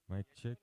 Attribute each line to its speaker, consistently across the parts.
Speaker 1: Mic check.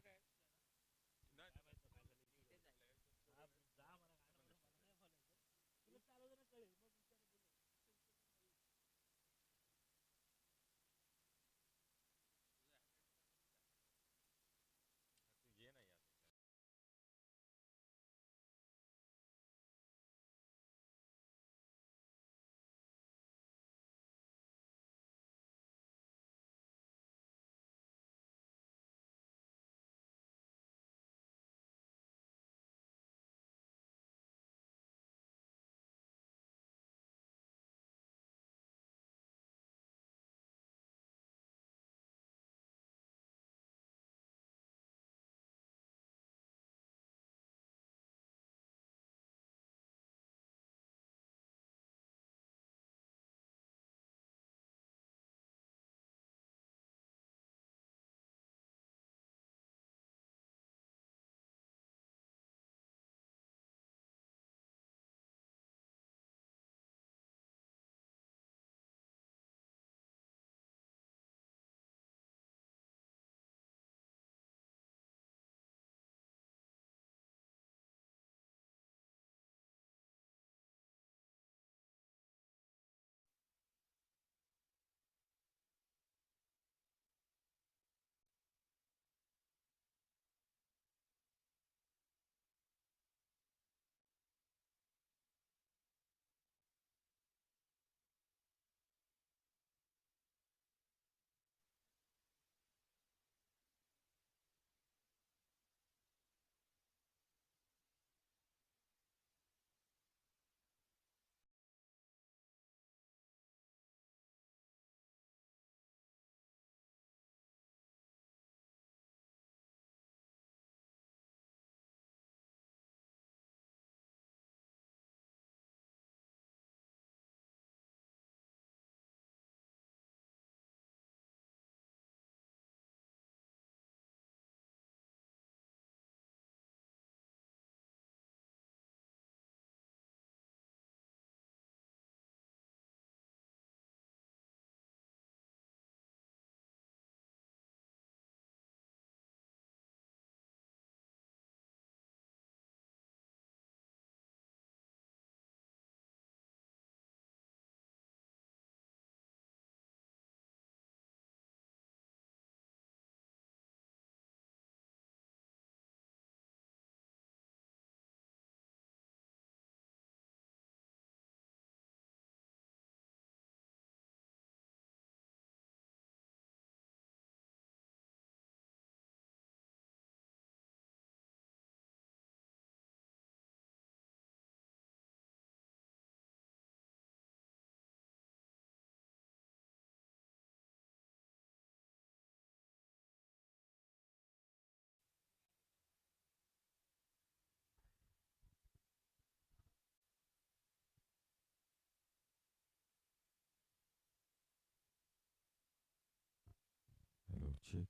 Speaker 1: Hello, check.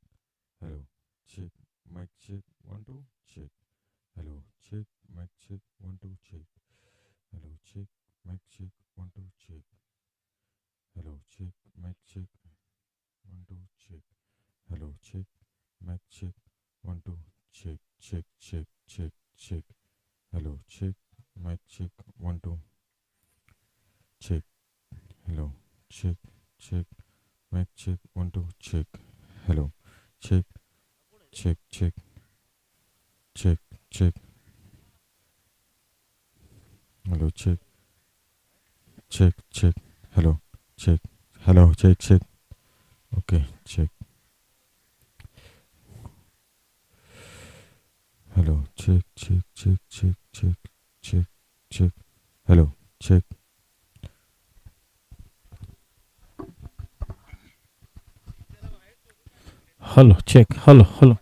Speaker 1: Hello, check. Mic check. One, two, check. Hello, check. Mic check. One, two, check. Hello, check. Mic check. One, two, check. Hello, check. Mic check. One, two, check. Hello, check. Mic check. One, two, check. Check, check, check, check. Hello, check. Mic check. One, two, check. Hello, check. Check. Mic check. One, two, check. Hello, check. Check, check, check, check. Hello, check. Check, check. Hello, check. Hello, check, check. Okay, check. Hello, check, check, check, check, check, check, check. Hello, check.
Speaker 2: Hello, check. Hello, hello.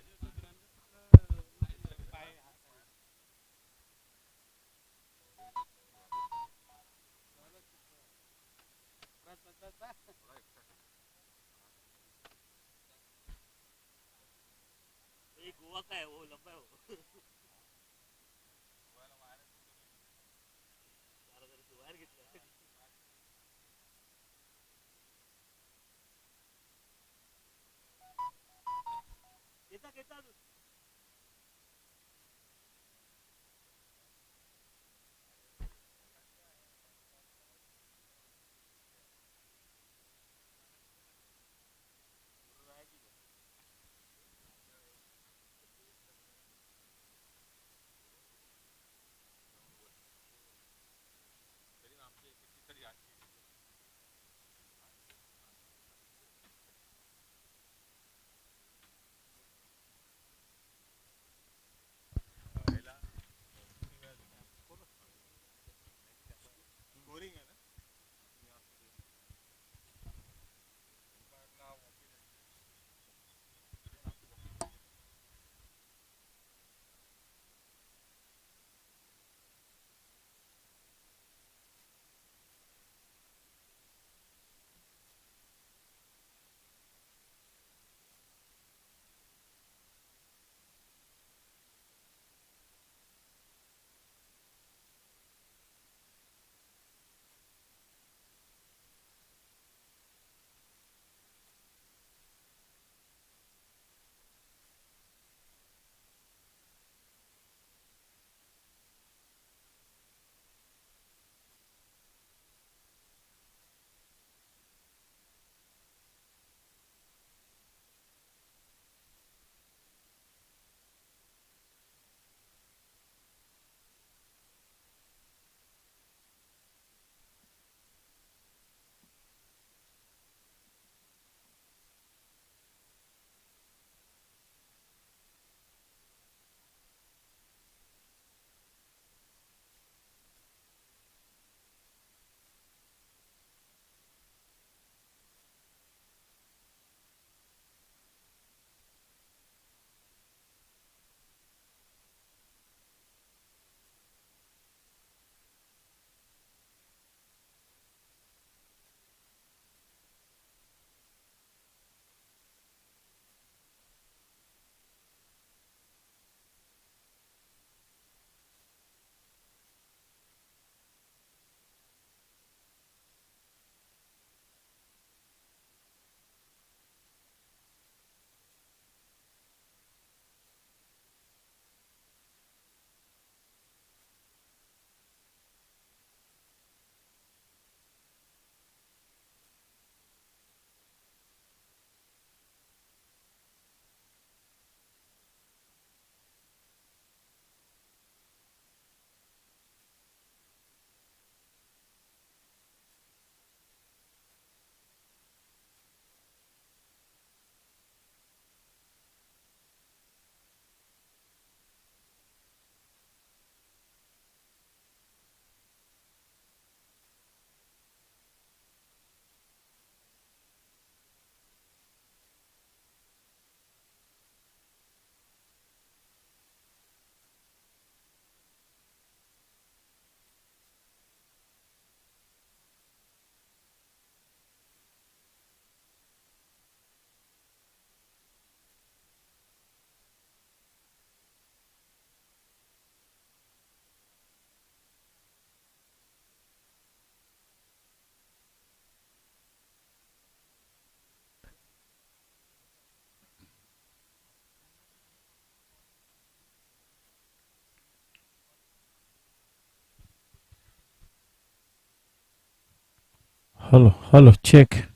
Speaker 2: Hello, hello, check.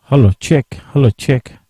Speaker 2: Hello, check. Hello, check.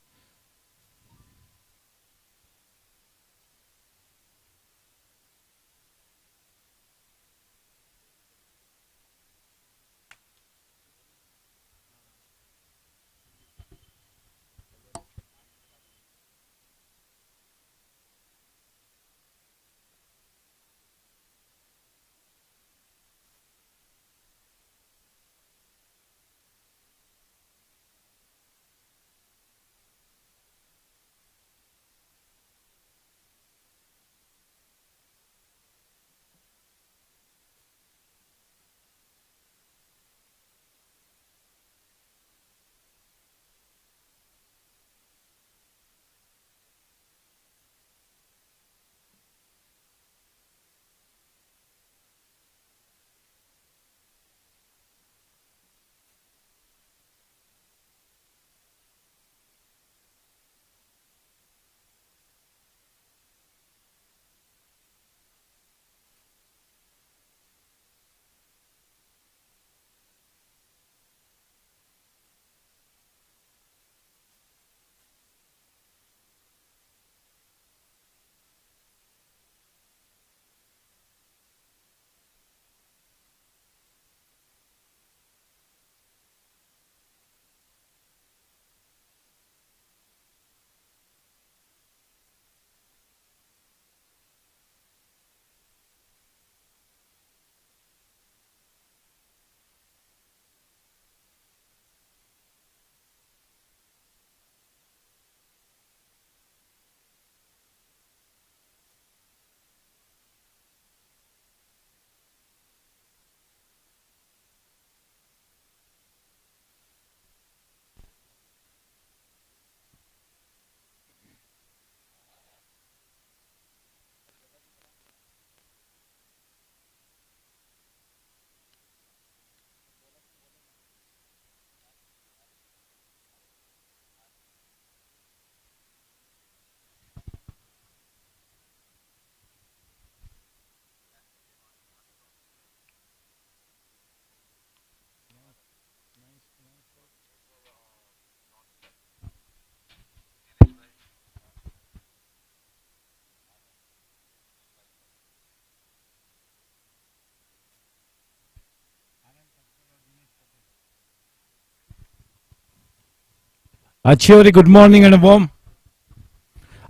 Speaker 2: A cheery good morning and a warm.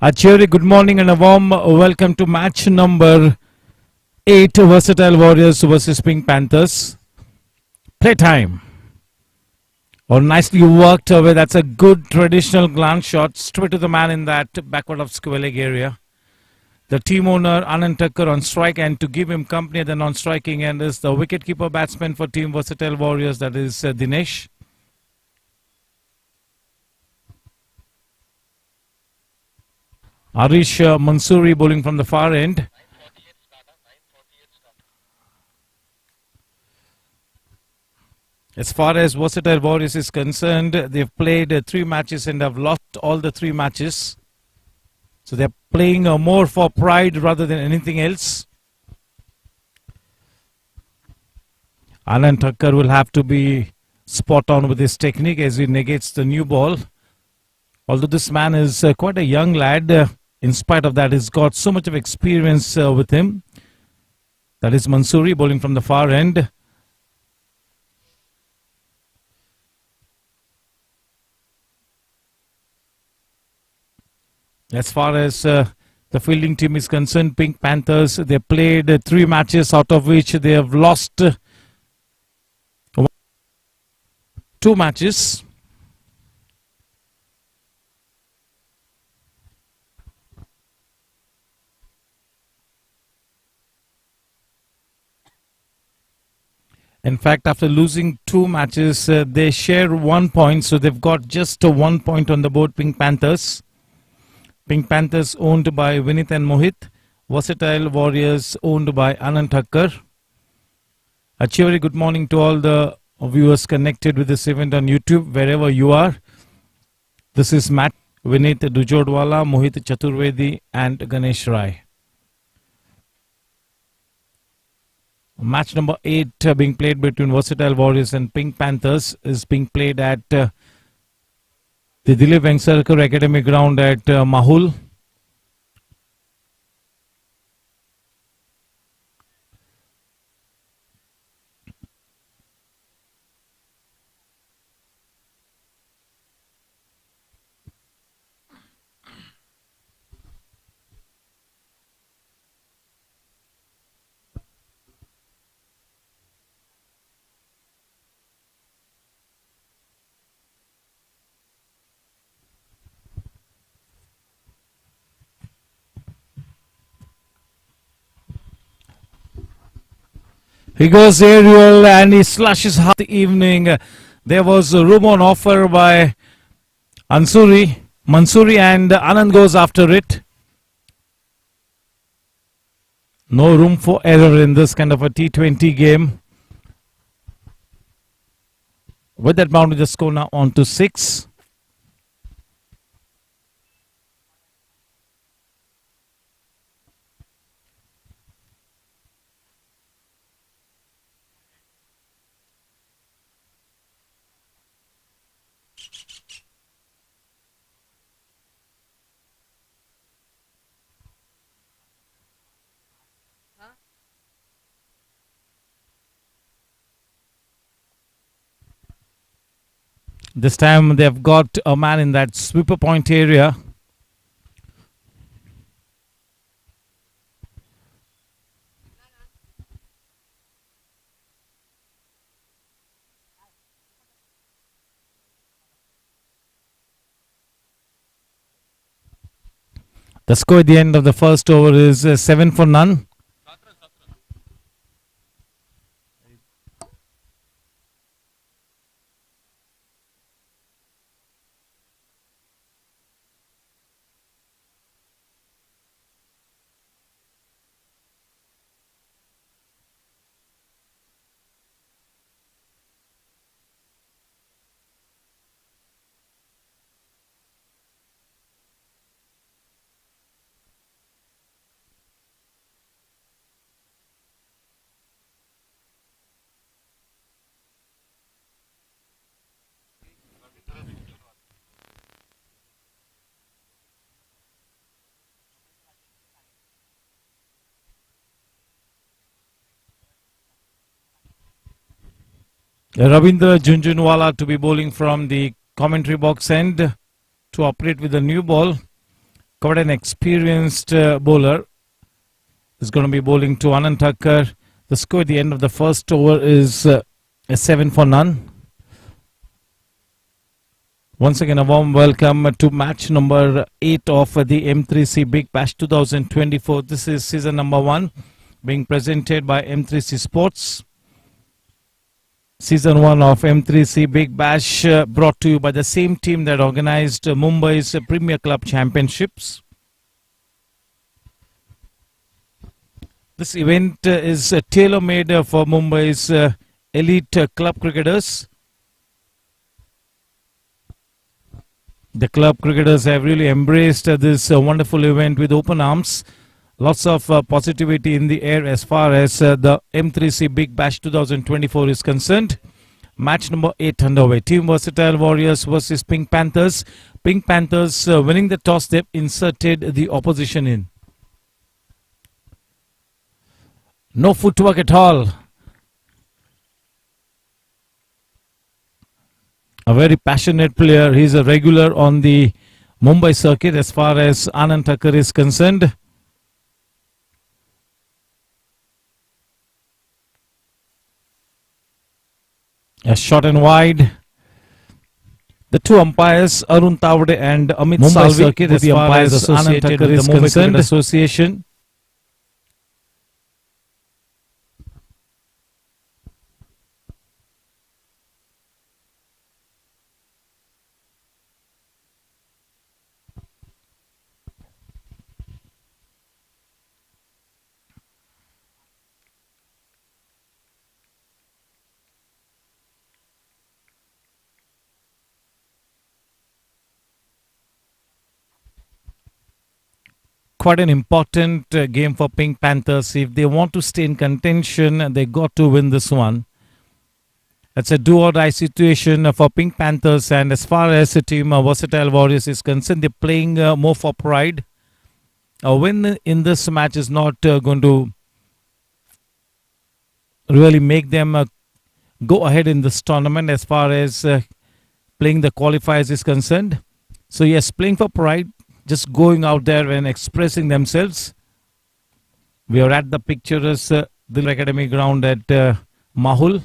Speaker 2: A cheery good morning and a warm welcome to match number 8, Versatile Warriors versus Pink Panthers. Playtime. Oh, nicely worked away. That's a good traditional glance shot straight to the man in that backward of square leg area. The team owner Anand Thakkar on strike, and to give him company at the non-striking end is the wicketkeeper batsman for Team Versatile Warriors, that is Dinesh. Arish Mansoori bowling from the far end. As far as Versatile Warriors is concerned, they've played 3 matches and have lost all the 3 matches. So they're playing more for pride rather than anything else. Anand Thakkar will have to be spot on with his technique as he negates the new ball. Although this man is quite a young lad, in spite of that, he's got so much of experience with him. That is Mansoori bowling from the far end. As far as the fielding team is concerned, Pink Panthers, they played 3 matches, out of which they have lost 2 matches. In fact, after losing 2 matches, they share 1 point, so they've got just 1 point on the board, Pink Panthers. Pink Panthers owned by Vinith and Mohit. Versatile Warriors owned by Anand Thakkar. A cheery good morning to all the viewers connected with this event on YouTube, wherever you are. This is Matt, Vinith Dujodwala, Mohit Chaturvedi and Ganesh Rai. Match number 8 being played between Versatile Warriors and Pink Panthers is being played at the Dilip Vengsarkar Academy ground at Mahul. He goes aerial and he slashes hard the evening. There was a room on offer by Mansoori, and Anand goes after it. No room for error in this kind of a T20 game. With that boundary, the score now on to 6. This time they've got a man in that sweeper point area. The score at the end of the first over is 7 for none. Ravindra Junjunwala to be bowling from the commentary box end. to operate with the new ball. Quite an experienced bowler is going to be bowling to Anand Thakkar. The score at the end of the first over is a 7 for none. Once again, a warm welcome to match number 8 of the M3C Big Bash 2024. This is season number 1 being presented by M3C Sports. Season 1 of M3C Big Bash brought to you by the same team that organized Mumbai's Premier Club Championships. This event is tailor-made for Mumbai's elite club cricketers. The club cricketers have really embraced this wonderful event with open arms. Lots of positivity in the air as far as the M3C Big Bash 2024 is concerned. Match number 8 underway. Team Versatile Warriors versus Pink Panthers. Pink Panthers winning the toss, they've inserted the opposition in. No footwork at all. A very passionate player. He's a regular on the Mumbai circuit as far as Anand Thakkar is concerned. A short and wide. The two umpires, Arun Tavade and Amit
Speaker 3: Mumbai
Speaker 2: Salvi,
Speaker 3: circuit
Speaker 2: as
Speaker 3: the
Speaker 2: far
Speaker 3: umpires
Speaker 2: as Anand
Speaker 3: associated
Speaker 2: Thakkar
Speaker 3: with
Speaker 2: is
Speaker 3: the Mumbai
Speaker 2: concerned.
Speaker 3: Cricket
Speaker 2: Association. Quite an important game for Pink Panthers. If they want to stay in contention, they got to win this one. It's a do-or-die situation for Pink Panthers, and as far as the team Versatile Warriors is concerned, they're playing more for pride. A win in this match is not going to really make them go ahead in this tournament as far as playing the qualifiers is concerned. So yes, playing for pride, just going out there and expressing themselves. We are at the picturesque the Academy ground at Mahul.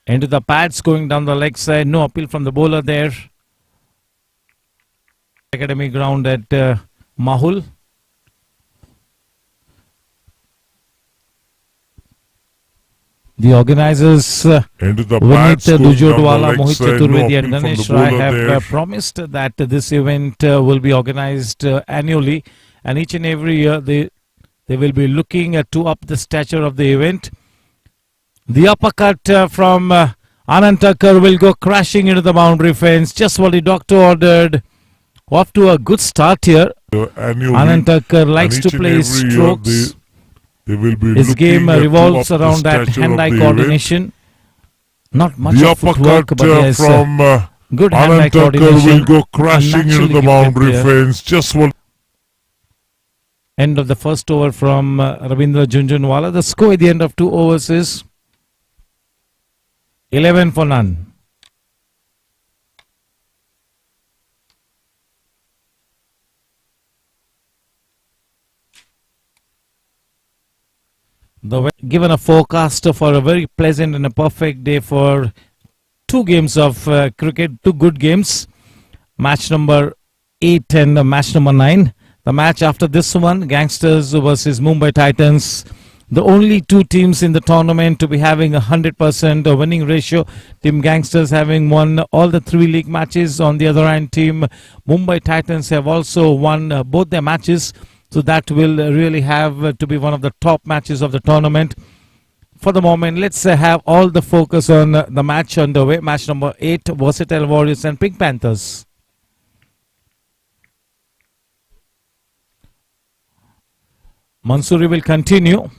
Speaker 2: Into the pads, going down the leg side. No appeal from the bowler there. Academy ground at Mahul. The organizers Vinit Dujodwala, Mohit Chaturvedi and Ganesh Rai have promised that this event will be organized annually, and each and every year they will be looking to up the stature of the event. The uppercut from Anand Thakkar will go crashing into the boundary fence, just what the doctor ordered. Off to a good start here. Anand Thakkar likes to play his strokes. His game revolves around that hand-eye coordination. Not much of footwork, but yes, good hand-eye coordination.
Speaker 3: Will go crashing into the boundary fence. Just what.
Speaker 2: End of the first over from Ravindra Junjunwala. The score at the end of 2 overs is 11 for none. Given a forecast for a very pleasant and a perfect day for 2 games of cricket, 2 good games. Match number 8 and match number 9. The match after this one, Gangsters versus Mumbai Titans. The only 2 teams in the tournament to be having 100% winning ratio. Team Gangsters having won all the 3 league matches. On the other hand, Team Mumbai Titans have also won both their matches. So that will really have to be one of the top matches of the tournament. For the moment, let's have all the focus on the match underway. Match number 8, Versatile Warriors and Pink Panthers. Mansoori will continue.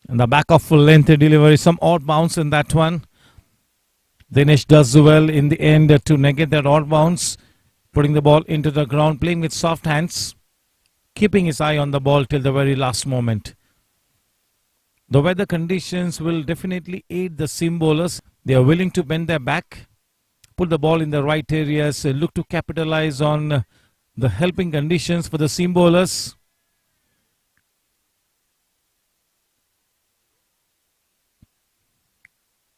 Speaker 2: In the back of full length delivery, some odd bounce in that one. Dinesh does well in the end to negate that odd bounce. Putting the ball into the ground, playing with soft hands, keeping his eye on the ball till the very last moment. The weather conditions will definitely aid the seam bowlers. They are willing to bend their back, put the ball in the right areas, look to capitalize on the helping conditions for the seam bowlers.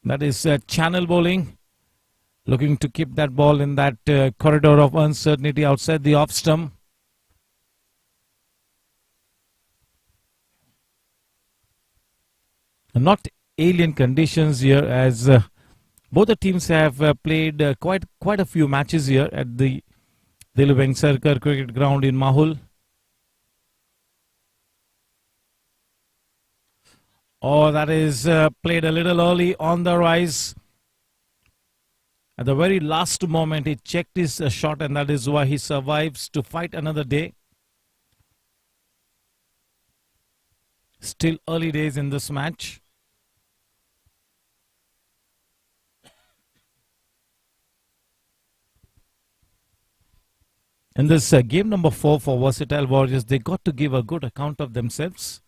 Speaker 2: That is channel bowling, looking to keep that ball in that corridor of uncertainty outside the off stump. Not alien conditions here, as both the teams have played quite a few matches here at the Dilip Vengsarkar Cricket Ground in Mahul. Oh, that is played a little early on the rise. At the very last moment, he checked his shot, and that is why he survives to fight another day. Still early days in this match. In this game number 4 for Versatile Warriors, they got to give a good account of themselves.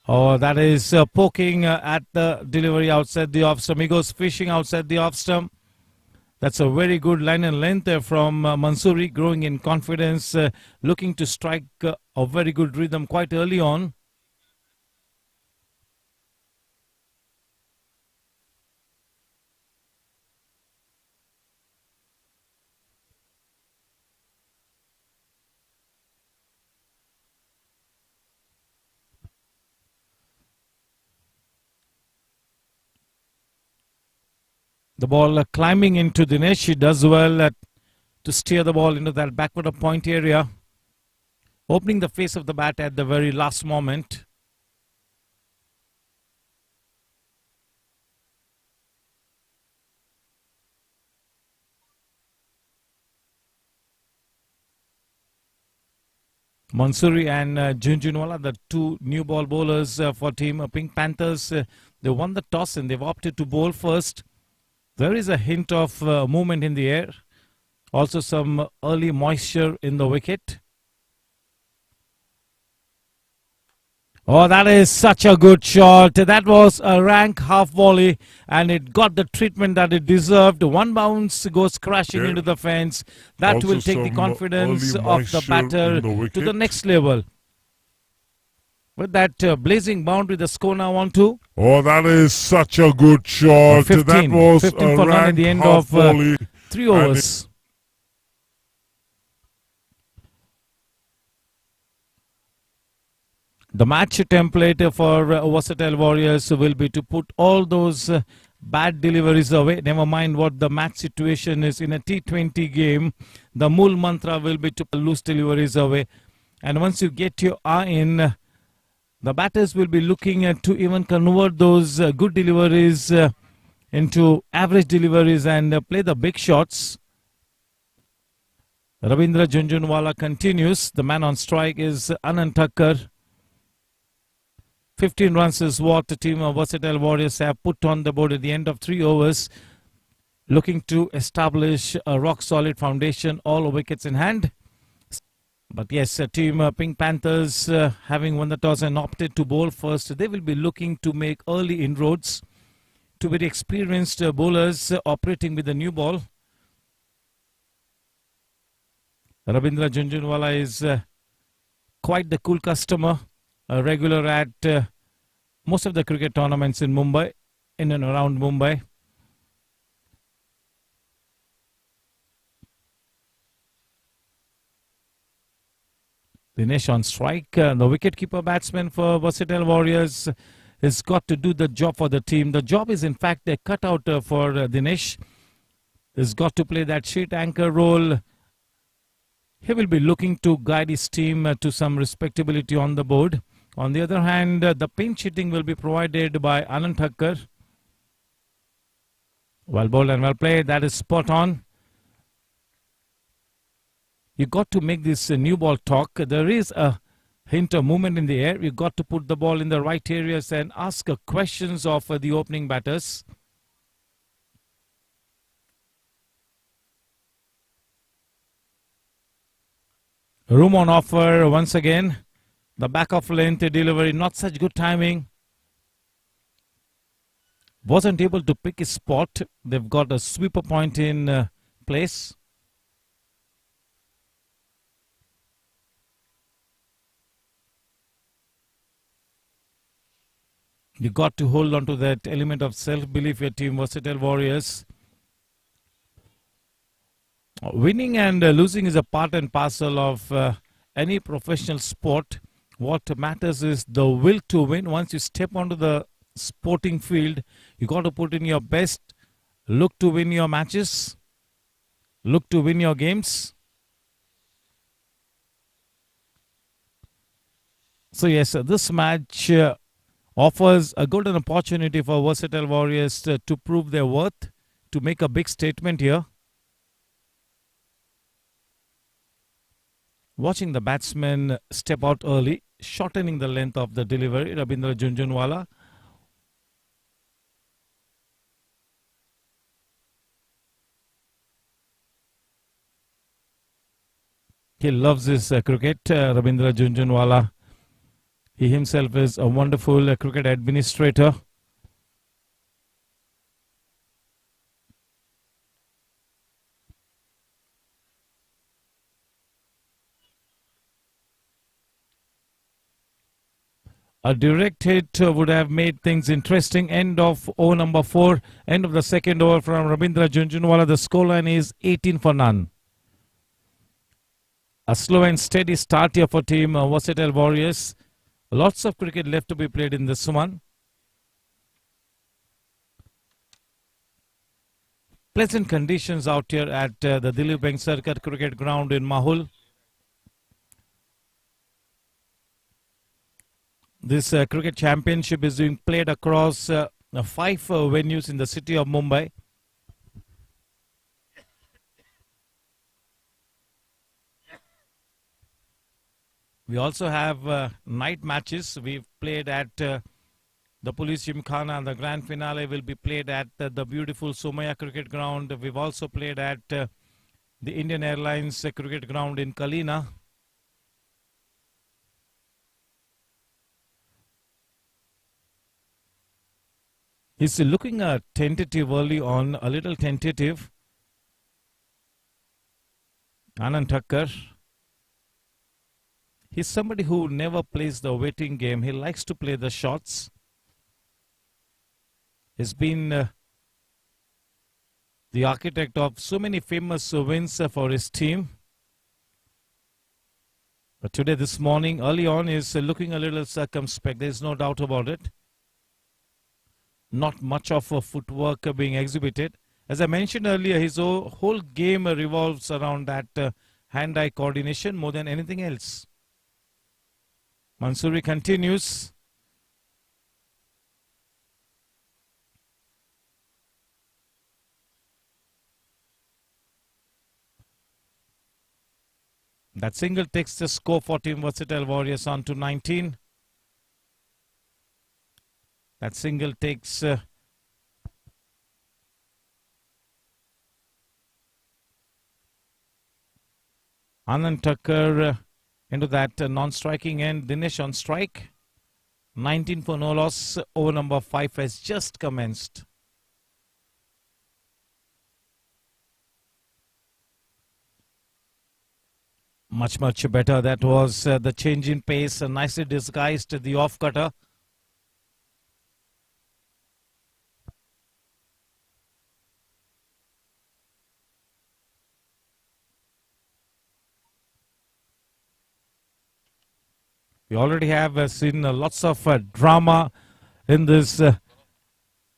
Speaker 2: Oh, that is poking at the delivery outside the off stump. He goes fishing outside the off stump. That's a very good line and length there from Mansoori, growing in confidence, looking to strike a very good rhythm quite early on. The ball climbing into Dinesh. He does well to steer the ball into that backward of point area, opening the face of the bat at the very last moment. Mansoori and Junjunwala, the two new ball bowlers for team Pink Panthers, they won the toss and they've opted to bowl first. There is a hint of movement in the air. Also some early moisture in the wicket. Oh, that is such a good shot. That was a rank half volley and it got the treatment that it deserved. One bounce goes crashing into the fence. That
Speaker 3: Also
Speaker 2: will take the confidence of the batter to the next level. With that blazing boundary, the score now on to.
Speaker 3: Oh, that is such a good shot.
Speaker 2: 15,
Speaker 3: that was
Speaker 2: 15
Speaker 3: a
Speaker 2: for none at
Speaker 3: rank
Speaker 2: the end
Speaker 3: half
Speaker 2: of
Speaker 3: volley.
Speaker 2: 3 overs. The match template for Versatile Warriors will be to put all those bad deliveries away. Never mind what the match situation is in a T20 game. The Mool mantra will be to put loose deliveries away. And once you get your eye in, the batters will be looking to even convert those good deliveries into average deliveries and play the big shots. Ravindra Junjunwala continues. The man on strike is Anand Thakkar. 15 runs is what the team of Versatile Warriors have put on the board at the end of 3 overs. Looking to establish a rock-solid foundation, all wickets in hand. But yes, team Pink Panthers, having won the toss and opted to bowl first, they will be looking to make early inroads to very experienced bowlers operating with the new ball. Ravindra Junjunwala is quite the cool customer, a regular at most of the cricket tournaments in Mumbai, in and around Mumbai. Dinesh on strike. The wicketkeeper batsman for Versatile Warriors has got to do the job for the team. The job is in fact a cutout for Dinesh. He's got to play that sheet anchor role. He will be looking to guide his team to some respectability on the board. On the other hand, the pinch hitting will be provided by Anand Thakkar. Well bowled and well played. That is spot on. You got to make this new ball talk. There is a hint of movement in the air. You got to put the ball in the right areas and ask questions of the opening batters. Room on offer once again. The back of length delivery, not such good timing. wasn't able to pick his spot. They've got a sweeper point in place. You got to hold on to that element of self-belief, your team, Versatile Warriors. Winning and losing is a part and parcel of any professional sport. What matters is the will to win. Once you step onto the sporting field, you got to put in your best, look to win your matches, look to win your games. So yes, this match offers a golden opportunity for Versatile Warriors to prove their worth, to make a big statement here. Watching the batsman step out early, shortening the length of the delivery, Rabindra Junjunwala. He loves his cricket, Rabindra Junjunwala. He himself is a wonderful cricket administrator. A direct hit would have made things interesting. End of over number 4. End of the second over from Rabindra Junjunwala. The scoreline is 18 for none. A slow and steady start here for team Versatile Warriors. Lots of cricket left to be played in this one. Pleasant conditions out here at the Dilip Vengsarkar Cricket Ground in Mahul. This cricket championship is being played across 5 venues in the city of Mumbai. We also have night matches. We've played at the Police Gymkhana, and the grand finale will be played at the beautiful Somaya Cricket Ground. We've also played at the Indian Airlines Cricket Ground in Kalina. He's looking tentative early on, a little tentative. Anand Thakkar. He's somebody who never plays the waiting game. He likes to play the shots. He's been the architect of so many famous wins for his team. But today, this morning, early on, is looking a little circumspect. There's no doubt about it. Not much of footwork being exhibited. As I mentioned earlier, his whole game revolves around that hand-eye coordination more than anything else. Mansoori continues. That single takes the score for Team Versatile Warriors on to 19. That single takes Anand Thakkar into that non-striking end. Dinesh on strike. 19 for no loss. Over number 5 has just commenced. Much better. That was the change in pace. Nicely disguised the off-cutter. We already have seen lots of drama in this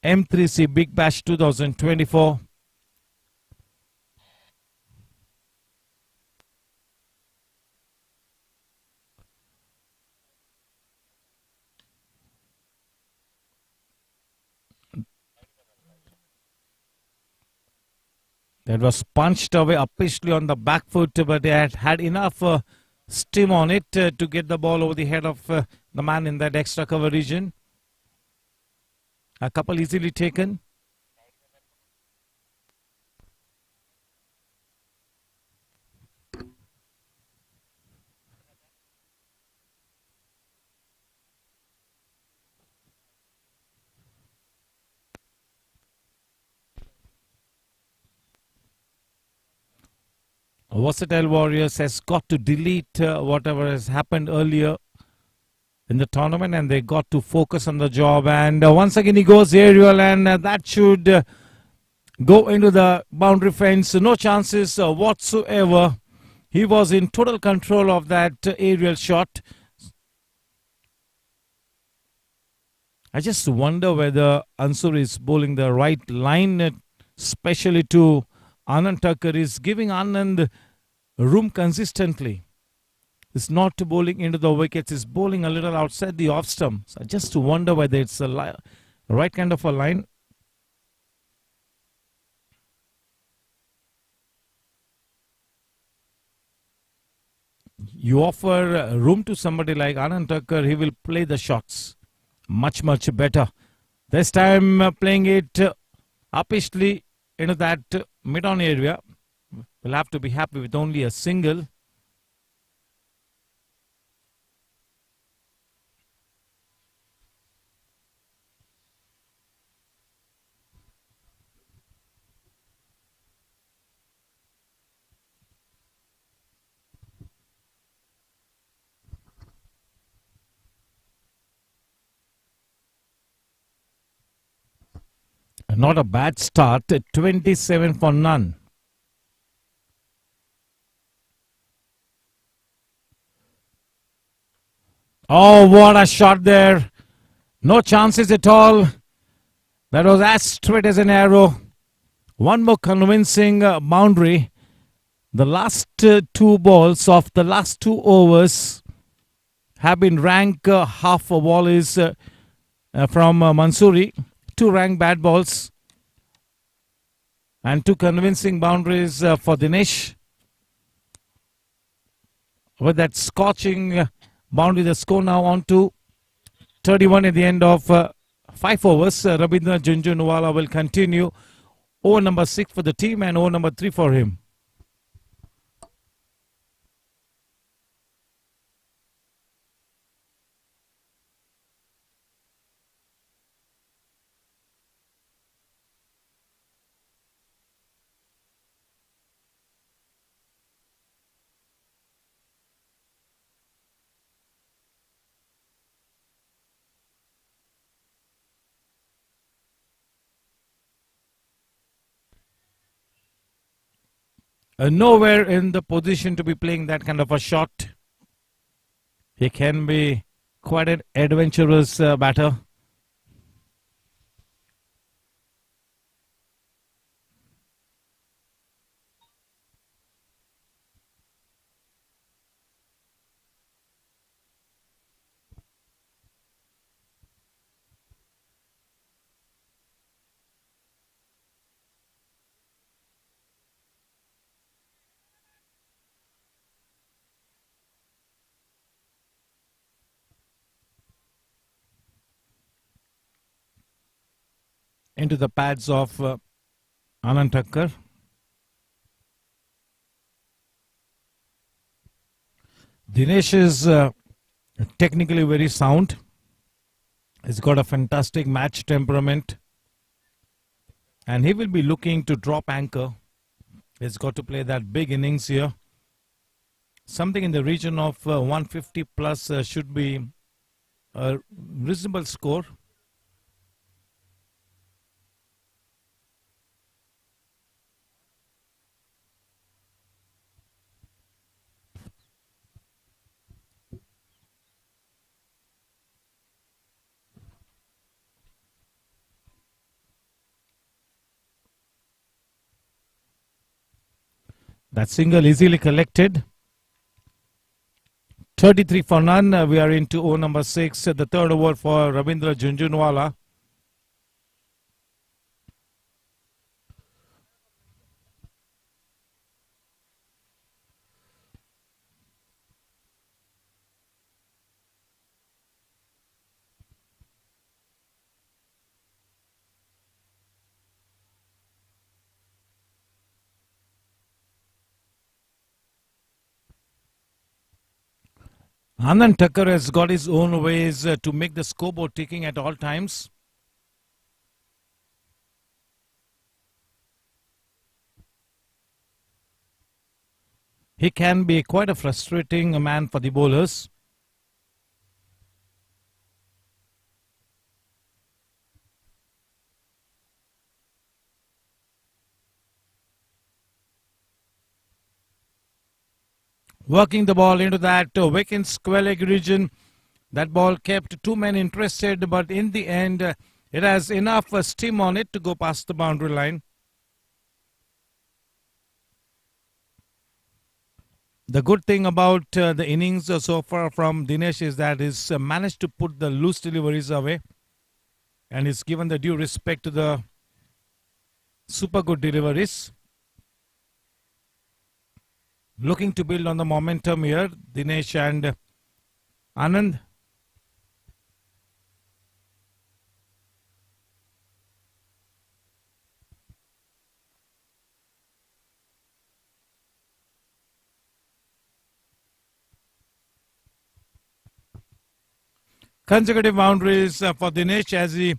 Speaker 2: M3C Big Bash 2024. That was punched away upishly on the back foot, but they had enough steam on it to get the ball over the head of the man in that extra cover region. A couple easily taken. Versatile Warriors has got to delete whatever has happened earlier in the tournament, and they got to focus on the job. And once again he goes aerial, and that should go into the boundary fence. No chances whatsoever. He was in total control of that aerial shot. I just wonder whether Ansur is bowling the right line, especially to Anand Thakur. Is giving Anand room consistently. It's not bowling into the wickets, it's bowling a little outside the off stump. So I just wonder whether it's the right kind of a line. You offer room to somebody like Anand Thakur, he will play the shots much, much better. This time playing it uppishly into that mid-on area. We'll have to be happy with only a single. Not a bad start, 27 for none. Oh, what a shot there. No chances at all. That was as straight as an arrow. One more convincing boundary. The last two balls of the last 2 overs have been ranked half volleys from Mansoori. 2 ranked bad balls and 2 convincing boundaries for Dinesh. With that scorching boundary, the score now on to 31 at the end of 5 overs. Rabindra Junjunwala will continue. Over number 6 for the team and over number 3 for him. Nowhere in the position to be playing that kind of a shot. He can be quite an adventurous batter. Into the pads of Anand Thakur. Dinesh is technically very sound. He's got a fantastic match temperament. And he will be looking to drop anchor. He's got to play that big innings here. Something in the region of 150 plus should be a reasonable score. That single easily collected. 33 for none. We are into over number 6. The third over for Rabindra Junjunwala. Anand Thakur has got his own ways to make the scoreboard ticking at all times. he can be quite a frustrating man for the bowlers. Working the ball into that vacant square leg region. That ball kept two men interested, but in the end, it has enough steam on it to go past the boundary line. The good thing about the innings so far from Dinesh is that he's managed to put the loose deliveries away, and he's given the due respect to the super good deliveries. Looking to build on the momentum here, Dinesh and Anand. Consecutive boundaries for Dinesh as he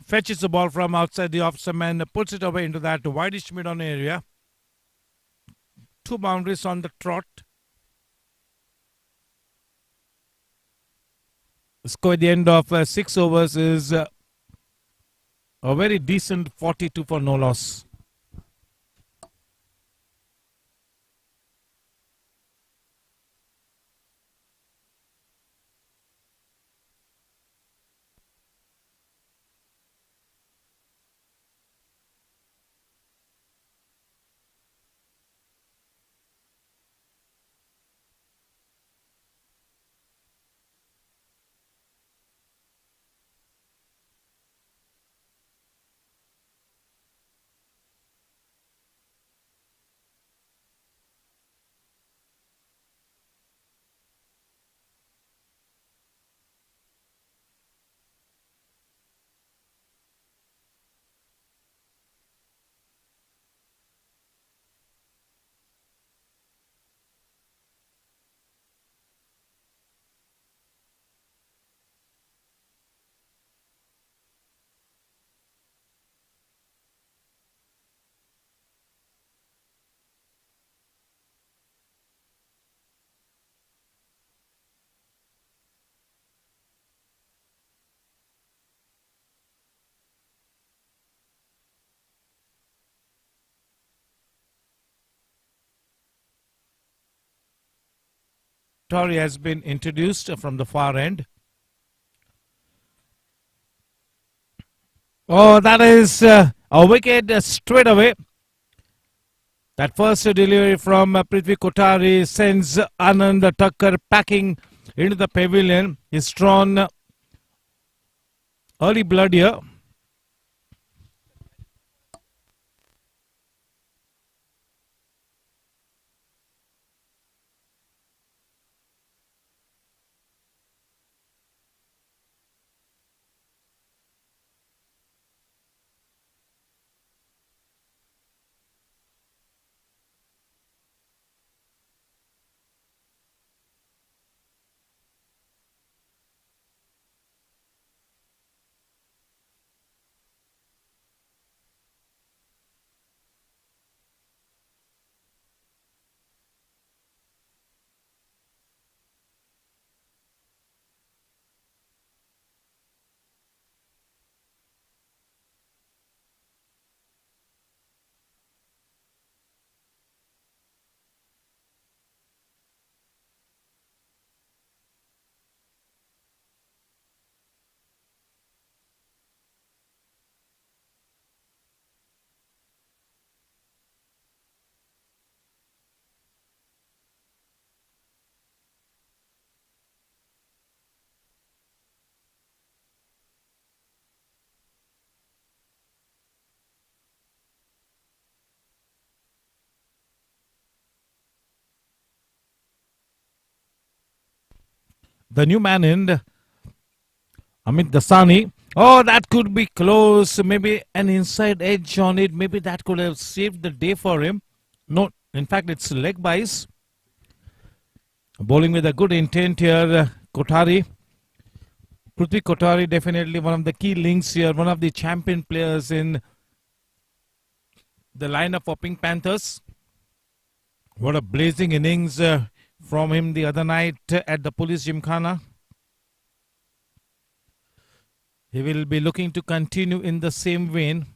Speaker 2: fetches the ball from outside the off stump and puts it away into that wideish mid-on area. 2 boundaries on the trot. The score at the end of 6 overs is a very decent 42 for no loss. Tori has been introduced from the far end. Oh, that is a wicket straight away. That first delivery from Prithvi Kothari sends Anand Thakkar packing into the pavilion. He's drawn early blood here. The new man in, Amit Dasani. Oh, that could be close. Maybe an inside edge on it. Maybe that could have saved the day for him. No, in fact, it's leg byes. Bowling with a good intent here, Kothari. Prithvi Kothari, definitely one of the key links here. One of the champion players in the lineup for Pink Panthers. What a blazing innings from him the other night at the Police Gymkhana. He will be looking to continue in the same vein.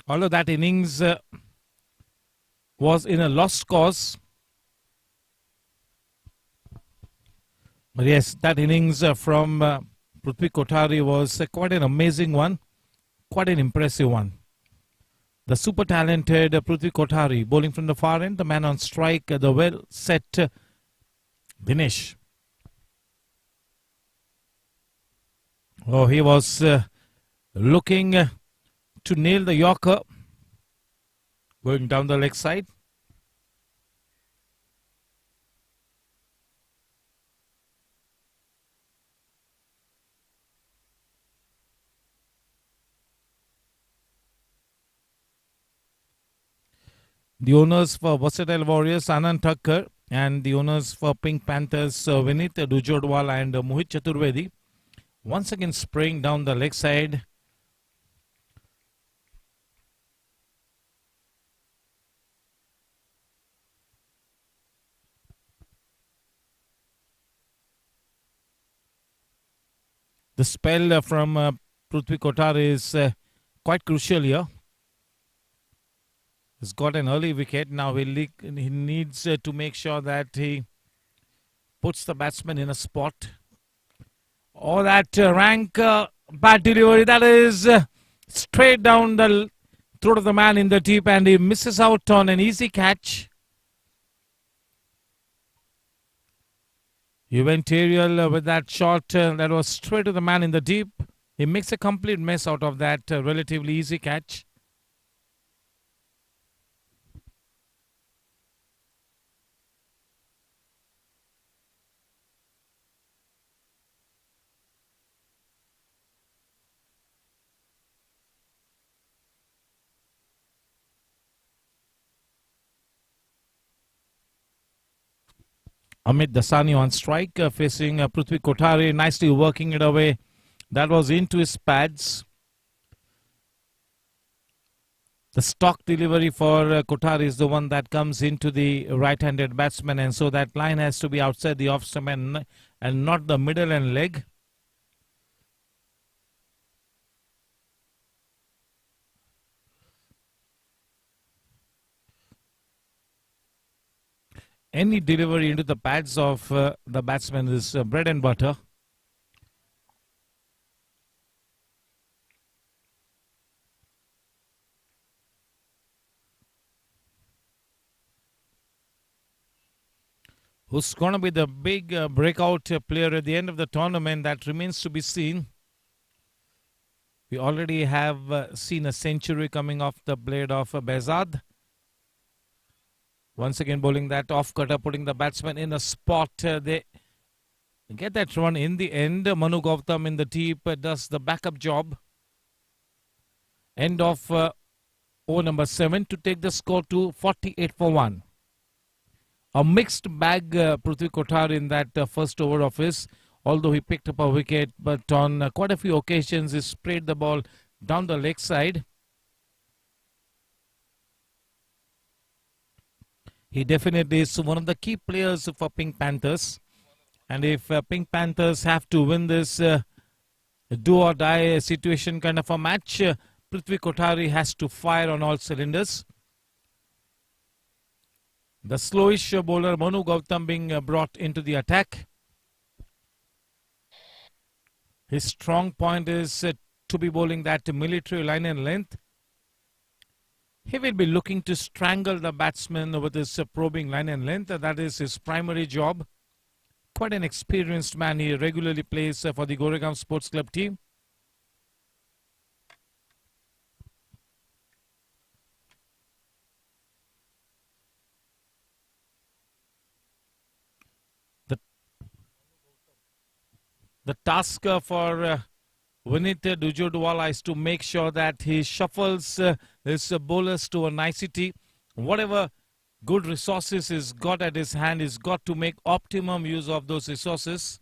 Speaker 2: Although that innings was in a lost cause. But yes, that innings from Prithvi Kothari was quite an amazing one. Quite an impressive one. The super talented Prithvi Kothari bowling from the far end. The man on strike, the well set Dinesh. Oh, he was looking to nail the Yorker. Going down the leg side. The owners for Versatile Warriors, Anand Thakkar, and the owners for Pink Panthers, Vinit Dujodwal and Mohit Chaturvedi, once again spraying down the leg side. The spell from Prithvi Kothari is quite crucial here. He's got an early wicket. Now he needs to make sure that he puts the batsman in a spot. Oh, that rank bat delivery. That is straight down the throat of the man in the deep, and he misses out on an easy catch. He went aerial with that shot that was straight to the man in the deep. He makes a complete mess out of that relatively easy catch. Amit Dasani on strike, facing Prithvi Kothari, nicely working it away. That was into his pads. The stock delivery for Kothari is the one that comes into the right-handed batsman, and so that line has to be outside the off-stump and not the middle and leg. Any delivery into the pads of the batsman is bread and butter. Who's going to be the big breakout player at the end of the tournament? That remains to be seen. We already have seen a century coming off the blade of Behzad. Once again bowling that off cutter, putting the batsman in a spot. They get that run in the end. Manu Gautam in the deep does the backup job. End of over number 7 to take the score to 48 for 1. A mixed bag Prithvi Kothari in that first over of his. Although he picked up a wicket, but on quite a few occasions he sprayed the ball down the leg side. He definitely is one of the key players for Pink Panthers. And if Pink Panthers have to win this do or die situation kind of a match, Prithvi Kothari has to fire on all cylinders. The slowish bowler Manu Gautam being brought into the attack. His strong point is to be bowling that military line and length. He will be looking to strangle the batsman with his probing line and length. That is his primary job. Quite an experienced man. He regularly plays for the Goregaon Sports Club team. The task for Vinit Dujodwala is to make sure that he shuffles his bowlers to a nicety. Whatever good resources he's got at his hand, he's got to make optimum use of those resources.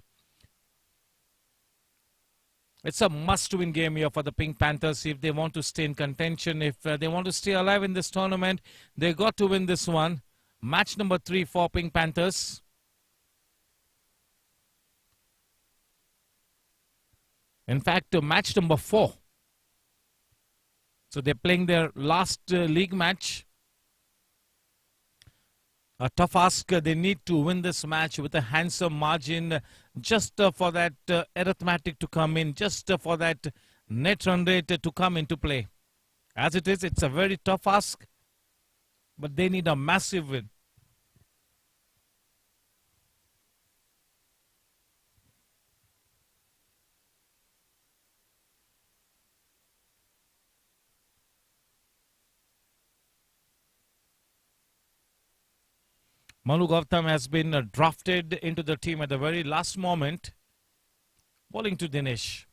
Speaker 2: It's a must-win game here for the Pink Panthers if they want to stay in contention. If they want to stay alive in this tournament, they got to win this one. Match number 3 for Pink Panthers. In fact, match number 4. So they're playing their last league match. A tough ask. They need to win this match with a handsome margin just for that arithmetic to come in, just for that net run rate to come into play. As it is, it's a very tough ask, but they need a massive win. Manu Gautam has been drafted into the team at the very last moment. Bowling to Dinesh.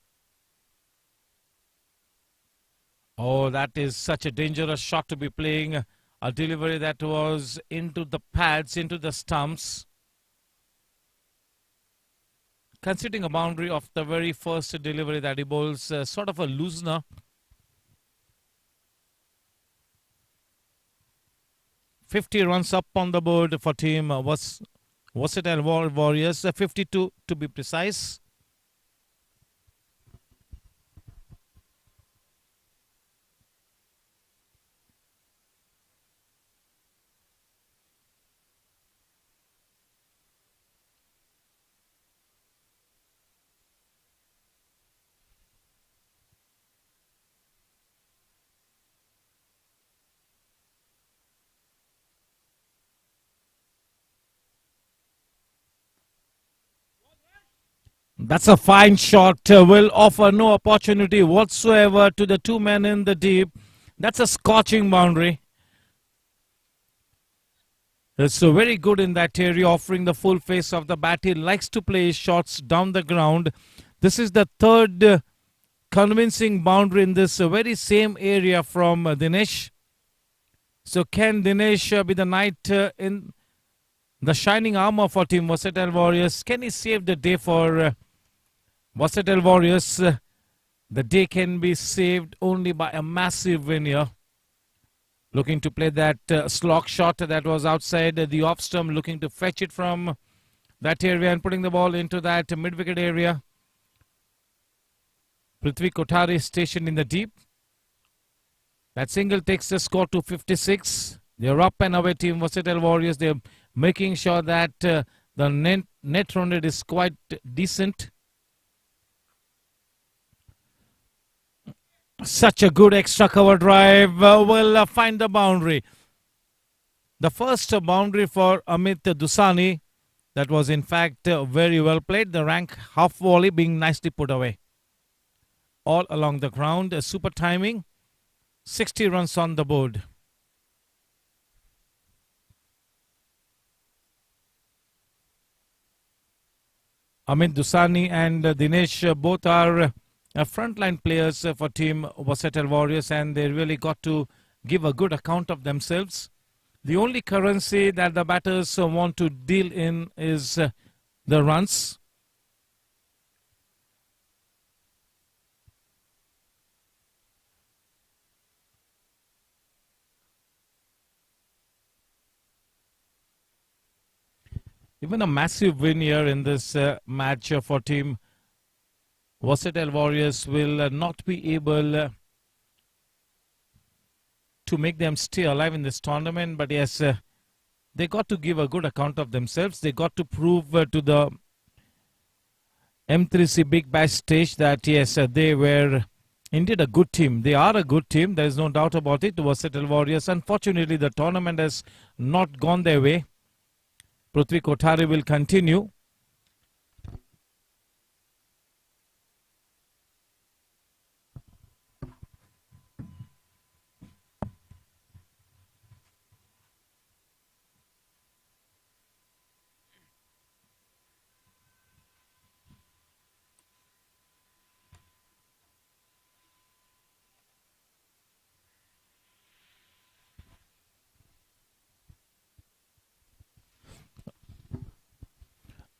Speaker 2: Oh, that is such a dangerous shot to be playing. A delivery that was into the pads, into the stumps. Considering a boundary of the very first delivery that he bowls, sort of a loosener. $50 runs up on the board for team Versatile Warriors, 52 to be precise. That's a fine shot. Will offer no opportunity whatsoever to the two men in the deep. That's a scorching boundary. It's very good in that area, offering the full face of the bat. He likes to play his shots down the ground. This is the third convincing boundary in this very same area from Dinesh. So can Dinesh be the knight in the shining armor for team Versatile Warriors? Can he save the day for Versatile Warriors? The day can be saved only by a massive win here. Looking to play that slog shot that was outside the off stump, looking to fetch it from that area and putting the ball into that mid-wicket area. Prithvi Kothari stationed in the deep. That single takes the score to 56. They're up and away, team Versatile Warriors. They're making sure that the net run rate is quite decent. Such a good extra cover drive will find the boundary. The first boundary for Amit Dusani. That was in fact very well played. The rank half volley being nicely put away. All along the ground. Super timing. 60 runs on the board. Amit Dusani and Dinesh both are frontline players for team Versatile Warriors, and they really got to give a good account of themselves. The only currency that the batters want to deal in is the runs. Even a massive win here in this match for team Versatile Warriors will not be able to make them stay alive in this tournament. But yes, they got to give a good account of themselves. They got to prove to the M3C Big Bash stage that yes, they were indeed a good team. They are a good team. There is no doubt about it. Versatile Warriors. Unfortunately, the tournament has not gone their way. Prithvi Kothari will continue.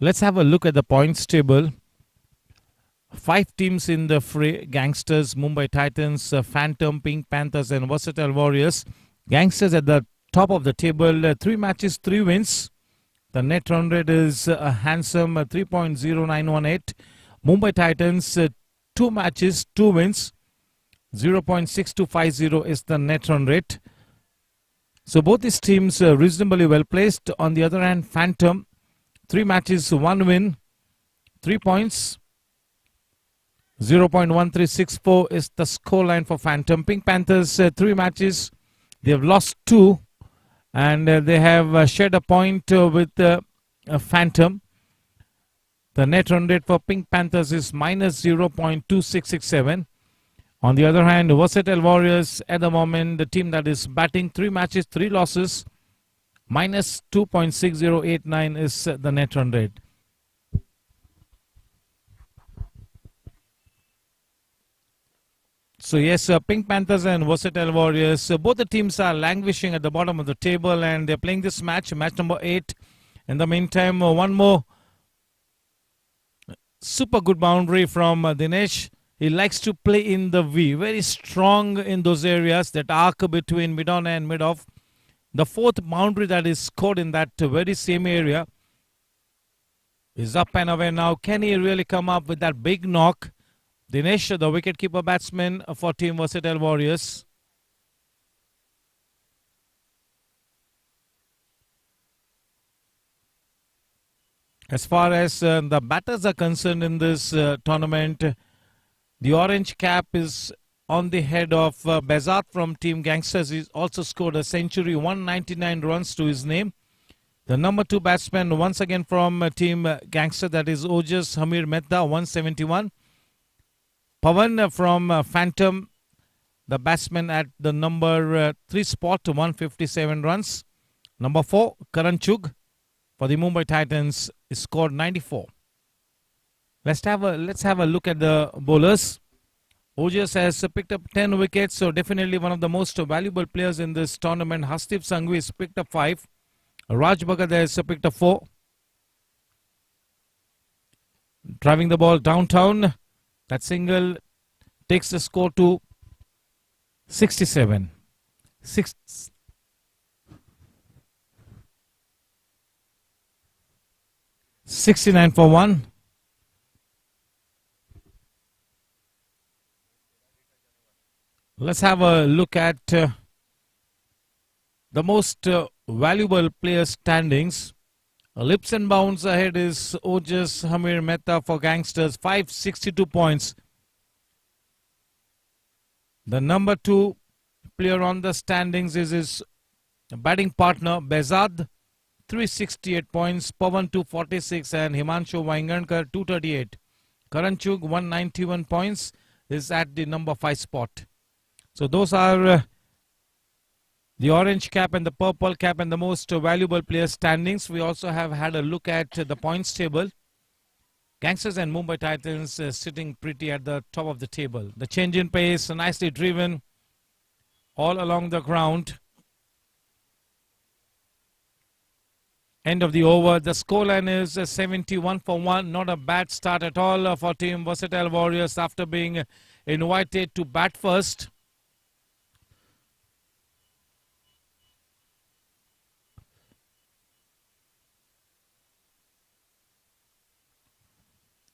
Speaker 2: Let's have a look at the points table 5 teams in the fray: Gangsters, Mumbai Titans, Phantom, Pink Panthers, and Versatile Warriors. Gangsters at the top of the table, 3 matches, 3 wins. The net run rate is a handsome 3.0918. Mumbai Titans, 2 matches, 2 wins. 0.6250 is the net run rate. So both these teams are reasonably well placed. On the other hand, Phantom, 3 matches, 1 win, 3 points. 0.1364 is the scoreline for Phantom. Pink Panthers, 3 matches, they have lost 2, and they have shared a point with Phantom. The net run rate for Pink Panthers is minus 0.2667. On the other hand, Versatile Warriors at the moment, the team that is batting, 3 matches, 3 losses, minus 2.6089 is the net run rate. So yes, Pink Panthers and Versatile Warriors, both the teams are languishing at the bottom of the table, and they're playing this match number 8. In the meantime, one more super good boundary from Dinesh. He likes to play in the V, very strong in those areas, that arc between mid-on and mid-off. The 4th boundary that is scored in that very same area is up and away now. Can he really come up with that big knock? Dinesh, the wicket-keeper batsman for Team Versatile Warriors. As far as the batters are concerned in this tournament, the orange cap is on the head of Bezat from Team Gangsters. He's also scored a century, 199 runs to his name. The number 2 batsman once again from Team Gangster, that is Ojas Hamir Mehta, 171. Pawan from Phantom, the batsman at the number 3 spot, 157 runs. Number 4, Karan Chugh for the Mumbai Titans, is scored 94. Let's have a look at the bowlers. Ojas has picked up 10 wickets, so definitely one of the most valuable players in this tournament. Hasdeep Sanghvi has picked up 5. Raj Bhagat has picked up 4. Driving the ball downtown, that single takes the score to 67. 69 for 1. Let's have a look at the most valuable player standings. Lips and bounds ahead is Ojas Hamir Mehta for Gangsters, 562 points. The number 2 player on the standings is his batting partner Bezad, 368 points, Pawan 246, and Himanshu Vaingankar 238. Karan Chugh 191 points is at the number 5 spot. So those are the orange cap and the purple cap and the most valuable player standings. We also have had a look at the points table. Gangsters and Mumbai Titans sitting pretty at the top of the table. The change in pace, nicely driven all along the ground. End of the over. The scoreline is 71 for 1. Not a bad start at all for Team Versatile Warriors after being invited to bat first.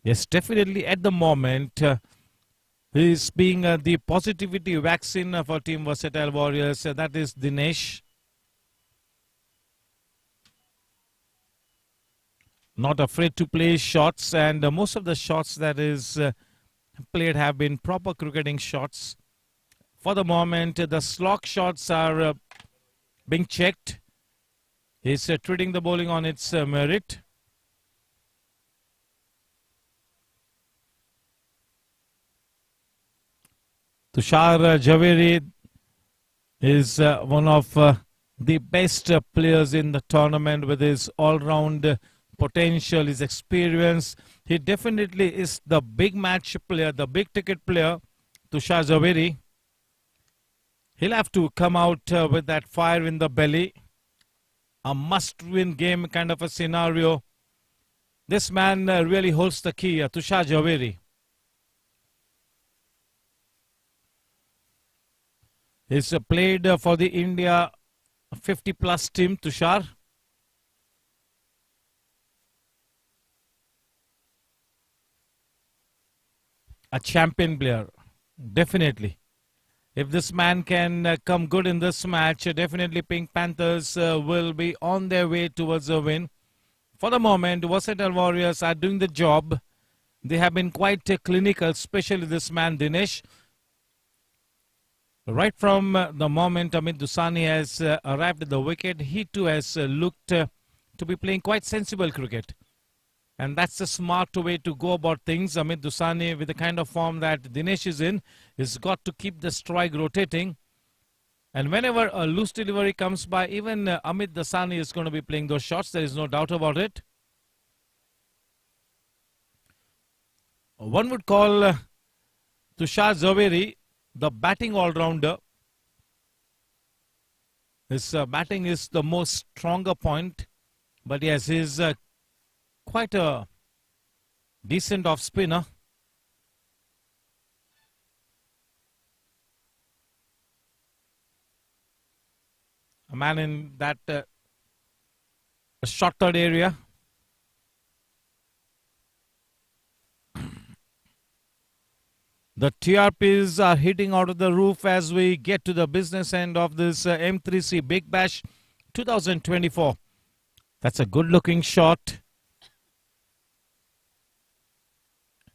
Speaker 2: Yes, definitely at the moment, he is being the positivity vaccine for Team Versatile Warriors. That is Dinesh. Not afraid to play shots, and most of the shots that is played have been proper cricketing shots. For the moment, the slog shots are being checked. He's treating the bowling on its merit. Tushar Javeri is one of the best players in the tournament with his all-round potential, his experience. He definitely is the big match player, the big ticket player, Tushar Javeri. He'll have to come out with that fire in the belly. A must-win game kind of a scenario. This man really holds the key, Tushar Javeri. He's played for the India 50 plus team, Tushar. A champion player, definitely. If this man can come good in this match, definitely Pink Panthers will be on their way towards a win. For the moment, Versatile Warriors are doing the job. They have been quite clinical, especially this man Dinesh. Right from the moment Amit Dusani has arrived at the wicket, he too has looked to be playing quite sensible cricket. And that's the smart way to go about things. Amit Dusani, with the kind of form that Dinesh is in, has got to keep the strike rotating. And whenever a loose delivery comes by, even Amit Dusani is going to be playing those shots. There is no doubt about it. One would call Tushar Zaveri the batting all-rounder. His batting is the most stronger point. But yes, he's quite a decent off spinner. A man in that short third area. The TRPs are hitting out of the roof as we get to the business end of this M3C Big Bash 2024. That's a good looking shot.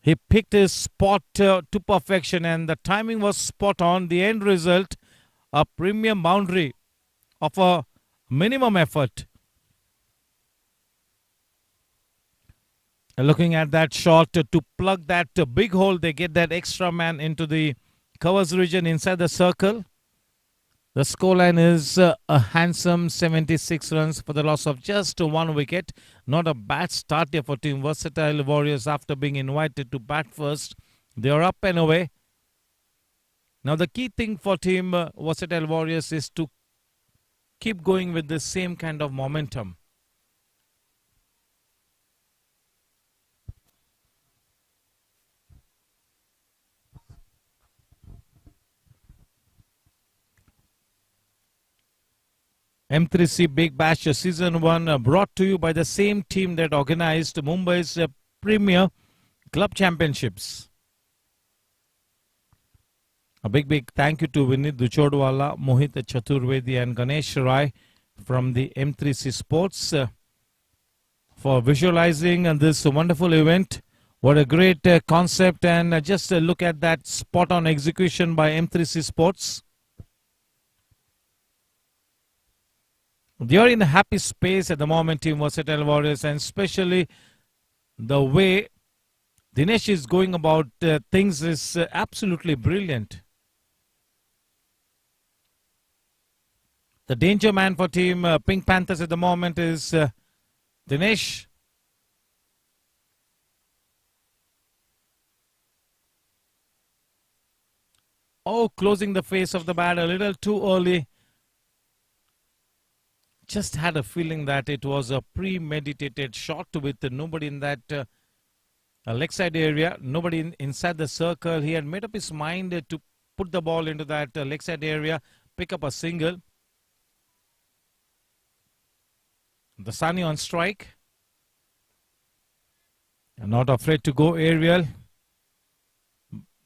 Speaker 2: He picked his spot to perfection and the timing was spot on. The end result, a premium boundary of a minimum effort. Looking at that shot to plug that big hole, they get that extra man into the covers region inside the circle. The scoreline is a handsome 76 runs for the loss of just one wicket. Not a bad start here for Team Versatile Warriors after being invited to bat first. They are up and away. Now the key thing for Team Versatile Warriors is to keep going with the same kind of momentum. M3C Big Bash Season 1 brought to you by the same team that organized Mumbai's Premier Club Championships. A big thank you to Vinit Duchodwala, Mohit Chaturvedi and Ganesh Rai from the M3C Sports for visualizing this wonderful event. What a great concept, and just look at that spot on execution by M3C Sports. They are in a happy space at the moment, Team Versatile Warriors, and especially the way Dinesh is going about things is absolutely brilliant. The danger man for Team Pink Panthers at the moment is Dinesh. Oh, closing the face of the bat a little too early. Just had a feeling that it was a premeditated shot with nobody in that leg side area, nobody inside the circle. He had made up his mind to put the ball into that leg side area, pick up a single. The Sani on strike. I'm not afraid to go aerial.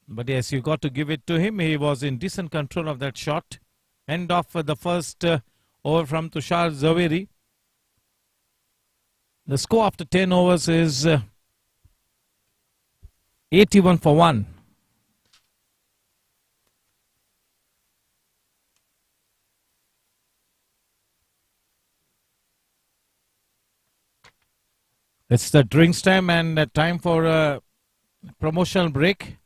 Speaker 2: But yes, you got to give it to him. He was in decent control of that shot. End of the first over from Tushar Zaveri. The score after 10 overs is 81 for 1. It's the drinks time and time for a promotional break.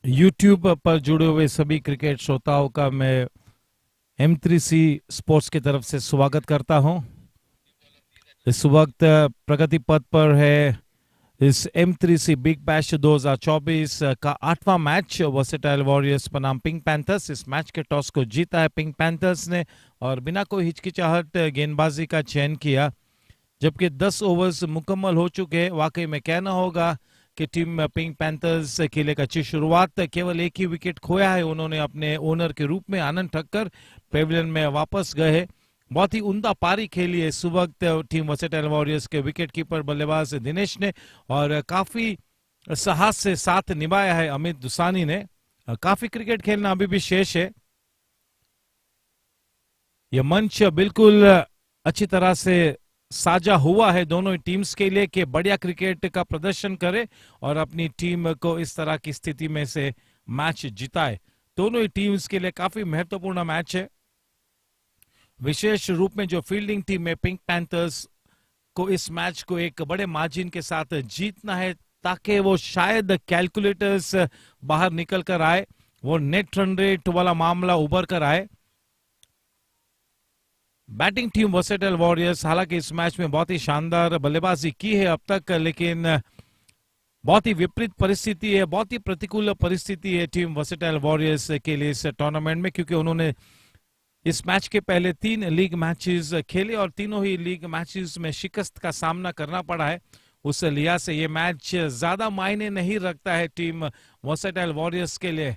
Speaker 2: YouTube पर जुड़े हुए सभी cricket श्रोताओं का मैं M3C sports की तरफ से स्वागत करता हूं। इस वक्त प्रगति पथ पर है इस M3C बिग बैश 2024 का 8वां मैच वर्सेटाइल वॉरियर्स बनाम पिंक पैंथर्स। इस मैच के टॉस को जीता है पिंक पैंथर्स ने और बिना कोई हिचकिचाहट गेंदबाजी का चयन किया, जबकि 10 ओवर्स मुकम्मल हो चुके हैं। वाकई में कहना होगा कि टीम पिंक पैंथर्स खेले एक अच्छी शुरुआत, केवल एक ही विकेट खोया है उन्होंने अपने ओनर के रूप में आनंद ठक्कर पेविलियन में वापस गए। बहुत ही उम्दा पारी खेली है इस वक्त टीम वर्सेटाइल वॉरियर्स के विकेट कीपर बल्लेबाज दिनेश ने, और काफी साहस से साथ निभाया है अमित दुसानी ने। काफी क्रिकेट खेलना अभी भी शेष है। यह मंच बिल्कुल अच्छी तरह से साझा हुआ है दोनों ही टीम्स के लिए कि बढ़िया क्रिकेट का प्रदर्शन करे और अपनी टीम को इस तरह की स्थिति में से मैच जिताए। दोनों ही टीम्स के लिए काफी महत्वपूर्ण मैच है। विशेष रूप में जो फील्डिंग टीम है पिंक पैंथर्स को इस मैच को एक बड़े मार्जिन के साथ जीतना है ताकि वो शायद कैलकुलेटर्स बाहर निकल कर आए, वो नेट रन रेट वाला मामला उभर कर आए। बैटिंग टीम वर्सेटाइल वॉरियर्स हालांकि इस मैच में बहुत ही शानदार बल्लेबाजी की है अब तक, लेकिन बहुत ही विपरीत परिस्थिति है, बहुत ही प्रतिकूल परिस्थिति है टीम वर्सेटाइल वॉरियर्स के लिए इस टूर्नामेंट में, क्योंकि उन्होंने इस मैच के पहले 3 लीग मैचेस खेले और तीनों ही लीग मैचेस में शिकस्त का सामना करना पड़ा है। उस लिहाज से ये मैच ज्यादा मायने नहीं रखता है टीम वर्सेटाइल वॉरियर्स के लिए।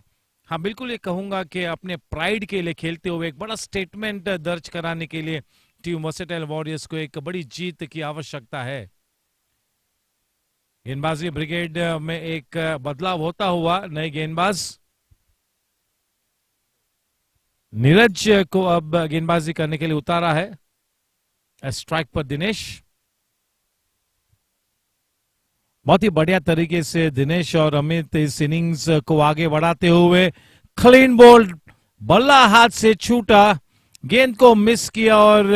Speaker 2: हाँ, बिल्कुल ये कहूंगा कि अपने प्राइड के लिए खेलते हुए एक बड़ा स्टेटमेंट दर्ज कराने के लिए टीम वर्सेटाइल वॉरियर्स को एक बड़ी जीत की आवश्यकता है। गेंदबाजी ब्रिगेड में एक बदलाव होता हुआ, नए गेंदबाज नीरज को अब गेंदबाजी करने के लिए उतारा है। स्ट्राइक पर दिनेश, बहुत ही बढ़िया तरीके से दिनेश और अमित इस इनिंग्स को आगे बढ़ाते हुए क्लीन बोल्ड, बल्ला हाथ से छूटा, गेंद को मिस किया और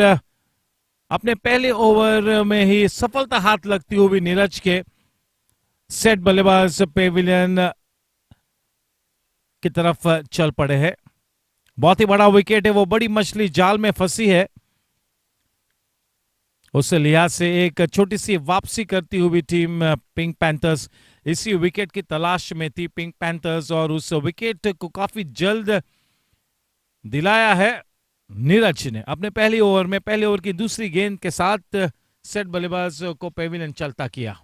Speaker 2: अपने पहले ओवर में ही सफलता हाथ लगती हुई नीरज के सेट बल्लेबाज पेविलियन की तरफ चल पड़े हैं। बहुत ही बड़ा विकेट है, वो बड़ी मछली जाल में फंसी है, उस लिहाज से एक छोटी सी वापसी करती हुई टीम पिंक पैंथर्स इसी विकेट की तलाश में थी पिंक पैंथर्स, और उस विकेट को काफी जल्द दिलाया है नीरज ने अपने पहले ओवर की दूसरी गेंद के साथ सेट बल्लेबाज को पेविलियन चलता किया।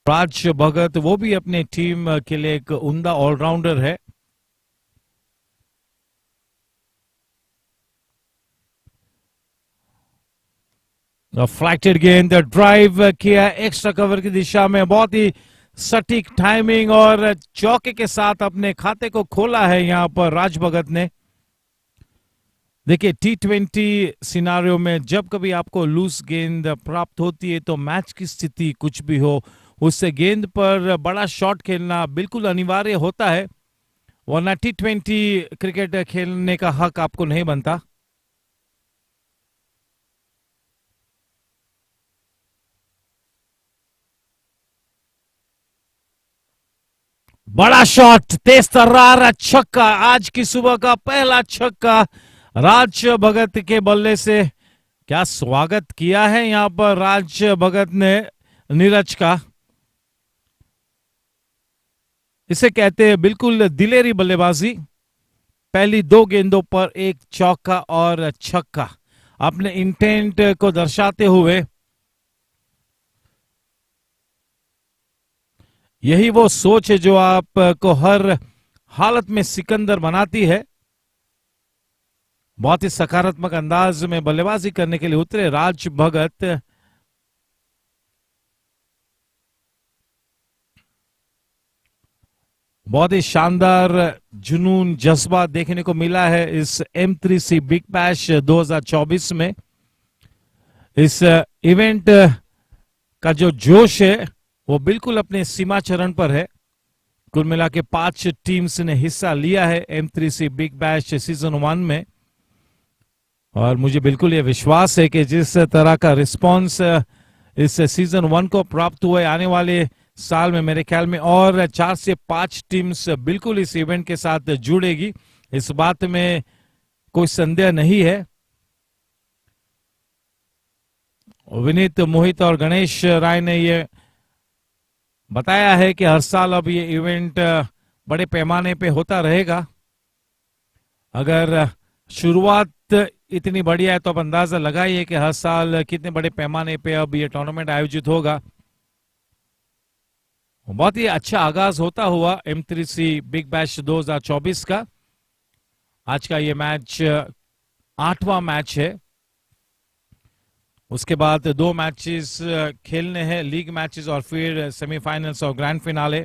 Speaker 2: राज भगत वो भी अपने टीम के लिए एक उम्दा ऑलराउंडर है। फ्लैक्टेड गेंद, ड्राइव किया एक्स्ट्रा कवर की दिशा में, बहुत ही सटीक टाइमिंग और चौके के साथ अपने खाते को खोला है यहां पर राज भगत ने। देखिए, T20 सिनारियो में जब कभी आपको लूज गेंद प्राप्त होती है तो मैच की स्थिति कुछ भी हो, उससे गेंद पर बड़ा शॉट खेलना बिल्कुल अनिवार्य होता है, वरना T20 क्रिकेट खेलने का हक आपको नहीं बनता। बड़ा शॉट, तेज तर्रार छक्का, आज की सुबह का पहला छक्का राज भगत के बल्ले से। क्या स्वागत किया है यहां पर राज भगत ने नीरज का, इसे कहते हैं बिल्कुल दिलेरी बल्लेबाजी। पहली 2 गेंदों पर एक चौका और छक्का, अपने इंटेंट को दर्शाते हुए। यही वो सोच है जो आपको हर हालत में सिकंदर बनाती है। बहुत ही सकारात्मक अंदाज में बल्लेबाजी करने के लिए उतरे राज भगत। बहुत ही शानदार जुनून जज्बा देखने को मिला है इस M3C बिग बैश 2024 में। इस इवेंट का जो जोश है वो बिल्कुल अपने सीमा चरण पर है। कुल मिला के 5 टीम्स ने हिस्सा लिया है M3C बिग बैश सीजन 1 में, और मुझे बिल्कुल ये विश्वास है कि जिस तरह का रिस्पांस इस सीजन 1 को प्राप्त हुआ है, आने वाले साल में मेरे ख्याल में और 4 से 5 टीम्स बिल्कुल इस इवेंट के साथ जुड़ेगी, इस बात में कोई संदेह नहीं है। विनीत, मोहित और गणेश राय ने ये बताया है कि हर साल अब ये इवेंट बड़े पैमाने पे होता रहेगा। अगर शुरुआत इतनी बढ़िया है तो अब अंदाजा लगाइए कि हर साल कितने बड़े पैमाने पे अब ये टूर्नामेंट आयोजित होगा। बहुत ही अच्छा आगाज होता हुआ M3C बिग बैश 2024 का। आज का ये मैच 8वां मैच है। उसके बाद 2 मैचेस खेलने हैं, लीग मैचेस और फिर सेमीफाइनल्स और ग्रैंड फिनाले।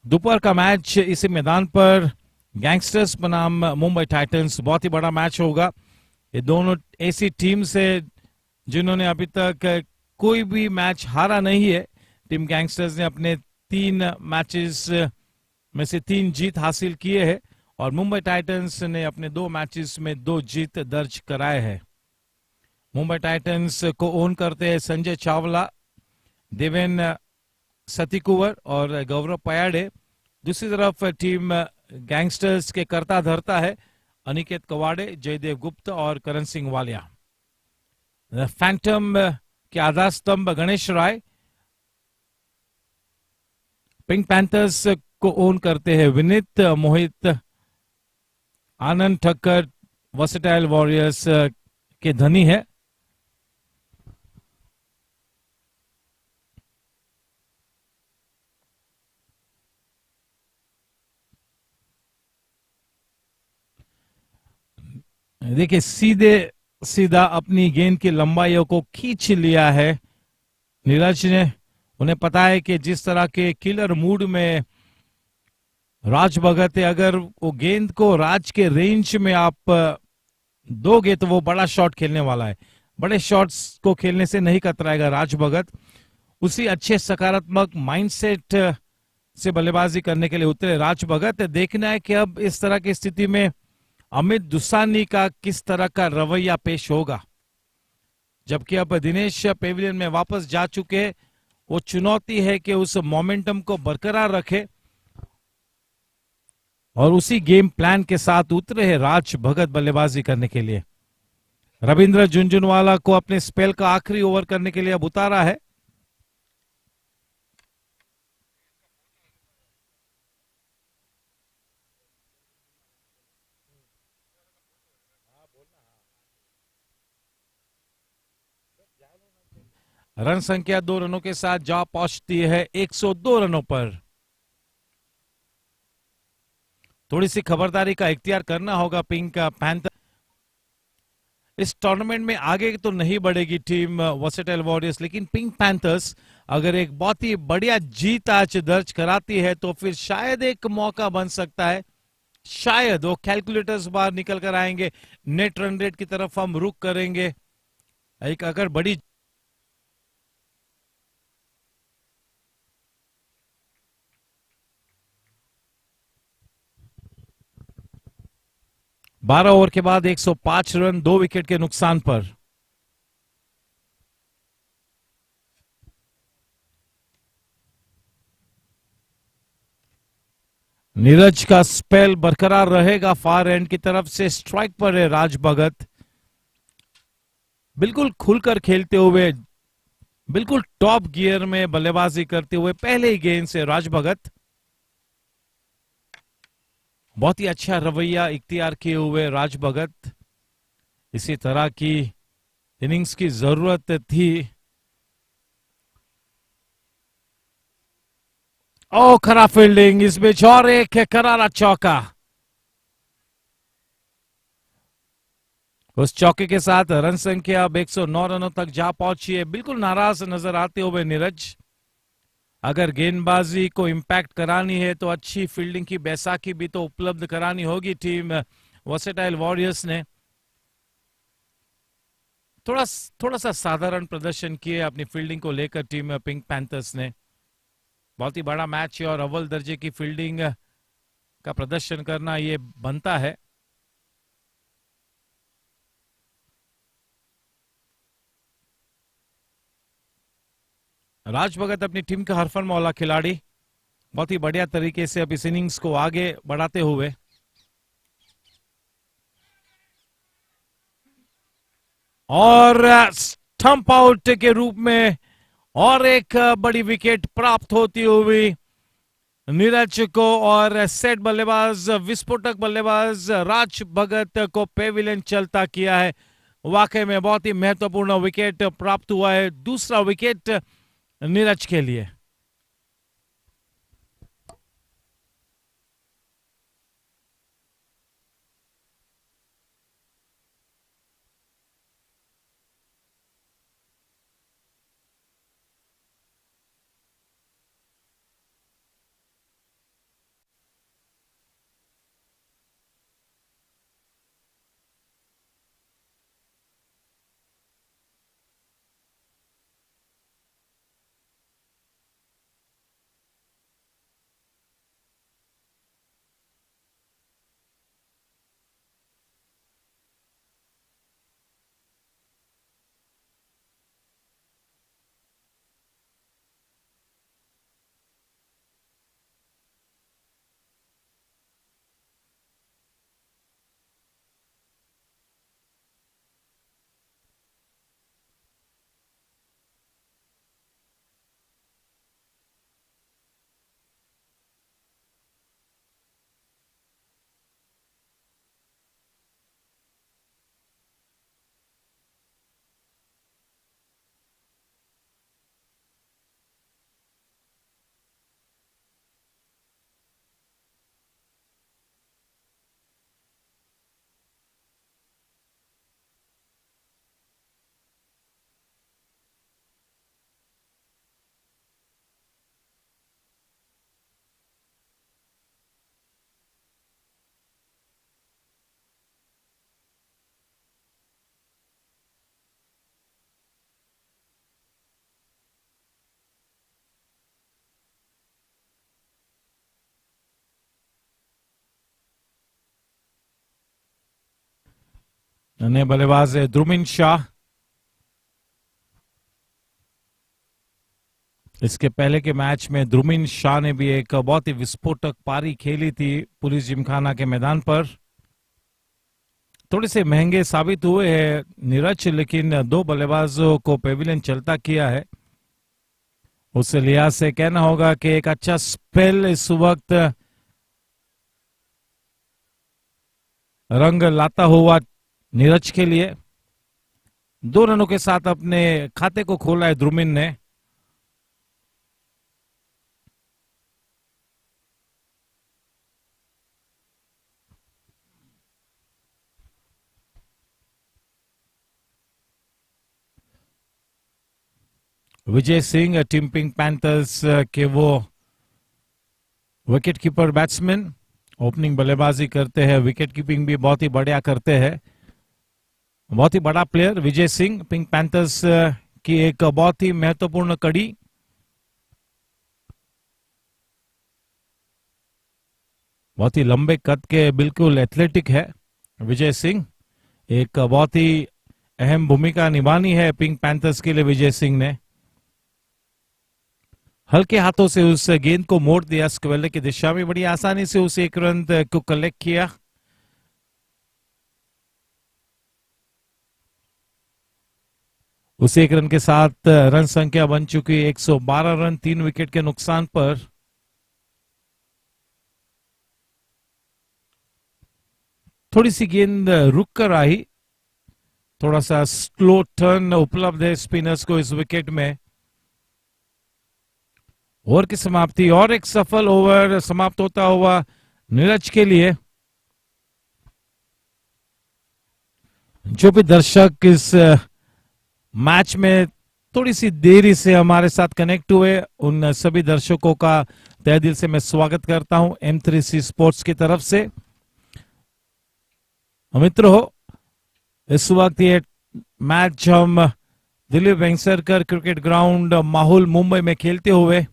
Speaker 2: दोपहर का मैच इसी मैदान पर गैंगस्टर्स बनाम मुंबई टाइटंस, बहुत ही बड़ा मैच होगा। ये दोनों ऐसी टीम्स है जिन्होंने अभी तक कोई भी मैच हारा नहीं है। टीम गैंगस्टर्स ने अपने 3 मैचेस में से 3 जीत हासिल किए हैं और मुंबई टाइटंस ने अपने 2 मैचेस में 2 जीत दर्ज कराए हैं। मुंबई टाइटंस को ओन करते हैं संजय चावला, देवेन सतीकुवर और गौरव पयाड़े। दूसरी तरफ टीम गैंगस्टर्स के करता धरता है अनिकेत कवाड़े, जयदेव गुप्ता और करण सिंह वालिया। फैंटम के आधार स्तंभ गणेश राय। पिंक पैंथर्स को ओन करते हैं विनीत, मोहित, आनंद ठक्कर वर्सेटाइल वॉरियर्स के धनी है। देखिए सीधा अपनी गेंद की लंबाइयों को खींच लिया है नीरज ने। उन्हें पता है कि जिस तरह के किलर मूड में राज भगत है, अगर वो गेंद को राज के रेंज में आप दोगे तो वो बड़ा शॉट खेलने वाला है। बड़े शॉट्स को खेलने से नहीं कतराएगा राज भगत। उसी अच्छे सकारात्मक माइंडसेट से बल्लेबाजी करने के लिए उतरे राज भगत। देखना है कि अब इस तरह की स्थिति में अमित दुसानी का किस तरह का रवैया पेश होगा, जबकि अब दिनेश पेविलियन में वापस जा चुके। वो चुनौती है कि उस मोमेंटम को बरकरार रखे और उसी गेम प्लान के साथ उतरे हैं राज भगत बल्लेबाजी करने के लिए। रविंद्र झुंझुनवाला को अपने स्पेल का आखिरी ओवर करने के लिए अब उतारा है। रन संख्या 2 रनों के साथ जा पहुंचती है 102 रनों पर। थोड़ी सी खबरदारी का इख्तियार करना होगा पिंक पैंथर। इस टूर्नामेंट में आगे तो नहीं बढ़ेगी टीम वर्सेटाइल वॉरियर्स, लेकिन पिंक पैंथर्स अगर एक बहुत ही बढ़िया जीत आज दर्ज कराती है तो फिर शायद एक मौका बन सकता है। शायद वो कैलकुलेटर्स बाहर निकल कर आएंगे, नेट रन रेट की तरफ हम रुख करेंगे। एक अगर बड़ी 12 ओवर के बाद 105 रन 2 विकेट के नुकसान पर। नीरज का स्पेल बरकरार रहेगा फार एंड की तरफ से। स्ट्राइक पर है राज भगत, बिल्कुल खुलकर खेलते हुए, बिल्कुल टॉप गियर में बल्लेबाजी करते हुए पहले ही गेंद से राज भगत। बहुत ही अच्छा रवैया इख्तियार किए हुए राज भगत। इसी तरह की इनिंग्स की जरूरत थी। ओ खराब फील्डिंग, इस बीच और एक करारा चौका। उस चौके के साथ रन संख्या अब 109 रनों तक जा पहुंची है। बिल्कुल नाराज नजर आते हुए नीरज। अगर गेंदबाजी को इम्पैक्ट करानी है तो अच्छी फील्डिंग की बैसाखी भी तो उपलब्ध करानी होगी टीम वर्सेटाइल वॉरियर्स ने। थोड़ा थोड़ा सा साधारण प्रदर्शन किए अपनी फील्डिंग को लेकर टीम पिंक पैंथर्स ने। बहुत ही बड़ा मैच है और अव्वल दर्जे की फील्डिंग का प्रदर्शन करना ये बनता है। राज भगत अपनी टीम का हरफन मौला खिलाड़ी, बहुत ही बढ़िया तरीके से अब इस इनिंग्स को आगे बढ़ाते हुए। और स्टंप आउट के रूप में और एक बड़ी विकेट प्राप्त होती हुई नीरज को, और सेट बल्लेबाज विस्फोटक बल्लेबाज राज भगत को पेविलियन चलता किया है। वाकई में बहुत ही महत्वपूर्ण विकेट प्राप्त हुआ है, दूसरा विकेट नीरज के लिए। नए बल्लेबाज है ध्रुमिन शाह। इसके पहले के मैच में ध्रुमिन शाह ने भी एक बहुत ही विस्फोटक पारी खेली थी पुलिस जिमखाना के मैदान पर। थोड़े से महंगे साबित हुए हैं नीरज, लेकिन दो बल्लेबाजों को पेविलियन चलता किया है। उस लिहाज से कहना होगा कि एक अच्छा स्पेल इस वक्त रंग लाता हुआ नीरज के लिए। 2 रनों के साथ अपने खाते को खोला है ध्रुमिन ने। Vijay Singh team pink panthers के वो विकेट कीपर बैट्समैन, ओपनिंग बल्लेबाजी करते हैं, विकेट कीपिंग भी बहुत ही बढ़िया करते हैं। बहुत ही बड़ा player Vijay Singh, pink panthers की एक बहुत ही महत्वपूर्ण कड़ी। बहुत ही लंबे कद के, बिल्कुल एथलेटिक है विजय सिंह। एक बहुत ही अहम भूमिका निभानी है पिंक पैंथर्स के लिए विजय सिंह ने। हल्के हाथों से उस गेंद को मोड़ दिया स्क्वेलर की दिशा में, बड़ी आसानी से उस एक रन को कलेक्ट किया। उस एक रन के साथ रन संख्या बन चुकी 112 रन 3 विकेट के नुकसान पर। थोड़ी सी गेंद रुक कर आई, थोड़ा सा स्लो टर्न उपलब्ध है स्पिनर्स को इस विकेट में। ओवर की समाप्ति और एक सफल ओवर समाप्त होता हुआ नीरज के लिए। जो भी दर्शक इस मैच में थोड़ी सी देरी से हमारे साथ कनेक्ट हुए, उन सभी दर्शकों का तहे दिल से मैं स्वागत करता हूं M3C स्पोर्ट्स की तरफ से। मित्रों, इस वक्त ये मैच हम दिलीप वेंगसरकर क्रिकेट ग्राउंड माहौल मुंबई में खेलते हुए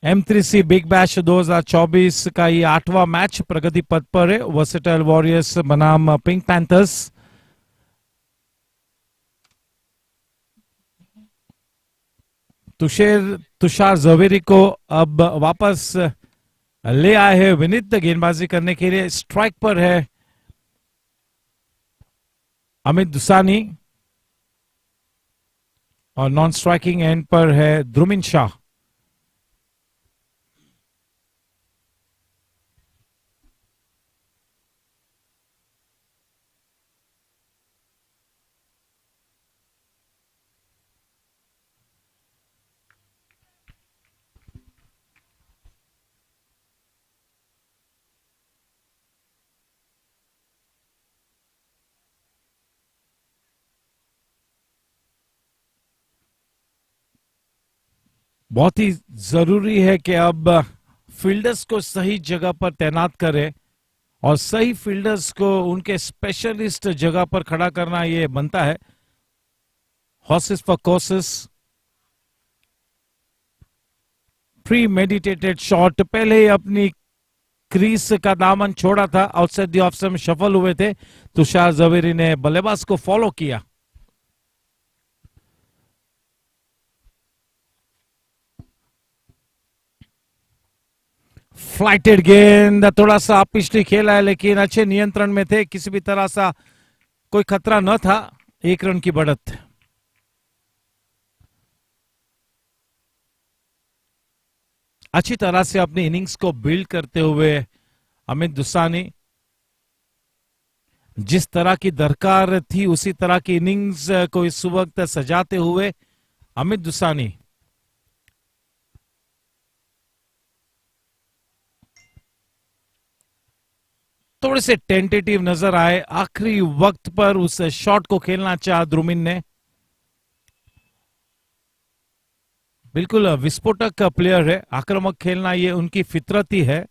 Speaker 2: M3C बिग बैश 2024 का ये 8वां मैच प्रगति पथ पर है। वर्सेटाइल वॉरियर्स बनाम पिंक पैंथर्स। तुषार जवेरी को अब वापस ले आए हैं विनीत गेंदबाजी करने के लिए। स्ट्राइक पर है अमित दुसानी और नॉन स्ट्राइकिंग एंड पर है ध्रुमिन शाह। बहुत ही जरूरी है कि अब फील्डर्स को सही जगह पर तैनात करें और सही फील्डर्स को उनके स्पेशलिस्ट जगह पर खड़ा करना ये बनता है। Horses for courses, pre meditated shot, पहले ही अपनी क्रीज का दामन छोड़ा था, आउटसाइड द ऑफ में शफल हुए थे। तुषार जवेरी ने बल्लेबाज को फॉलो किया। फ्लाइटेड गेंद, थोड़ा सा पिछली खेला है लेकिन अच्छे नियंत्रण में थे, किसी भी तरह सा कोई खतरा न था। 1 रन की बढ़त। अच्छी तरह से अपनी इनिंग्स को बिल्ड करते हुए अमित दुसानी, जिस तरह की दरकार थी उसी तरह की इनिंग्स को इस वक्त सजाते हुए अमित दुसानी। थोड़े से टेंटेटिव नजर आए, आखिरी वक्त पर उस शॉट को खेलना चाहा ध्रुमिन ने। बिल्कुल विस्फोटक प्लेयर है, आक्रामक खेलना ये उनकी फितरत ही है।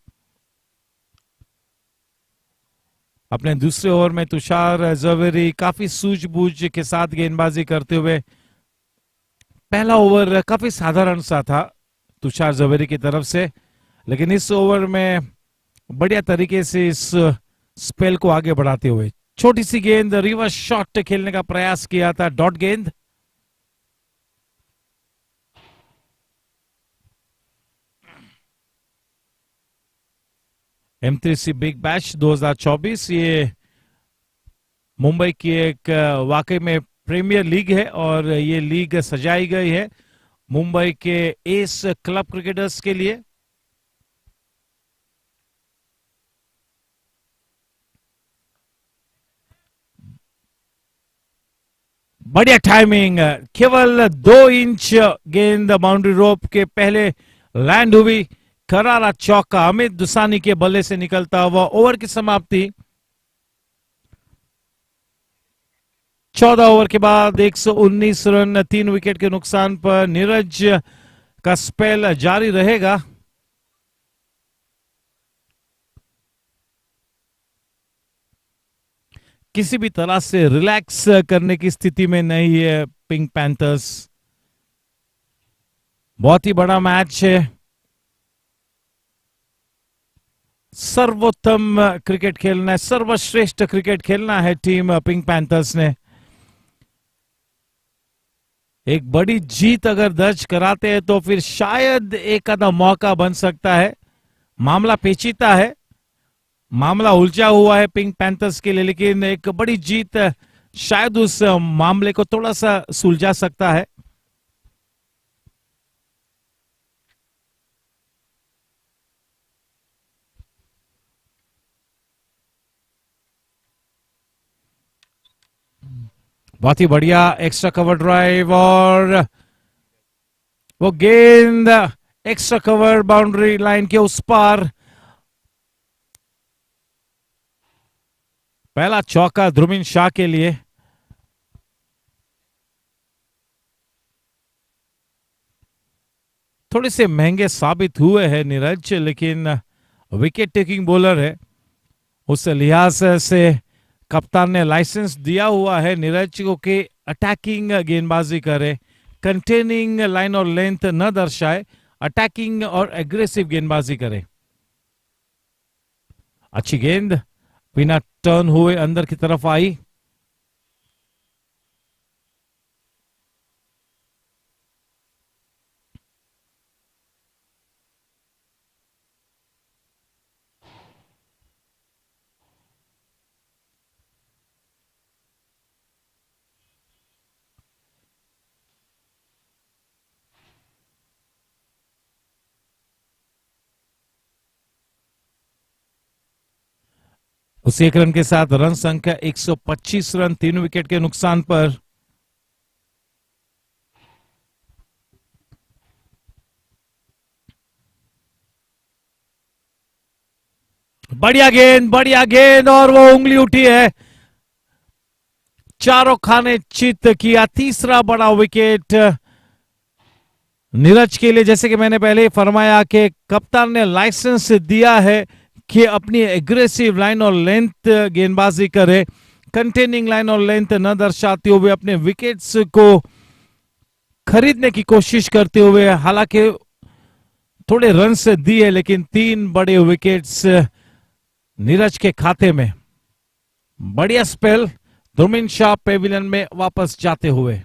Speaker 2: अपने दूसरे ओवर में तुषार जवेरी काफी सूझबूझ के साथ गेंदबाजी करते हुए, पहला ओवर काफी साधारण सा था तुषार जवेरी की तरफ से, लेकिन इस ओवर में बढ़िया तरीके से इस स्पेल को आगे बढ़ाते हुए छोटी सी गेंद रिवर्स शॉट खेलने का प्रयास किया था, डॉट गेंद। M3C बिग बैश 2024 ये मुंबई की एक वाकई में प्रीमियर लीग है और ये लीग सजाई गई है मुंबई के एस क्लब क्रिकेटर्स के लिए। बढ़िया टाइमिंग, केवल 2 इंच गेंद बाउंड्री रोप के पहले लैंड हुई। करारा चौका अमित दुसानी के बल्ले से निकलता हुआ। ओवर की समाप्ति 14 ओवर के बाद 119 रन, 3 विकेट के नुकसान पर नीरज का स्पेल जारी रहेगा। किसी भी तरह से रिलैक्स करने की स्थिति में नहीं है पिंक पैंथर्स। बहुत ही बड़ा मैच है, सर्वोत्तम क्रिकेट खेलना है, सर्वश्रेष्ठ क्रिकेट खेलना है टीम पिंक पैंथर्स ने। एक बड़ी जीत अगर दर्ज कराते हैं तो फिर शायद एक आधा मौका बन सकता है। मामला पेचीदा है, मामला उलझा हुआ है पिंक पैंथर्स के लिए, लेकिन एक बड़ी जीत शायद उस मामले को थोड़ा सा सुलझा सकता है। बहुत ही बढ़िया एक्स्ट्रा कवर ड्राइव और वो गेंद एक्स्ट्रा कवर बाउंड्री लाइन के उस पार। पहला चौका ध्रुविन शाह के लिए। थोड़े से महंगे साबित हुए हैं नीरज, लेकिन विकेट टेकिंग बॉलर है, उस लिहाज से कप्तान ने लाइसेंस दिया हुआ है नीरज को कि अटैकिंग गेंदबाजी करे, कंटेनिंग लाइन और लेंथ न दर्शाए, अटैकिंग और एग्रेसिव गेंदबाजी करे। अच्छी गेंद बिना टर्न हुए अंदर की तरफ आई। उस एक रन के साथ रन संख्या 125 रन, 3 विकेट के नुकसान पर। बढ़िया गेंद और वो उंगली उठी है, चारों खाने चित किया। तीसरा बड़ा विकेट नीरज के लिए। जैसे कि मैंने पहले ही फरमाया कि कप्तान ने लाइसेंस दिया है कि अपनी एग्रेसिव लाइन और लेंथ गेंदबाजी करे, कंटेनिंग लाइन और लेंथ न दर्शाते हुए अपने विकेट्स को खरीदने की कोशिश करते हुए। हालांकि थोड़े रन से दिए, लेकिन 3 बड़े विकेट्स नीरज के खाते में। बढ़िया स्पेल ध्रुविन शाह पेविलियन में वापस जाते हुए।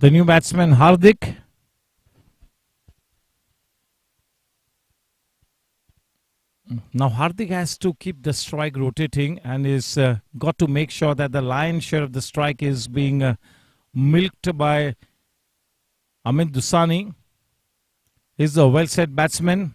Speaker 2: The new batsman Hardik. Now Hardik has to keep the strike rotating and is got to make sure that the lion's share of the strike is being milked by Amit Dusani. He's a well set batsman.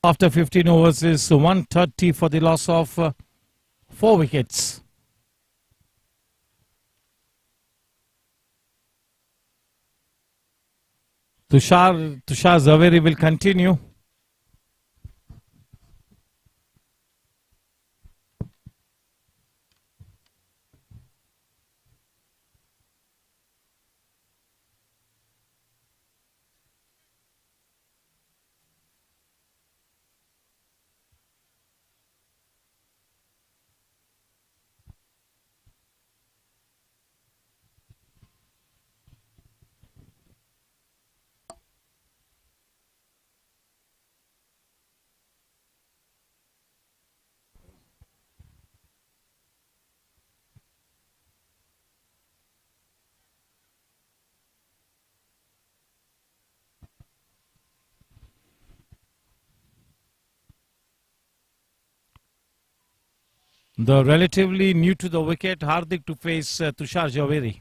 Speaker 2: After 15 overs is 130 for the loss of 4 wickets. Tushar Zaveri will continue. The relatively new to the wicket, Hardik to face Tushar Javeri.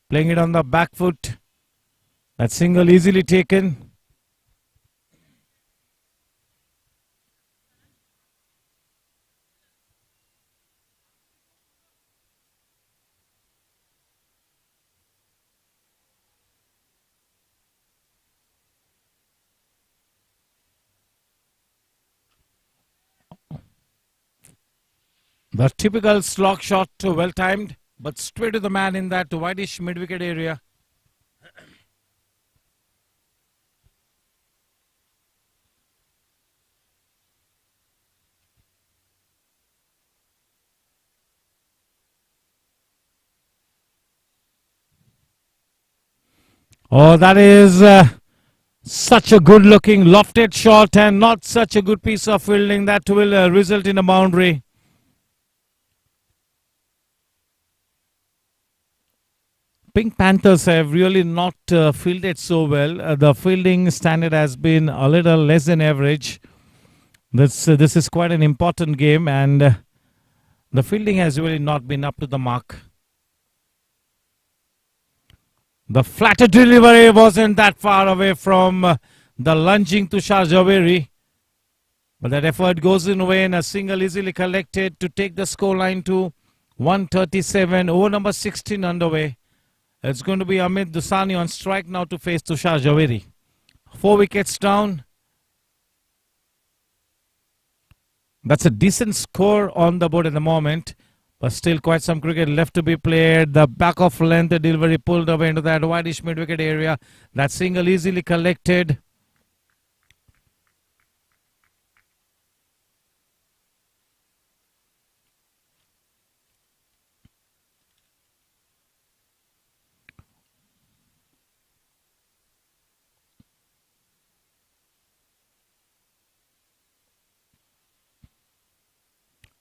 Speaker 2: Playing it on the back foot. That single easily taken. The typical slog shot, well timed, but straight to the man in that wideish mid wicket area. Oh, that is such a good looking lofted shot and not such a good piece of fielding that will result in a boundary. Pink Panthers have really not fielded so well. The fielding standard has been a little less than average. This is quite an important game, and the fielding has really not been up to the mark. The flatter delivery wasn't that far away from the lunging Tushar Javeri. But that effort goes in vain. A single easily collected to take the scoreline to 137. Over number 16 underway. It's going to be Amit Dusani on strike now to face Tushar Javeri. 4 wickets down. That's a decent score on the board at the moment. But still quite some cricket left to be played. The back of length delivery pulled away into that wideish mid-wicket area. That single easily collected.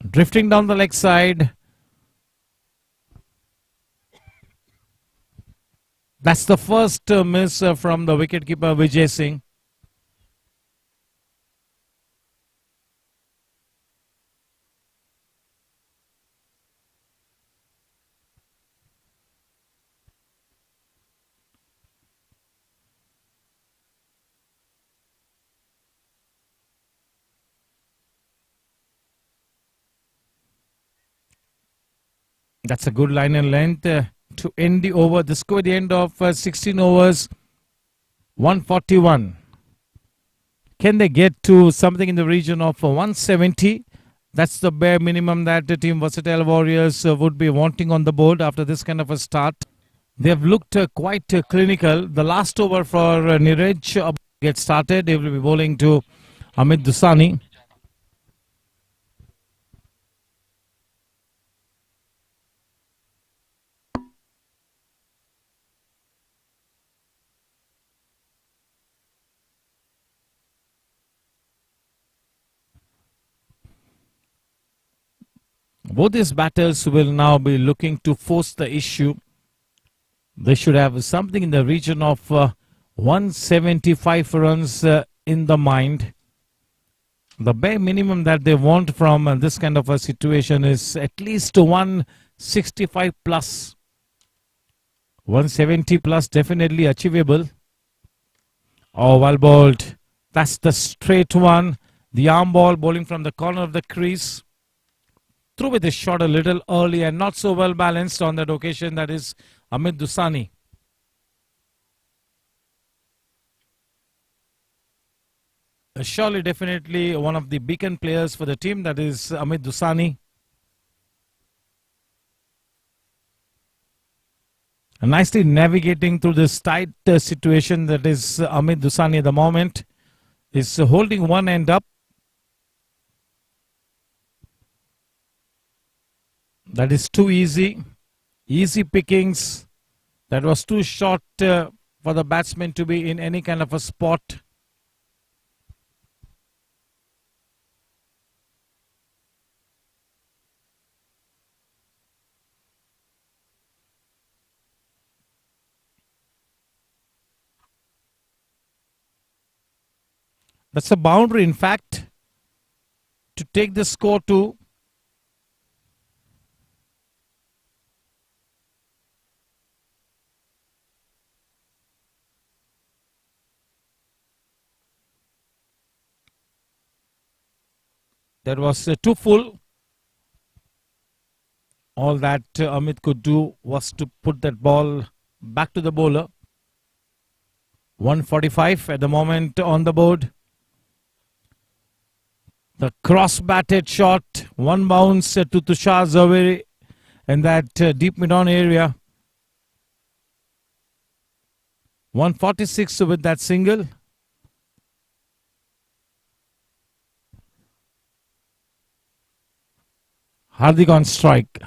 Speaker 2: Drifting down the leg side. That's the first miss from the wicketkeeper Vijay Singh. That's a good line and length to end the over. The score at the end of 16 overs, 141. Can they get to something in the region of 170? That's the bare minimum that the team Versatile Warriors would be wanting on the board after this kind of a start. They have looked quite clinical. The last over for Niraj gets started. They will be bowling to Amit Dusani. Both these batters will now be looking to force the issue. They should have something in the region of 175 runs in the mind. The bare minimum that they want from this kind of a situation is at least 165 plus. 170 plus definitely achievable. Oh, well bowled. That's the straight one. The arm ball bowling from the corner of the crease. Through with the shot a little early and not so well balanced on that occasion. That is Amit Dusani. Surely definitely one of the beacon players for the team. That is Amit Dusani. And nicely navigating through this tight situation. That is Amit Dusani at the moment. Is holding one end up. That is too easy. Easy pickings. That was too short for the batsman to be in any kind of a spot. That's a boundary, in fact, to take the score to that was too full. All that Amit could do was to put that ball back to the bowler. 145 at the moment on the board. The cross-batted shot, one bounce to Tushar Zaveri in that deep mid-on area. 146 with that single. Hardik on strike.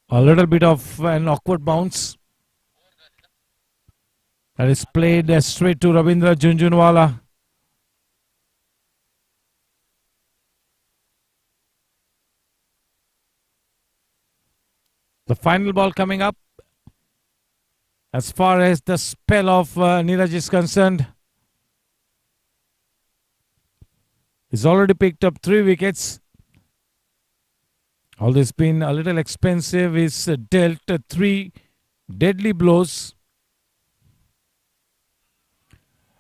Speaker 2: A little bit of an awkward bounce. That is played straight to Ravindra Junjunwala. The final ball coming up. As far as the spell of Neeraj is concerned, he's already picked up 3 wickets. All this been a little expensive. He's dealt 3 deadly blows.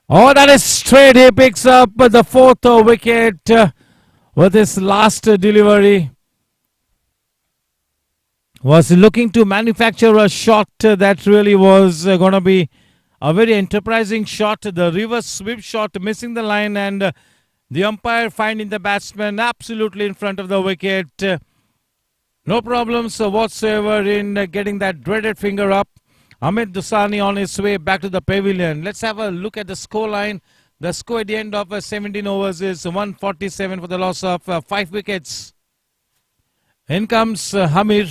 Speaker 2: Oh, that is straight. He picks up the 4th wicket with his last delivery. Was looking to manufacture a shot that really was going to be a very enterprising shot. The reverse sweep shot missing the line, and the umpire finding the batsman absolutely in front of the wicket. No problems whatsoever in getting that dreaded finger up. Amit Dusani on his way back to the pavilion. Let's have a look at the score line. The score at the end of 17 overs is 147 for the loss of 5 wickets. In comes Hamir.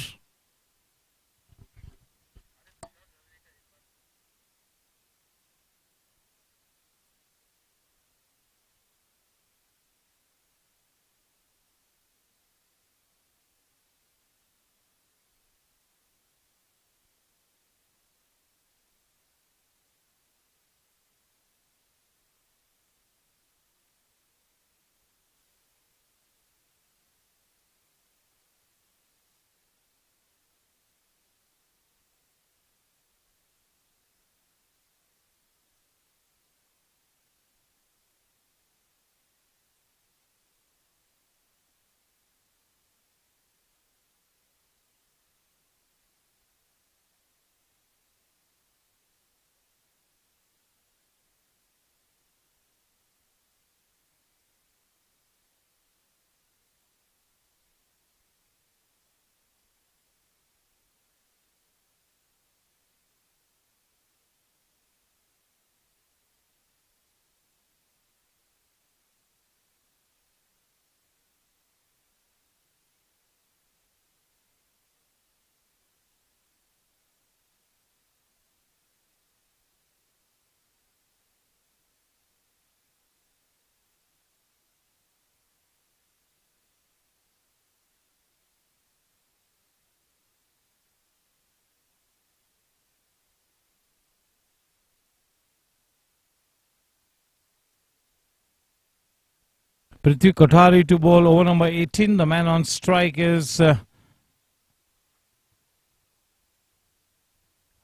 Speaker 2: Prithvi Kothari to bowl over number 18. The man on strike is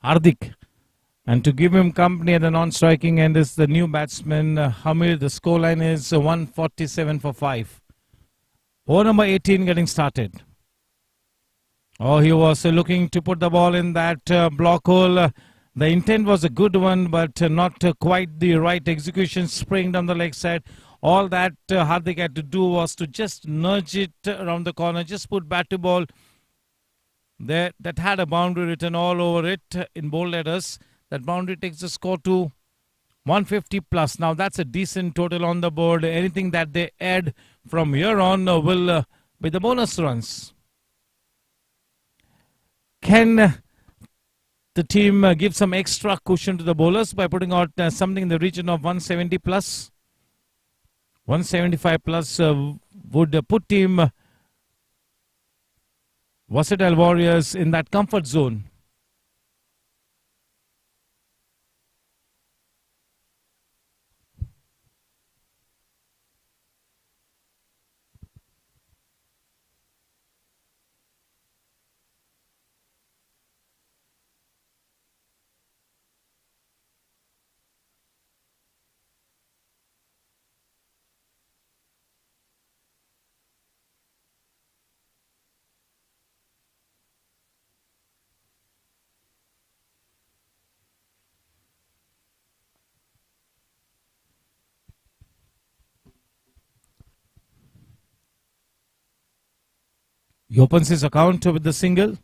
Speaker 2: Hardik. And to give him company at the non-striking end is the new batsman Hamir. The scoreline is 147 for 5. Over number 18 getting started. Oh, he was looking to put the ball in that block hole. The intent was a good one, but not quite the right execution. Spraying down the leg side. All that Hardik had to do was to just nudge it around the corner, just put bat to ball. There, that had a boundary written all over it in bold letters. That boundary takes the score to 150 plus. Now that's a decent total on the board. Anything that they add from here on will be the bonus runs. Can the team give some extra cushion to the bowlers by putting out something in the region of 170 plus? 175 plus would put team Versatile Warriors in that comfort zone. He opens his account with the single.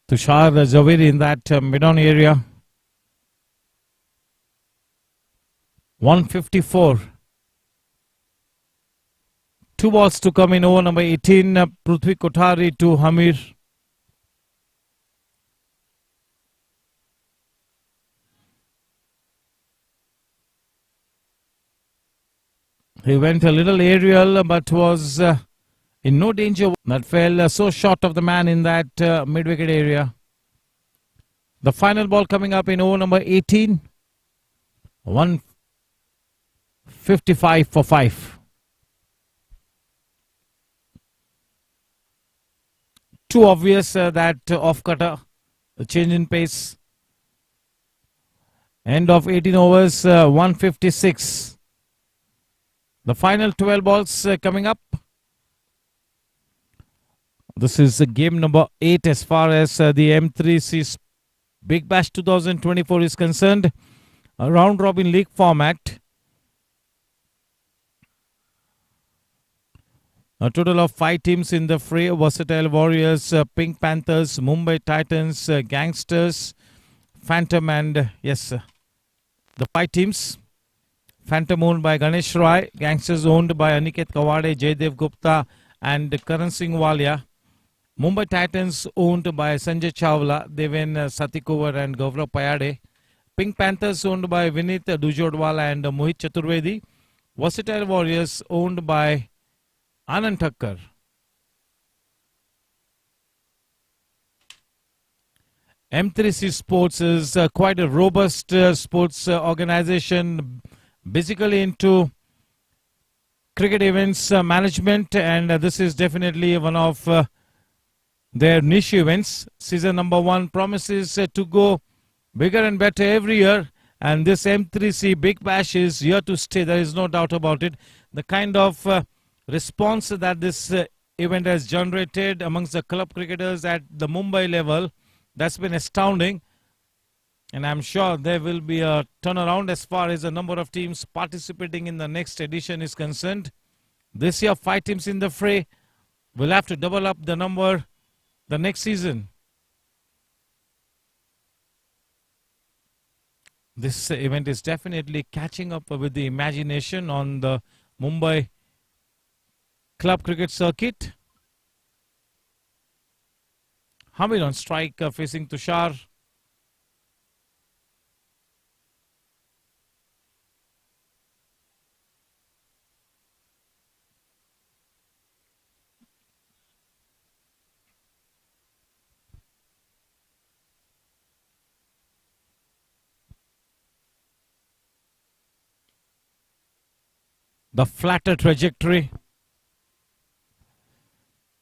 Speaker 2: Tushar Javeri in that mid-on area. 154. 2 balls to come in over number 18. Prithvi Kothari to Hamir. He went a little aerial but was in no danger. That fell so short of the man in that mid-wicket area. The final ball coming up in over number 18. 155 for 5. Too obvious that off-cutter, the change in pace. End of 18 overs, 156. The final 12 balls coming up. This is game number 8 as far as the M3C Big Bash 2024 is concerned. A round-robin league format. A total of 5 teams in the fray. Versatile Warriors, Pink Panthers, Mumbai Titans, Gangsters, Phantom and yes, the 5 teams. Phantom owned by Ganesh Rai, Gangsters owned by Aniket Kawade, Jaydev Gupta and Karan Singh Walia. Mumbai Titans owned by Sanjay Chawla, Deven Satikovar and Gaurav Payade. Pink Panthers owned by Vinit Dujodwala and Mohit Chaturvedi. Versatile Warriors owned by Anand Thakkar. M3C Sports is quite a robust sports organization, basically into cricket events management, and this is definitely one of their niche events. Season number 1 promises to go bigger and better every year, and this M3C Big Bash is here to stay. There is no doubt about it. The kind of response that this event has generated amongst the club cricketers at the Mumbai level, that's been astounding, and I'm sure there will be a turnaround as far as the number of teams participating in the next edition is concerned. This year 5 teams in the fray. We'll have to double up the number the next season. This event is definitely catching up with the imagination on the Mumbai club cricket circuit. Hamid on strike facing Tushar. The flatter trajectory.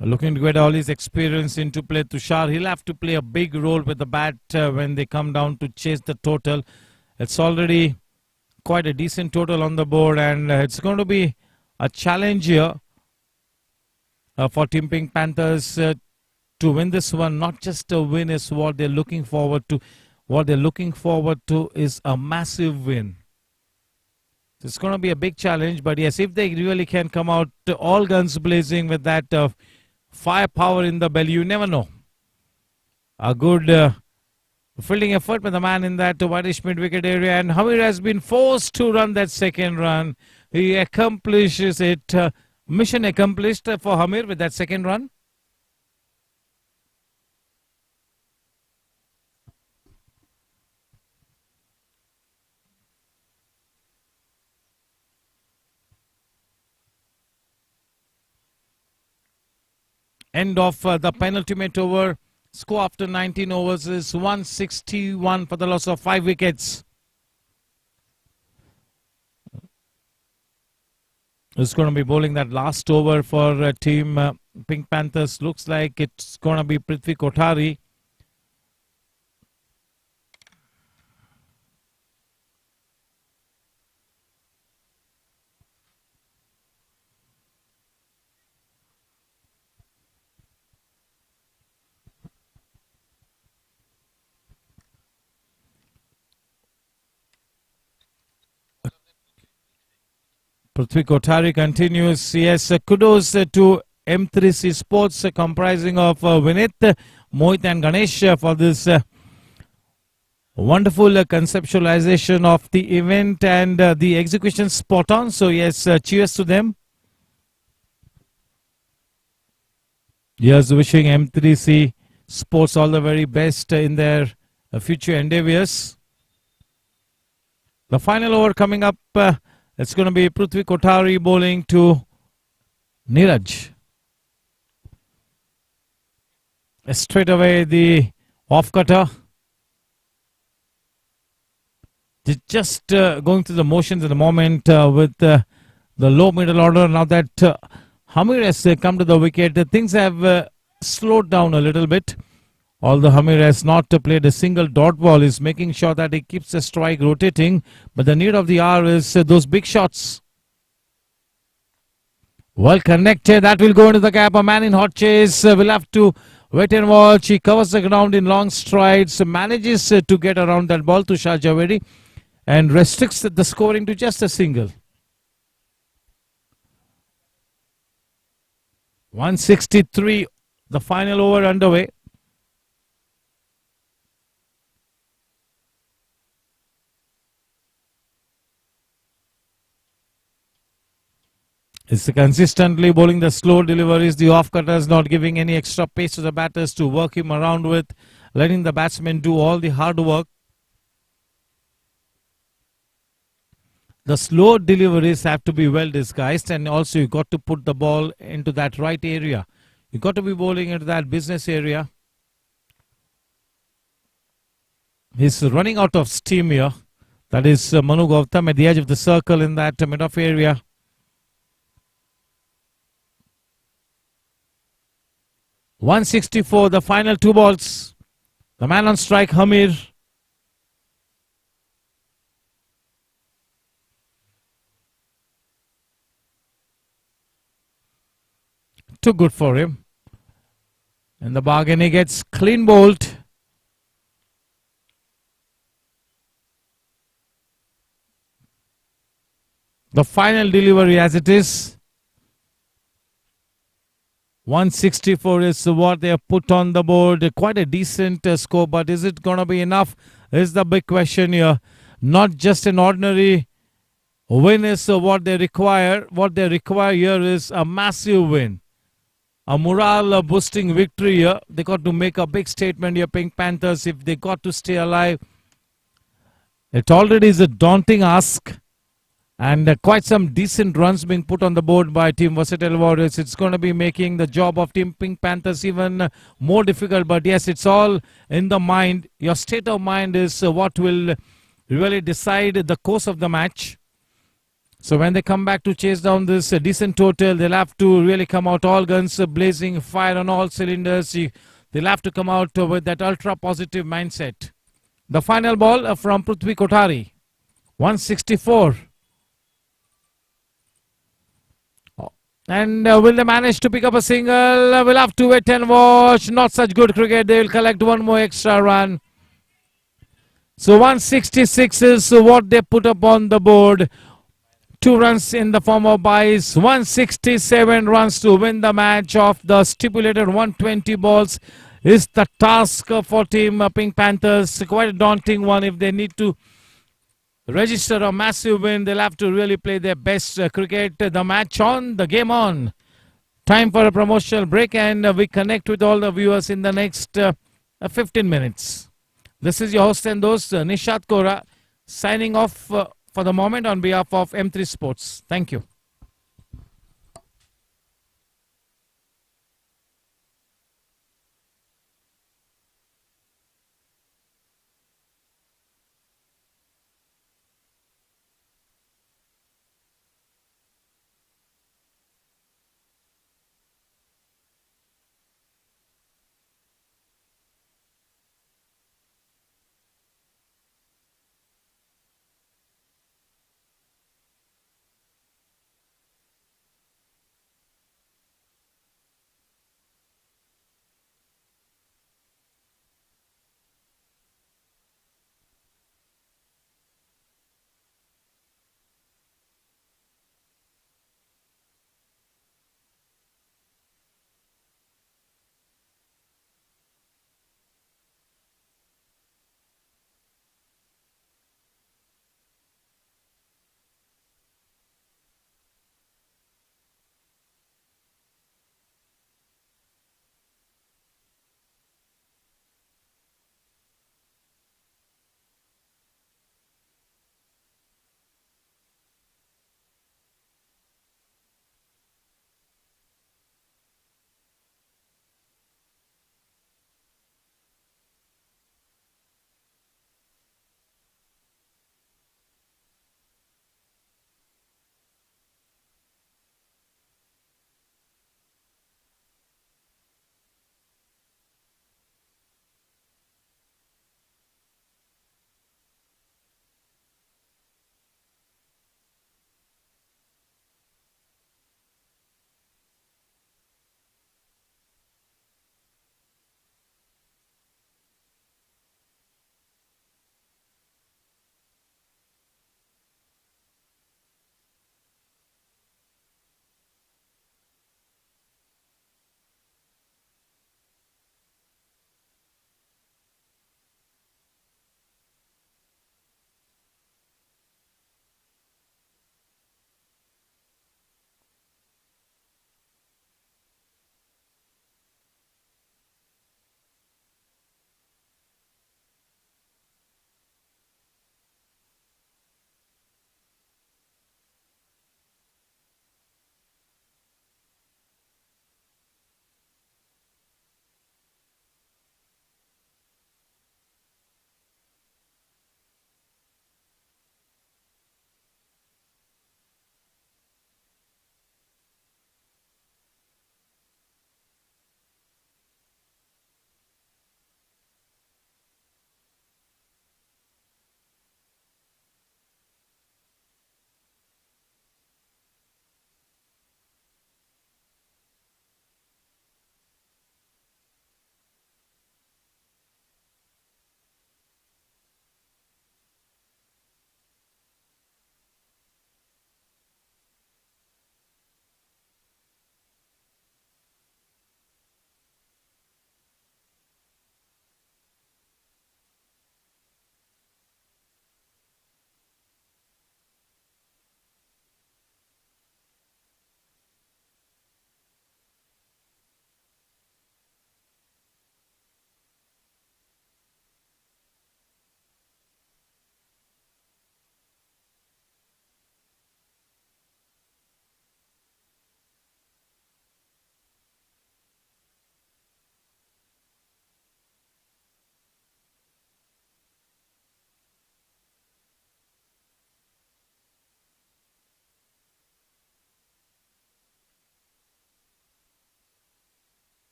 Speaker 2: Looking to get all his experience into play. Tushar, he'll have to play a big role with the bat when they come down to chase the total. It's already quite a decent total on the board, and it's going to be a challenge here for Team Pink Panthers to win this one. Not just a win is what they're looking forward to. What they're looking forward to is a massive win. It's going to be a big challenge, but yes, if they really can come out all guns blazing with that firepower in the belly, you never know. A good fielding effort by the man in that whitish mid-wicket area, and Hamir has been forced to run that second run. He accomplishes it. Mission accomplished for Hamir with that second run. End of the penultimate over. Score after 19 overs is 161 for the loss of 5 wickets. It's going to be bowling that last over for Team Pink Panthers. Looks like it's going to be Prithvi Kothari. Prithvi Kothari continues. Yes, kudos to M3C Sports comprising of Vinit, Mohit and Ganesh for this wonderful conceptualization of the event and the execution spot on. So yes, cheers to them. Yes, wishing M3C Sports all the very best in their future endeavors. The final over coming up, it's going to be Prithvi Kothari bowling to Neeraj. Straight away the off cutter. Just going through the motions at the moment with the low middle order. Now that Hamir has come to the wicket, things have slowed down a little bit. Although Hamir has not played a single dot ball, is making sure that he keeps the strike rotating. But the need of the hour is those big shots. Well connected. That will go into the gap. A man in hot chase. Will have to wait and watch. He covers the ground in long strides. Manages to get around that ball to Shah Javeri and restricts the scoring to just a single. 163. The final over underway. It's consistently bowling the slow deliveries, the off cutters, not giving any extra pace to the batters to work him around with, letting the batsmen do all the hard work. The slow deliveries have to be well disguised, and also you got to put the ball into that right area. You got to be bowling into that business area. He's running out of steam here. That is Manu Gautam at the edge of the circle in that mid-off area. .164, the final two balls. The man on strike, Hamir. Too good for him. In the bargain, he gets clean bowled. The final delivery as it is. 164 is what they have put on the board. Quite a decent score, but is it going to be enough? Is the big question here. Not just an ordinary win is what they require. What they require here is a massive win. A morale boosting victory here. They got to make a big statement here, Pink Panthers, if they got to stay alive. It already is a daunting ask. And quite some decent runs being put on the board by Team Versatile Warriors. It's going to be making the job of Team Pink Panthers even more difficult. But yes, it's all in the mind. Your state of mind is what will really decide the course of the match. So when they come back to chase down this decent total, they'll have to really come out all guns blazing, fire on all cylinders. They'll have to come out with that ultra positive mindset. The final ball from Prithvi Kothari. 164. And will they manage to pick up a single? We'll have to wait and watch. Not such good cricket. They will collect one more extra run. So 166 is what they put up on the board. 2 runs in the form of byes. 167 runs to win the match of the stipulated 120 balls is the task for Team Pink Panthers. Quite a daunting one. If they need to register a massive win, they'll have to really play their best cricket. The match on, the game on. Time for a promotional break, and we connect with all the viewers in the next 15 minutes. This is your host and host, Nishat Kora, signing off for the moment on behalf of M3 Sports. Thank you.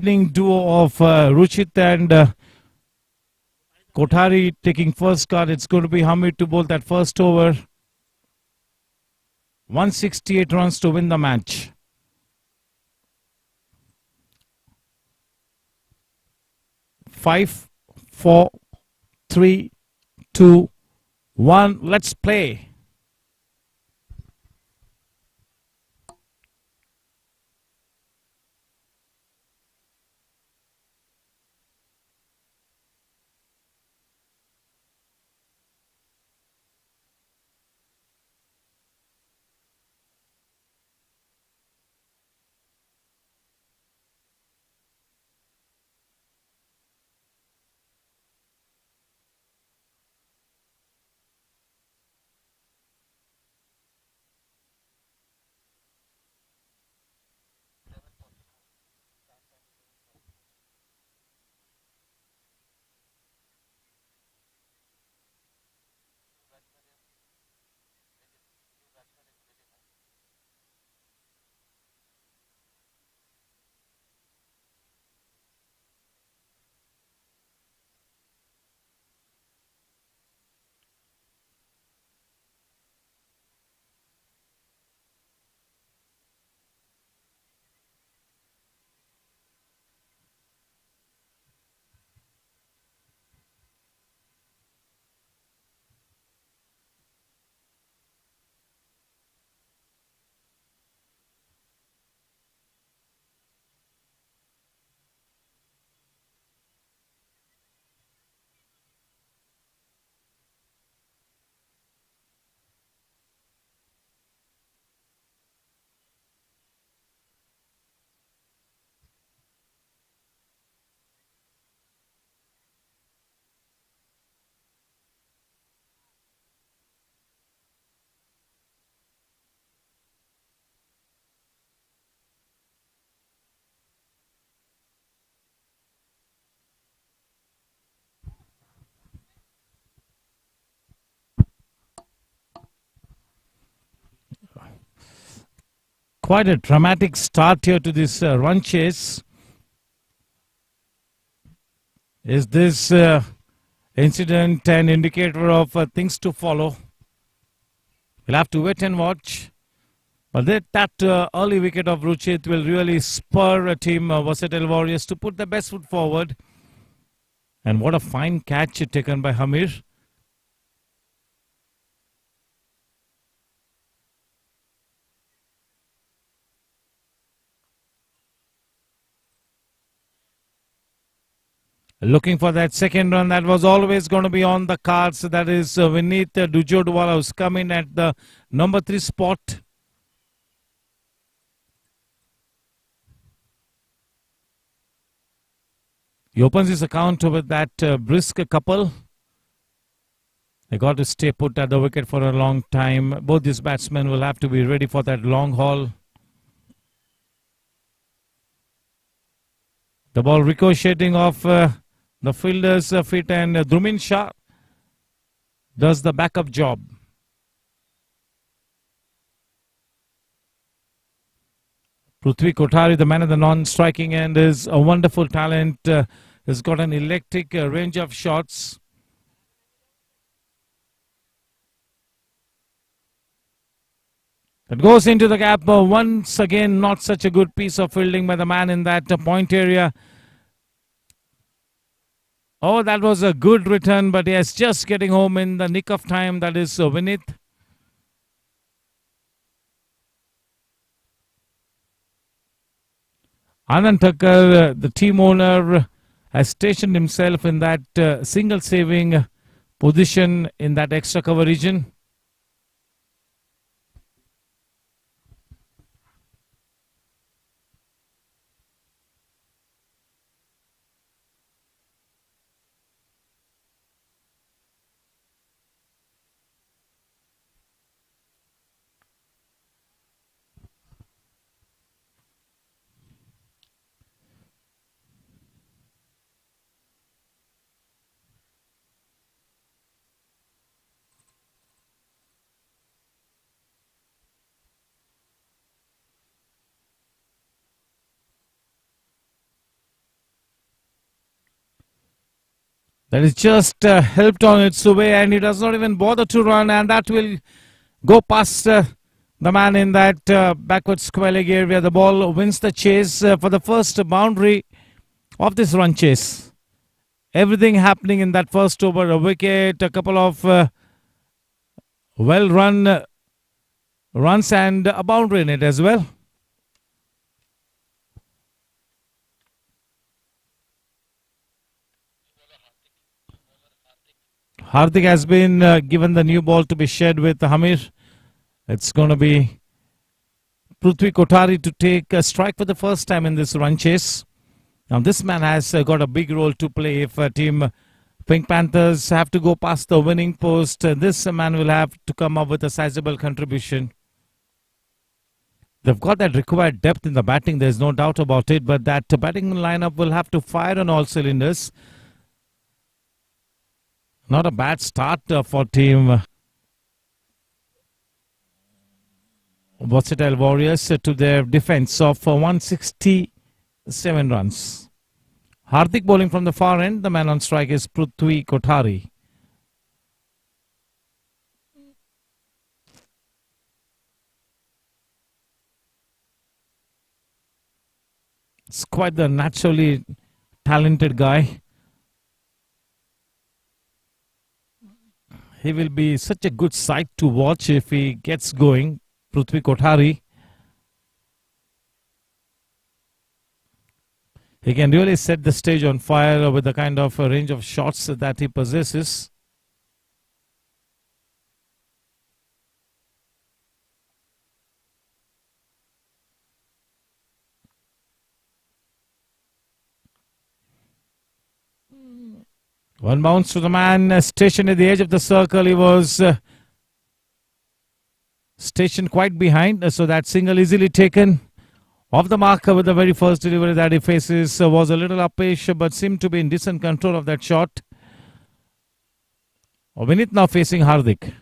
Speaker 2: opening duo of Ruchit and Kothari taking first card. It's going to be Hamid to bowl that first over. 168 runs to win the match. Five, 4, 3, 2, 1. Let's play. Quite a dramatic start here to this run chase. Is this incident an indicator of things to follow? We'll have to wait and watch. But that early wicket of Ruchit will really spur a team, Versatile Warriors, to put their best foot forward. And what a fine catch taken by Hamir. Looking for that second run that was always going to be on the cards. That is Vineet Dujodwala, who's coming at the number 3 spot. He opens his account with that brisk couple. They got to stay put at the wicket for a long time. Both these batsmen will have to be ready for that long haul. The ball ricocheting off the fielder's feet, and Drumin Shah does the backup job. Prithvi Kothari, the man of the non-striking end, is a wonderful talent. Has got an electric range of shots. That goes into the gap. Once again, not such a good piece of fielding by the man in that point area. Oh, that was a good return, but yes, just getting home in the nick of time. That is Vineet. Anand Thakkar, the team owner, has stationed himself in that single saving position in that extra cover region. That is just helped on its way, and he does not even bother to run, and that will go past the man in that backward square leg area. The ball wins the chase for the first boundary of this run chase. Everything happening in that first over: a wicket, a couple of well run runs, and a boundary in it as well. Hardik has been given the new ball to be shared with Hamir. It's going to be Prithvi Kothari to take a strike for the first time in this run chase. Now this man has got a big role to play. If team Pink Panthers have to go past the winning post, this man will have to come up with a sizable contribution. They've got that required depth in the batting, there's no doubt about it, but that batting lineup will have to fire on all cylinders. Not a bad start for team Versatile Warriors to their defense of 167 runs. Hardik bowling from the far end. The man on strike is Prithvi Kothari. It's quite the naturally talented guy. He will be such a good sight to watch if he gets going, Prithvi Kothari. He can really set the stage on fire with the kind of range of shots that he possesses. One bounce to the man stationed at the edge of the circle. He was stationed quite behind, so that single easily taken. Off the marker with the very first delivery that he faces was a little uppish, but seemed to be in decent control of that shot. Vinit now facing Hardik.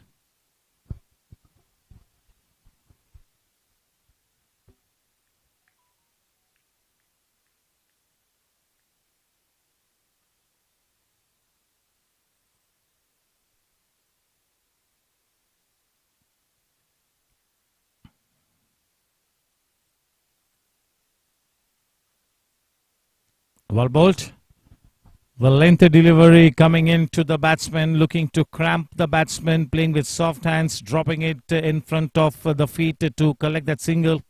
Speaker 2: Well bowled. The length delivery coming into the batsman, looking to cramp the batsman, playing with soft hands, dropping it in front of the feet to collect that single.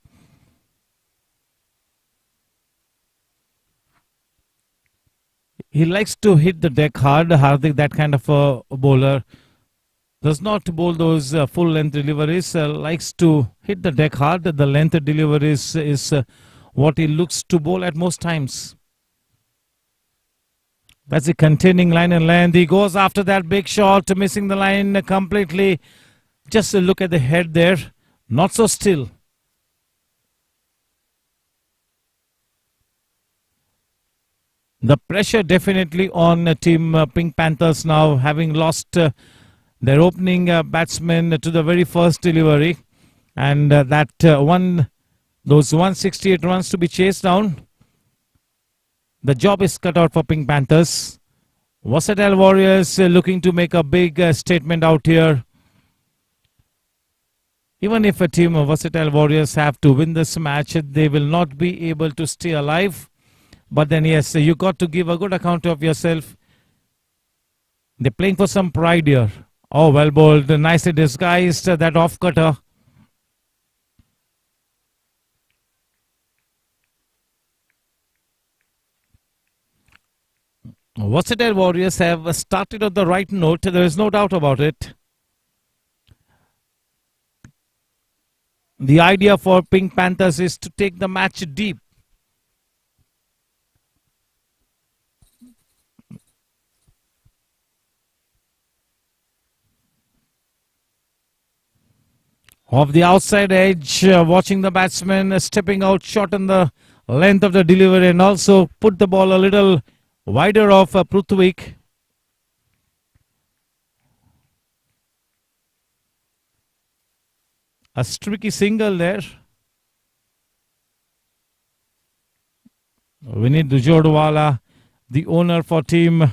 Speaker 2: He likes to hit the deck hard. Hardik, that kind of a bowler, does not bowl those full length deliveries, likes to hit the deck hard. The length deliveries is what he looks to bowl at most times. That's a containing line and length. He goes after that big shot, missing the line completely. Just a look at the head there. Not so still. The pressure definitely on team Pink Panthers now, having lost their opening batsman to the very first delivery. And those 168 runs to be chased down. The job is cut out for Pink Panthers. Versatile Warriors looking to make a big statement out here. Even if a team of Versatile Warriors have to win this match, they will not be able to stay alive. But then yes, you got to give a good account of yourself. They're playing for some pride here. Oh, well bowled, nicely disguised, that off-cutter. Versatile Warriors have started on the right note. There is no doubt about it. The idea for Pink Panthers is to take the match deep. Off the outside edge, watching the batsman stepping out short on the length of the delivery, and also put the ball a little wider off Prithvi. A streaky single there. Vinit Dujodwala, the owner for team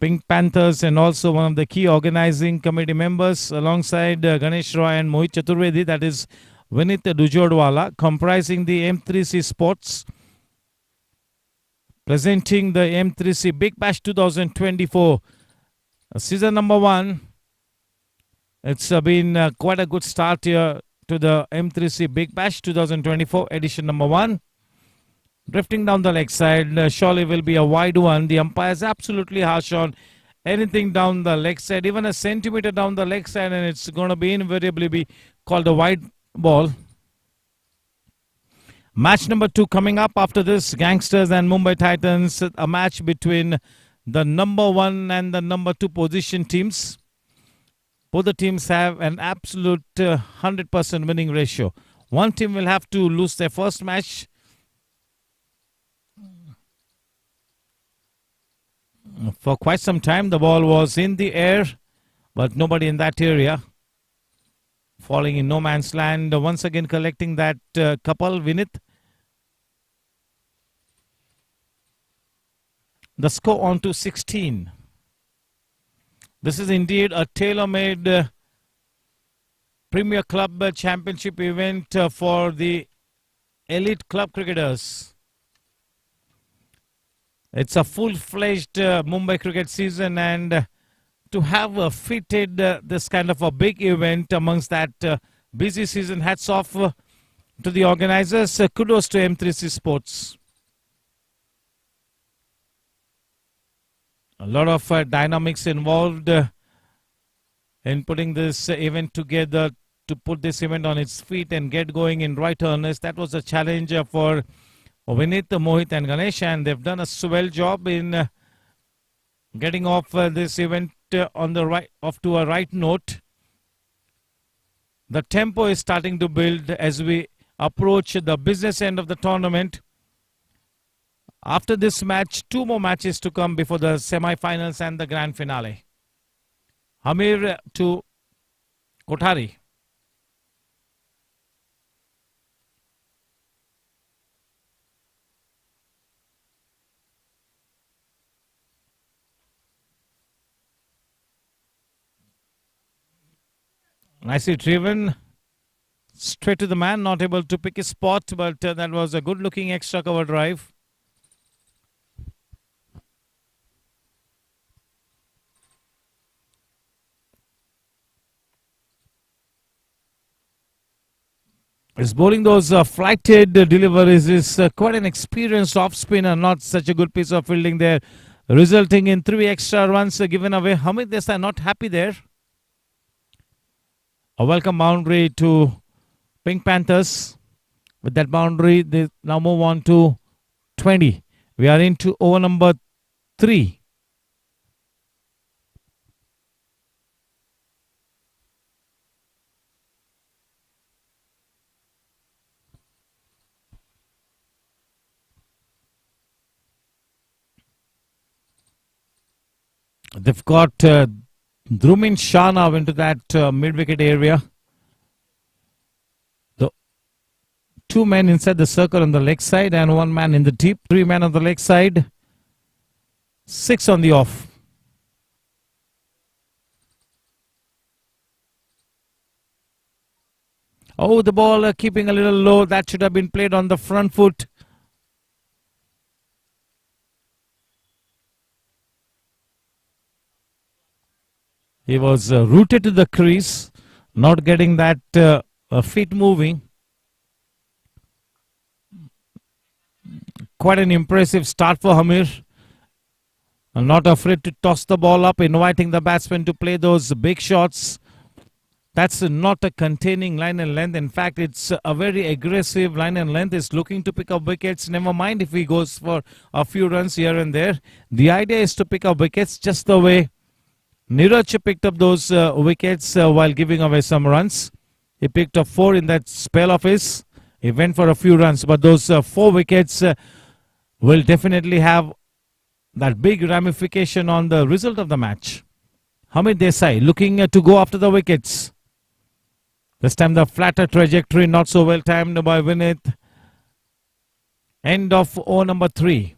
Speaker 2: Pink Panthers and also one of the key organizing committee members alongside Ganesh Roy and Mohit Chaturvedi, that is Vinit Dujodwala, comprising the M3C Sports, presenting the M3C Big Bash 2024 season number 1. It's been quite a good start here to the M3C Big Bash 2024 edition number 1. Drifting down the leg side, surely will be a wide one. The umpire is absolutely harsh on anything down the leg side, even a centimeter down the leg side, and it's going to be invariably be called a wide ball. Match number 2 coming up after this, Gangsters and Mumbai Titans, a match between the number 1 and the number 2 position teams. Both the teams have an absolute 100% winning ratio. One team will have to lose their first match. For quite some time, the ball was in the air, but nobody in that area. Falling in no man's land. Once again collecting that couple, Vinit. The score on to 16. This is indeed a tailor-made Premier Club Championship event for the elite club cricketers. It's a full-fledged Mumbai cricket season, and to have fitted this kind of a big event amongst that busy season, hats off to the organizers. Kudos to M3C Sports. A lot of dynamics involved in putting this event together, to put this event on its feet and get going in right earnest. That was a challenge for Vinit, Mohit and Ganesh, and they've done a swell job in getting off this event on the right, off to a right note. The tempo is starting to build as we approach the business end of the tournament. After this match, 2 more matches to come before the semi-finals and the grand finale. Hamir to Kothari. Nicely driven, straight to the man, not able to pick his spot, but that was a good looking extra cover drive. Is bowling those flighted deliveries is quite an experienced off spinner, not such a good piece of fielding there, resulting in 3 extra runs given away. Hamid Desai not happy there. A welcome boundary to Pink Panthers. With that boundary, they now move on to 20. We are into over number 3. They've got Dhrumin Shah now into that mid-wicket area. The 2 men inside the circle on the leg side and 1 man in the deep. 3 men on the leg side. 6 on the off. Oh, the ball keeping a little low. That should have been played on the front foot. He was rooted to the crease, not getting that feet moving. Quite an impressive start for Hamir. Not afraid to toss the ball up, inviting the batsman to play those big shots. That's not a containing line and length. In fact, it's a very aggressive line and length. It's looking to pick up wickets. Never mind if he goes for a few runs here and there. The idea is to pick up wickets just the way Niraj picked up those wickets while giving away some runs. He picked up 4 in that spell of his. He went for a few runs, but those 4 wickets will definitely have that big ramification on the result of the match. Hamid Desai looking to go after the wickets. This time the flatter trajectory, not so well timed by Vinit. End of over number 3.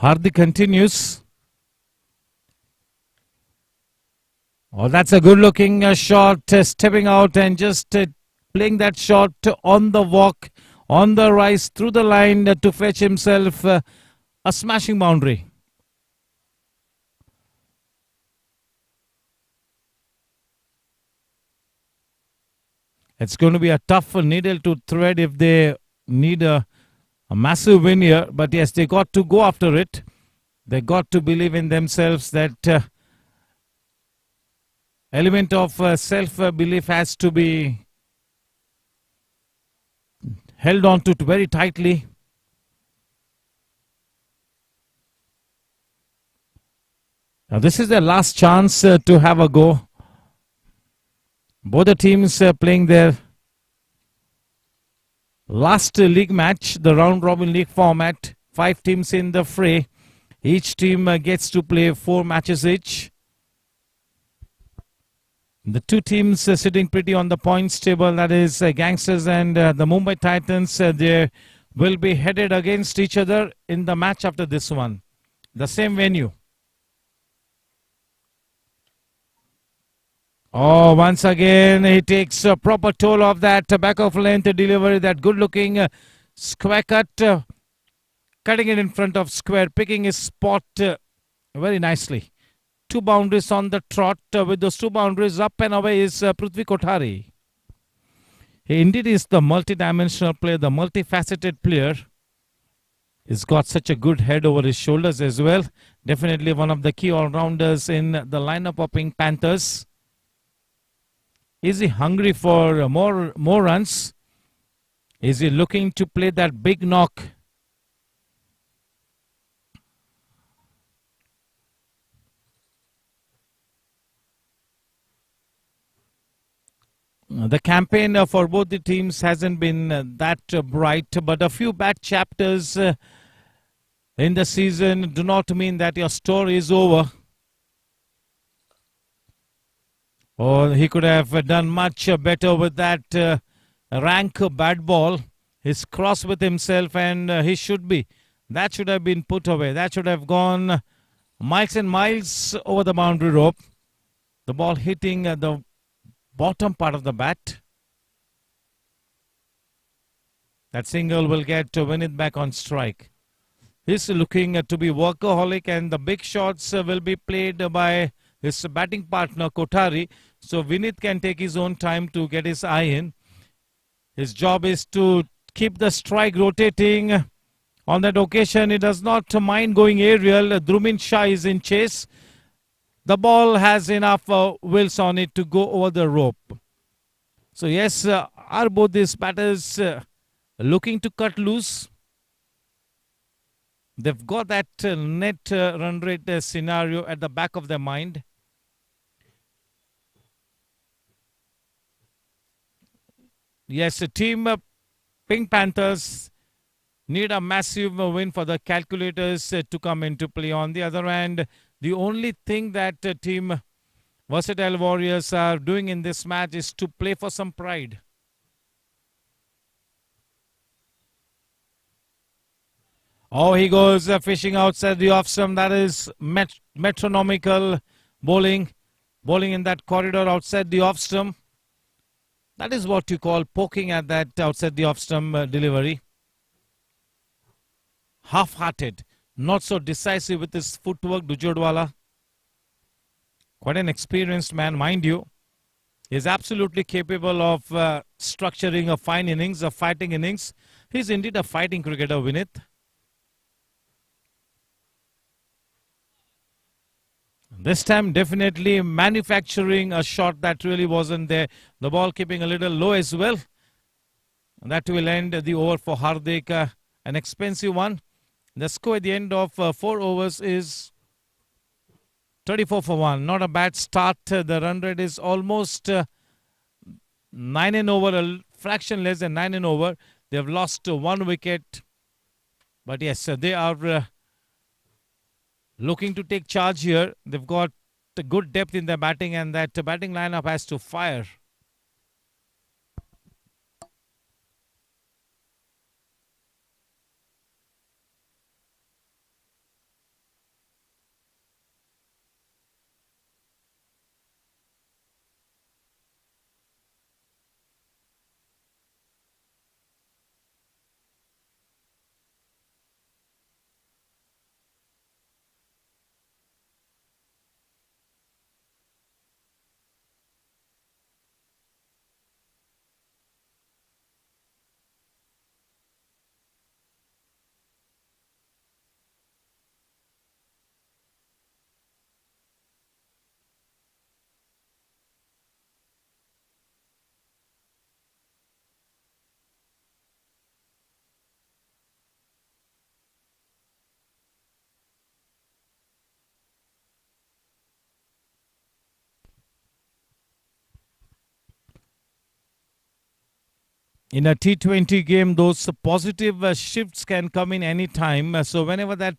Speaker 2: Hardik continues. Oh, that's a good looking shot, stepping out and just playing that shot on the walk, on the rise, through the line to fetch himself a smashing boundary. It's going to be a tough needle to thread if they need a massive win here. But yes, they got to go after it. They got to believe in themselves. That element of self-belief has to be held on to very tightly. Now this is their last chance to have a go. Both the teams playing their last league match, the round-robin league format. 5 teams in the fray. Each team gets to play 4 matches each. The 2 teams sitting pretty on the points table, that is Gangsters and the Mumbai Titans, they will be headed against each other in the match after this one. The same venue. Oh, once again, he takes a proper toll of that back of length delivery, that good-looking square cut, cutting it in front of square, picking his spot very nicely. 2 boundaries on the trot. With those 2 boundaries up and away is Prithvi Kothari. He indeed is the multi-dimensional player, the multifaceted player. He's got such a good head over his shoulders as well. Definitely one of the key all-rounders in the lineup of Pink Panthers. Is he hungry for more runs? Is he looking to play that big knock? The campaign for both the teams hasn't been that bright, but a few bad chapters in the season do not mean that your story is over. Or he could have done much better with that rank bad ball. His cross with himself, and he should be. That should have been put away. That should have gone miles and miles over the boundary rope. The ball hitting the bottom part of the bat. That single will get Vinith back on strike. He's looking to be workaholic, and the big shots will be played by his batting partner Kothari. So Vinith can take his own time to get his eye in. His job is to keep the strike rotating. On that occasion, he does not mind going aerial. Dhrumin Shah is in chase. The ball has enough wheels on it to go over the rope. So yes, are both these batters looking to cut loose? They've got that net run rate scenario at the back of their mind. Yes, team Pink Panthers need a massive win for the calculators to come into play. On the other hand, the only thing that team Versatile Warriors are doing in this match is to play for some pride. Oh, he goes fishing outside the off stump. That is metronomical bowling. Bowling in that corridor outside the off stump. That is what you call poking at that outside the off stump delivery. Half-hearted. Not so decisive with his footwork, Dujodwala. Quite an experienced man, mind you. He is absolutely capable of structuring a fine innings, a fighting innings. He is indeed a fighting cricketer, Vinith. This time definitely manufacturing a shot that really wasn't there. The ball keeping a little low as well. And that will end the over for Hardik. An expensive one. The score at the end of 4 overs is 34 for 1. Not a bad start. The run rate is almost 9 and over, a fraction less than 9 and over. They have lost 1 wicket. But yes, they are looking to take charge here. They've got a good depth in their batting, and that batting lineup has to fire. In a T20 game, those positive shifts can come in any time. So whenever that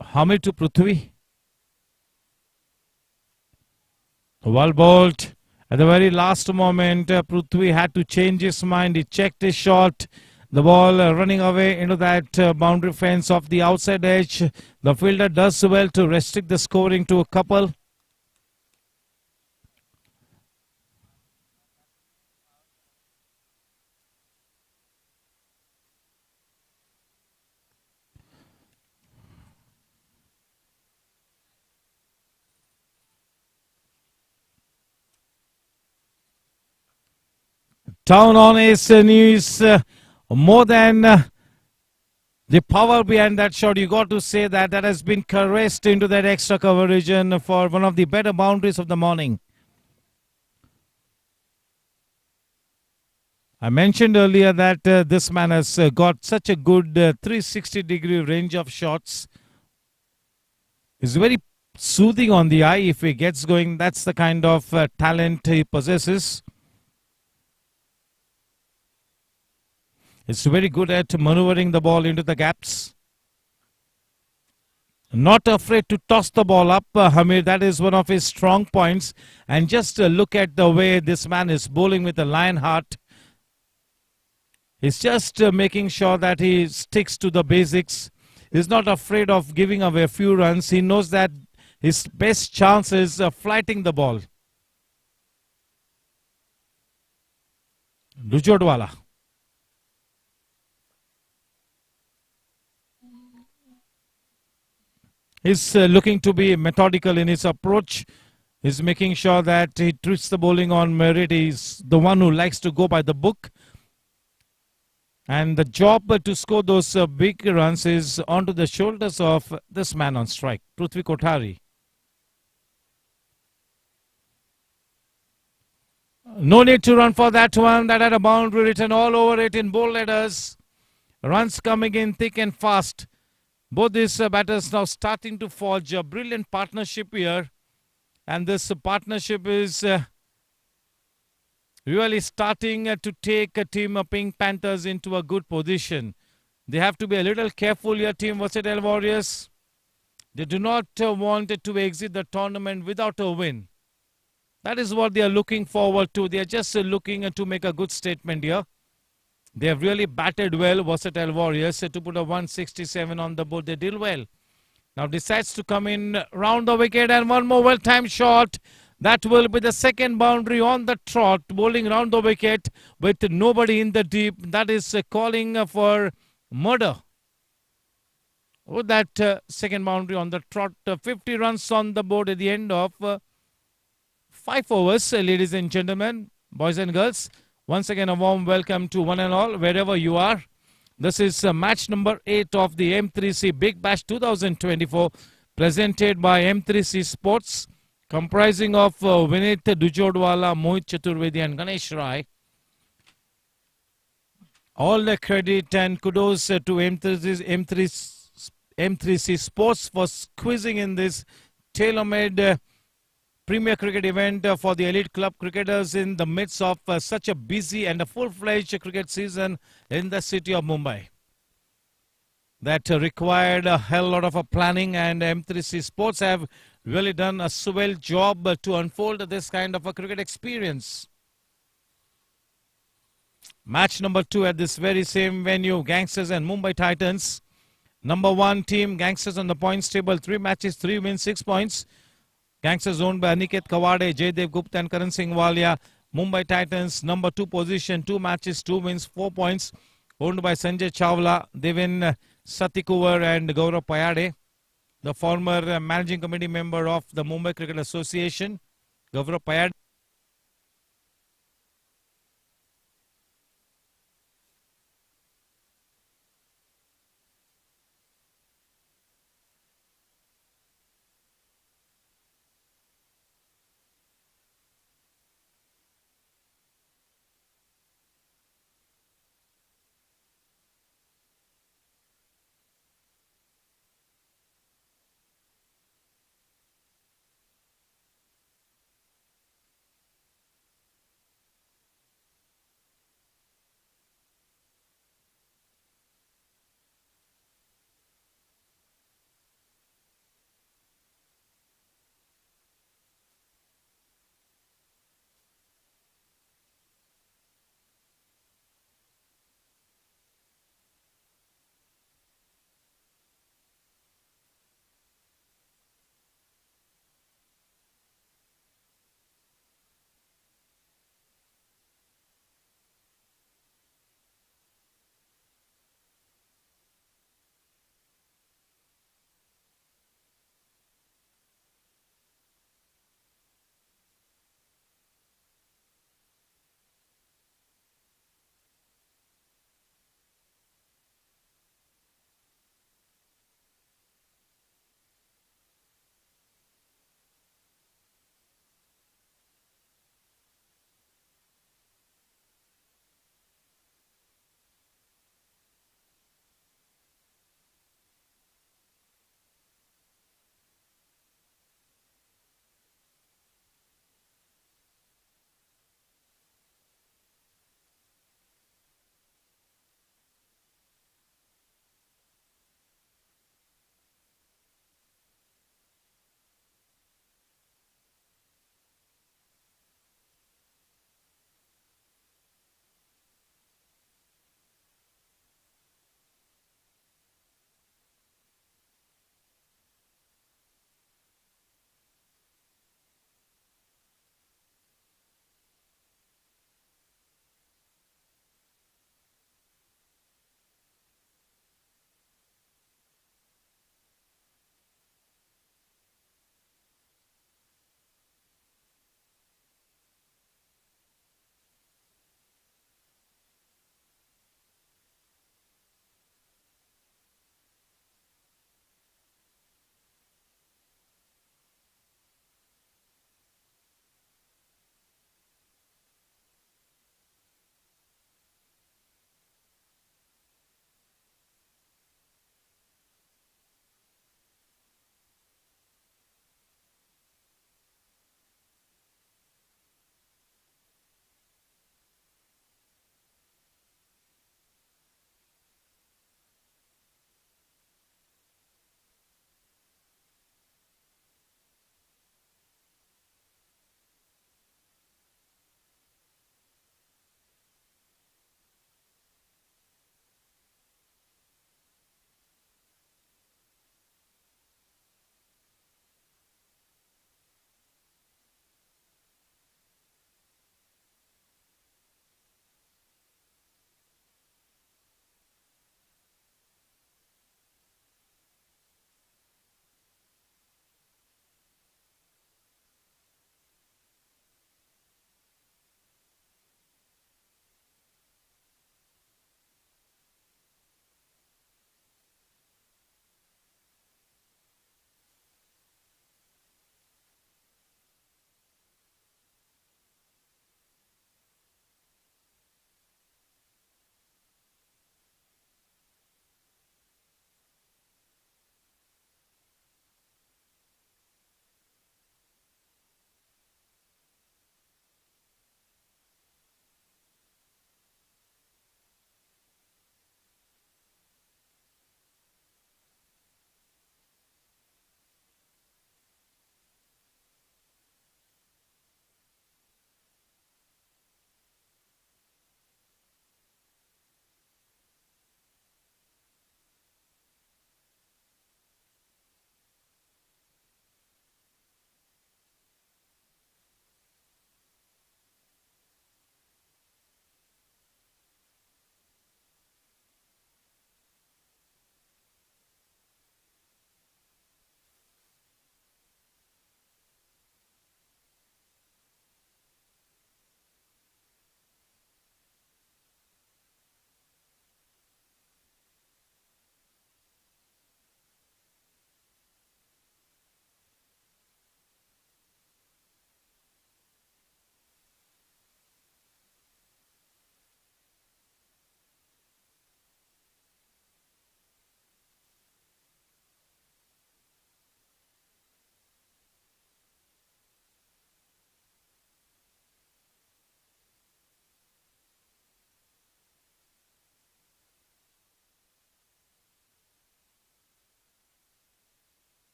Speaker 2: Hamid to Prithvi. Well bowled. At the very last moment, Prithvi had to change his mind. He checked his shot. The ball running away into that boundary fence off the outside edge. The fielder does well to restrict the scoring to a couple. Down on his knees, more than the power behind that shot. You got to say that that has been caressed into that extra cover region for one of the better boundaries of the morning. I mentioned earlier that this man has got such a good 360-degree range of shots. It's very soothing on the eye if he gets going. That's the kind of talent he possesses. It's very good at maneuvering the ball into the gaps. Not afraid to toss the ball up, Hamid. That is one of his strong points. And just look at the way this man is bowling with a lion heart. He's just making sure that he sticks to the basics. He's not afraid of giving away a few runs. He knows that his best chance is flighting the ball. Dujodwala. He's looking to be methodical in his approach. He's making sure that he treats the bowling on merit. He's the one who likes to go by the book. And the job to score those big runs is onto the shoulders of this man on strike, Prithvi Kothari. No need to run for that one. That had a boundary written all over it in bold letters. Runs coming in thick and fast. Both these batters now starting to forge a brilliant partnership here. And this partnership is really starting to take a team of Pink Panthers into a good position. They have to be a little careful here, Team Versatile Warriors. They do not want to exit the tournament without a win. That is what they are looking forward to. They are just looking to make a good statement here. They have really batted well, Versatile Warriors, to put a 167 on the board. They did well. Now decides to come in round the wicket and one more well-timed shot. That will be the second boundary on the trot, bowling round the wicket with nobody in the deep. That is calling for murder. With that second boundary on the trot, 50 runs on the board at the end of 5 overs, ladies and gentlemen, boys and girls. Once again, a warm welcome to one and all, wherever you are. This is match number 8 of the M3C Big Bash 2024, presented by M3C Sports, comprising of Vinit Dujodwala, Mohit Chaturvedi and Ganesh Rai. All the credit and kudos to M3C Sports for squeezing in this tailor-made Premier Cricket event for the elite club cricketers in the midst of such a busy and a full-fledged cricket season in the city of Mumbai. That required a hell lot of planning, and M3C Sports have really done a swell job to unfold this kind of a cricket experience. Match number 2 at this very same venue, Gangsters and Mumbai Titans. Number 1 team, Gangsters on the points table, 3 matches, 3 wins, 6 points. Gangsters owned by Aniket Kawade, Jaydev Gupta and Karan Singh Walia. Mumbai Titans, number 2 position, 2 matches, 2 wins, 4 points. Owned by Sanjay Chawla, Devin Satikuvar and Gaurav Payade. The former managing committee member of the Mumbai Cricket Association, Gaurav Payade.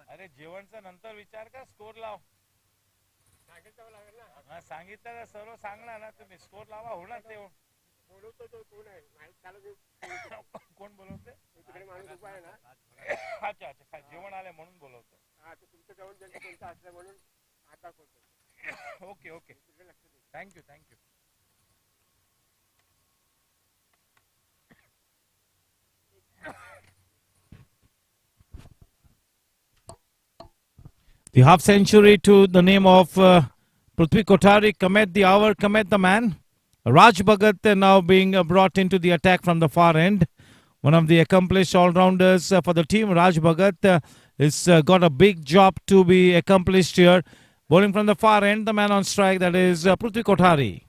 Speaker 2: अरे जेवणचा नंतर विचार का score लाव सांगितलं तर सर्व सांगणार ना तुम्ही स्कोर लावा होणार ते कोण बोलवते अच्छा अच्छा जेवण आले म्हणून बोलवतो okay okay thank you thank you The half century to the name of Prithvi Kothari, commit the hour, commit the man. Raj Bhagat now being brought into the attack from the far end. One of the accomplished all-rounders for the team, Raj Bhagat, has got a big job to be accomplished here. Bowling from the far end, the man on strike, that is Prithvi Kothari.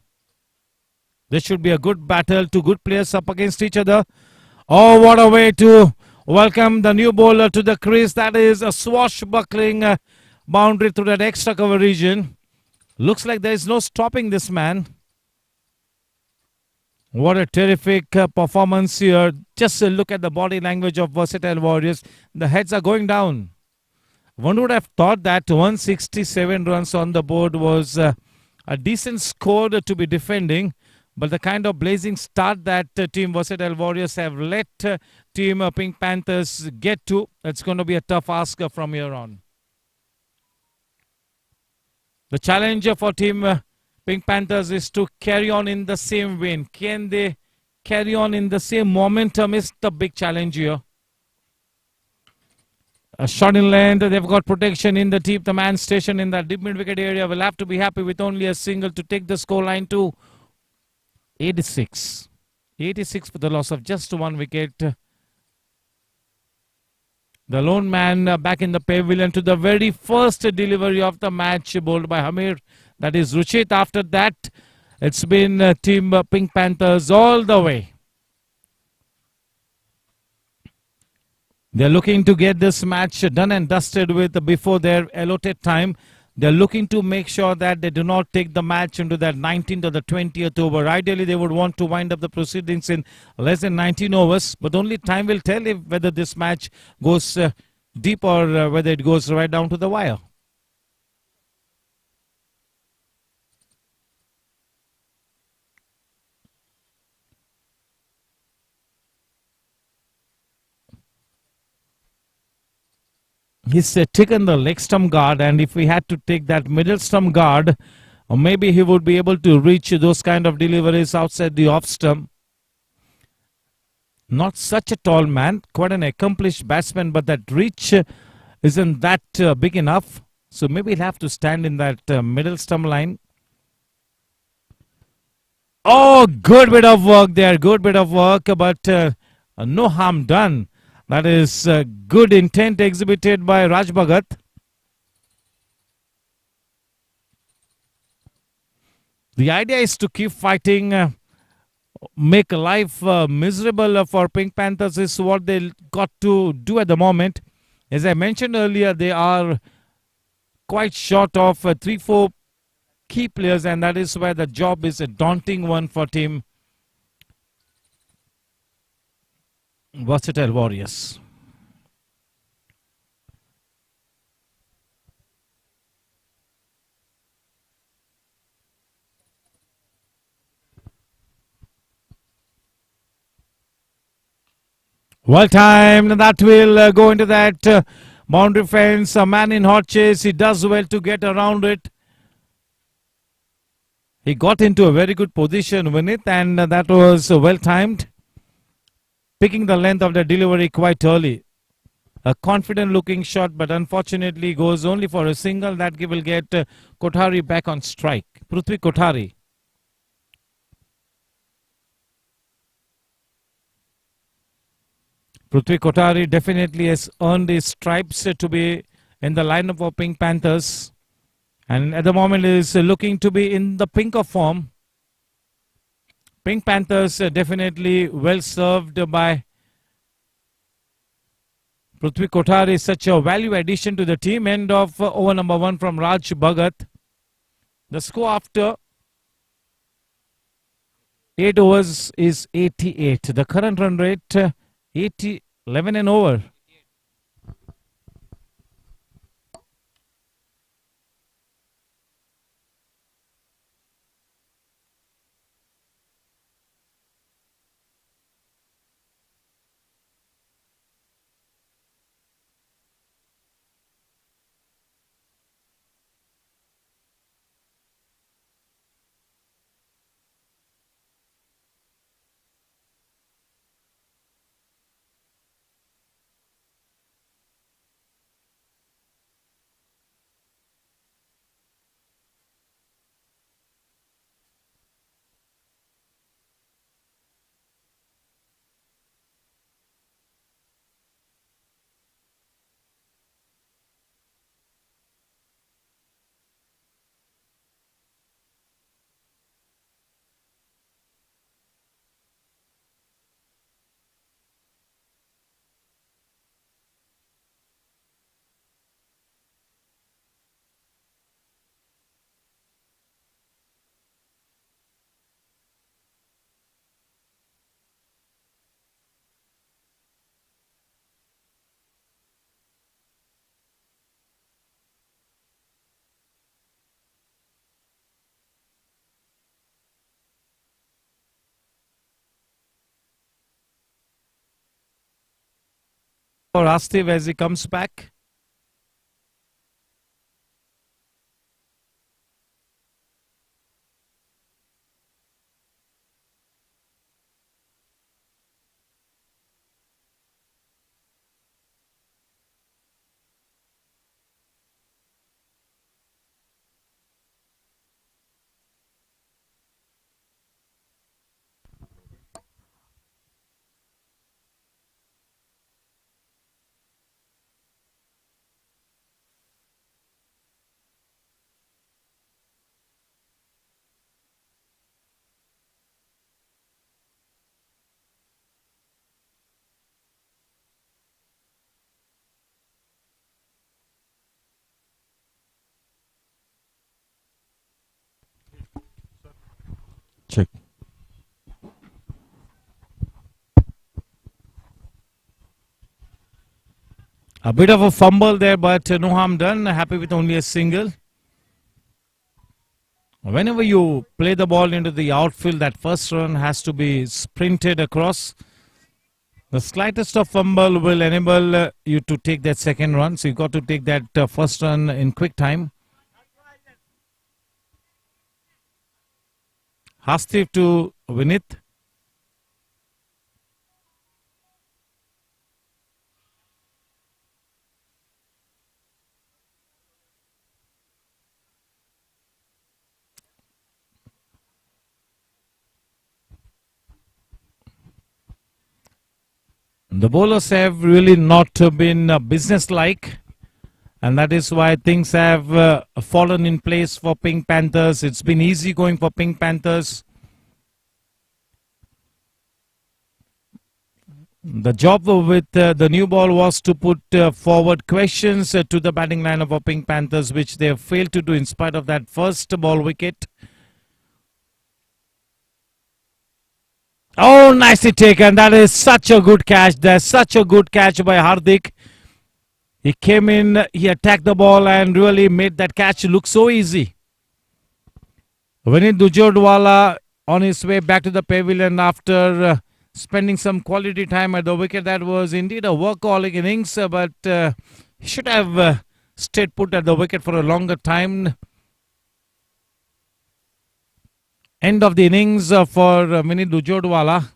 Speaker 2: This should be a good battle, two good players up against each other. Oh, what a way to welcome the new bowler to the crease. That is a swashbuckling boundary through that extra cover region. Looks like there is no stopping this man. What a terrific performance here. Just look at the body language of Versatile Warriors. The heads are going down. One would have thought that 167 runs on the board was a decent score to be defending. But the kind of blazing start that Team Versatile Warriors have let Team Pink Panthers get to, it's going to be a tough ask from here on. The challenge for Team Pink Panthers is to carry on in the same vein. Can they carry on in the same momentum is the big challenge here. A shot in length, they've got protection in the deep. The man stationed in that deep mid-wicket area will have to be happy with only a single to take the scoreline to 86. 86 for the loss of just one wicket. The lone man back in the pavilion to the very first delivery of the match bowled by Hamir. That is Ruchit. After that, it's been Team Pink Panthers all the way. They're looking to get this match done and dusted with before their allotted time. They're looking to make sure that they do not take the match into that 19th or the 20th over. Ideally, they would want to wind up the proceedings in less than 19 overs. But only time will tell if whether this match goes deep or whether it goes right down to the wire. He's taken the leg stump guard, and if we had to take that middle stump guard, maybe he would be able to reach those kind of deliveries outside the off stump. Not such a tall man, quite an accomplished batsman, but that reach isn't that big enough. So maybe he'll have to stand in that middle stump line. Oh, good bit of work there, good bit of work, but no harm done. That is good intent exhibited by Raj Bhagat. The idea is to keep fighting, make life miserable for Pink Panthers is what they got to do at the moment. As I mentioned earlier, they are quite short of 3-4 key players, and that is why the job is a daunting one for Team Versatile Warriors. Well timed. That will go into that boundary fence. A man in hot chase. He does well to get around it. He got into a very good position with it, and that was well timed. Picking the length of the delivery quite early. A confident looking shot, but unfortunately goes only for a single. That will get Kothari back on strike. Prithvi Kothari. Prithvi Kothari definitely has earned his stripes to be in the lineup of Pink Panthers. And at the moment is looking to be in the pink of form. Pink Panthers definitely well served by Prithvi Kothari. Such a value addition to the team. End of over number 1 from Raj Bhagat. The score after 8 overs is 88. The current run rate 11 and over. for Astiv as he comes back.
Speaker 1: Check.
Speaker 2: A bit of a fumble there, but no harm done. Happy with only a single. Whenever you play the ball into the outfield, that first run has to be sprinted across. The slightest of fumble will enable you to take that second run. So you got to take that first run in quick time. Hastif to Vinith. The bowlers have really not been business-like, and that is why things have fallen in place for Pink Panthers. It's been easy going for Pink Panthers. The job with the new ball was to put forward questions to the batting lineup of Pink Panthers, which they have failed to do in spite of that first ball wicket. Oh, nicely taken. That is such a good catch. There's such a good catch by Hardik. He came in, he attacked the ball and really made that catch look so easy. Vinit Dujodwala on his way back to the pavilion after spending some quality time at the wicket. That was indeed a workaholic innings, but he should have stayed put at the wicket for a longer time. End of the innings for Vinit Dujodwala.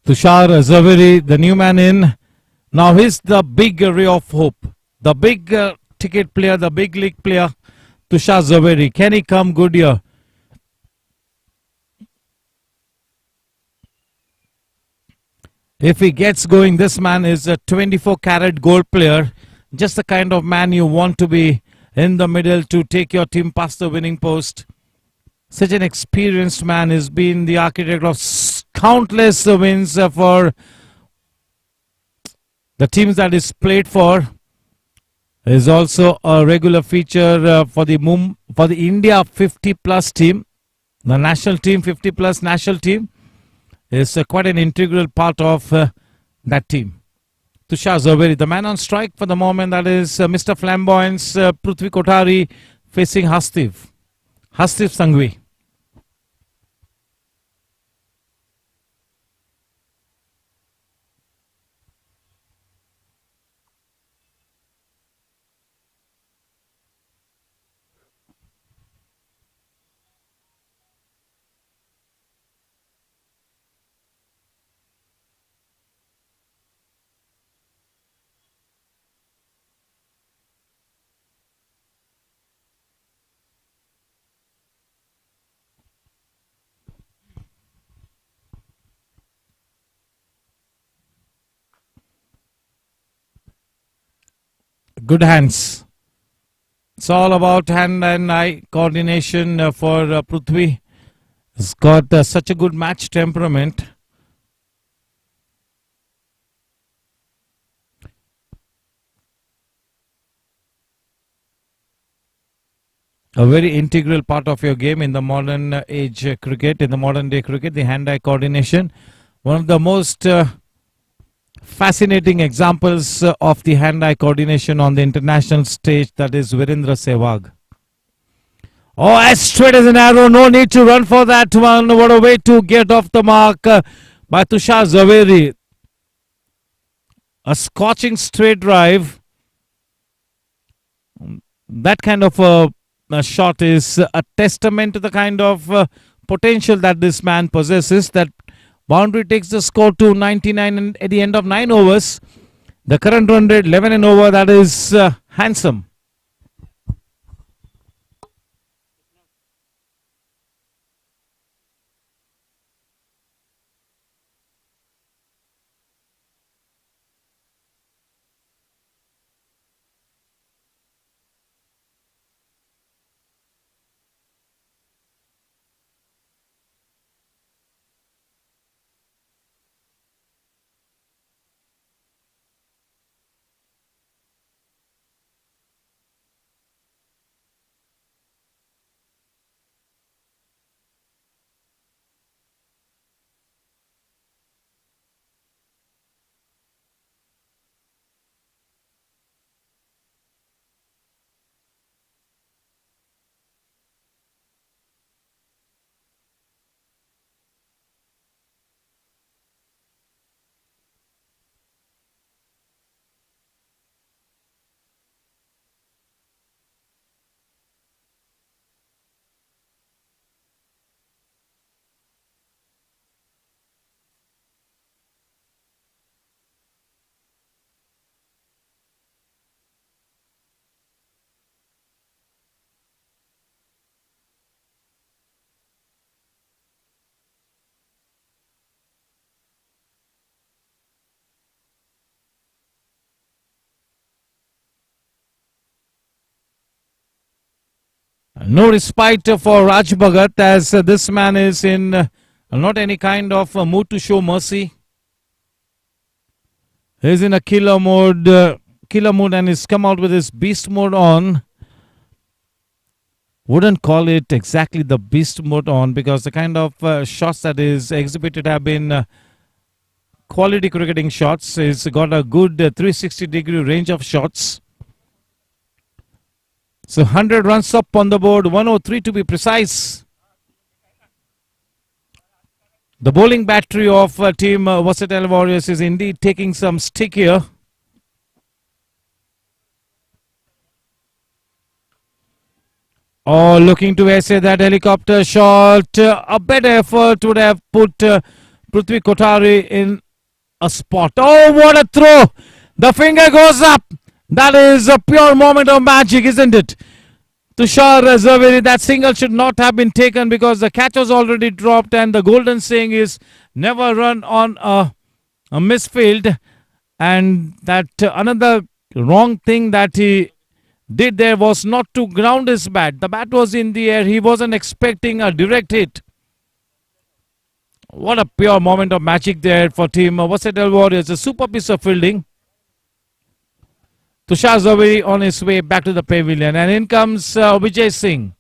Speaker 2: Tushar Zaveri, the new man in. Now he's the big ray of hope. The big ticket player, the big league player, Tushar Zaveri. Can he come good here? If he gets going, this man is a 24-carat gold player. Just the kind of man you want to be in the middle to take your team past the winning post. Such an experienced man. Has been the architect of countless wins for the teams that is played for. Is also a regular feature for the India 50+ team, the national team, 50+ national team. Is quite an integral part of that team. Tushar Zaveri, the man on strike for the moment, that is Mr. Flamboyance, Prithvi Kothari facing Hastif Sangvi. Good hands. It's all about hand and eye coordination for Prithvi. He's got such a good match temperament. A very integral part of your game in the modern age cricket, in the modern day cricket, the hand-eye coordination. One of the most fascinating examples of the hand-eye coordination on the international stage, that is Virendra Sehwag. Oh, as straight as an arrow, no need to run for that one. What a way to get off the mark by Tushar Zaveri. A scorching straight drive. That kind of a shot is a testament to the kind of potential that this man possesses. That boundary takes the score to 99 and at the end of 9 overs. The current run rate 11 and over. That is handsome. No respite for Raj Bhagat, as this man is in not any kind of mood to show mercy. He's in a killer mode and he's come out with his beast mode on. Wouldn't call it exactly the beast mode on, because the kind of shots that is exhibited have been quality cricketing shots. He's got a good 360-degree range of shots. So 100 runs up on the board, 103 to be precise. The bowling battery of team Versatile Warriors is indeed taking some stick here. Oh, looking to essay that helicopter shot. A better effort would have put Prithvi Kothari in a spot. Oh, what a throw! The finger goes up. That is a pure moment of magic, isn't it? Tushar Zaveri, that single should not have been taken because the catch was already dropped, and the golden saying is never run on a misfield. And that another wrong thing that he did there was not to ground his bat. The bat was in the air. He wasn't expecting a direct hit. What a pure moment of magic there for team Versatile Warriors. A super piece of fielding. Tushar Zaveri on his way back to the pavilion, and in comes Vijay Singh.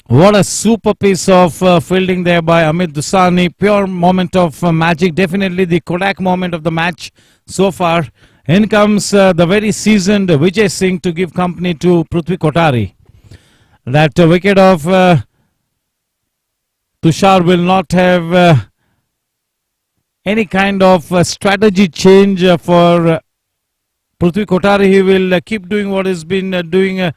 Speaker 2: What a super piece of fielding there by Amit Dusani. Pure moment of magic. Definitely the Kodak moment of the match so far. In comes the very seasoned Vijay Singh to give company to Prithvi Kotari. That wicket of Tushar will not have any kind of strategy change for Prithvi Kotari. He will keep doing what he's been doing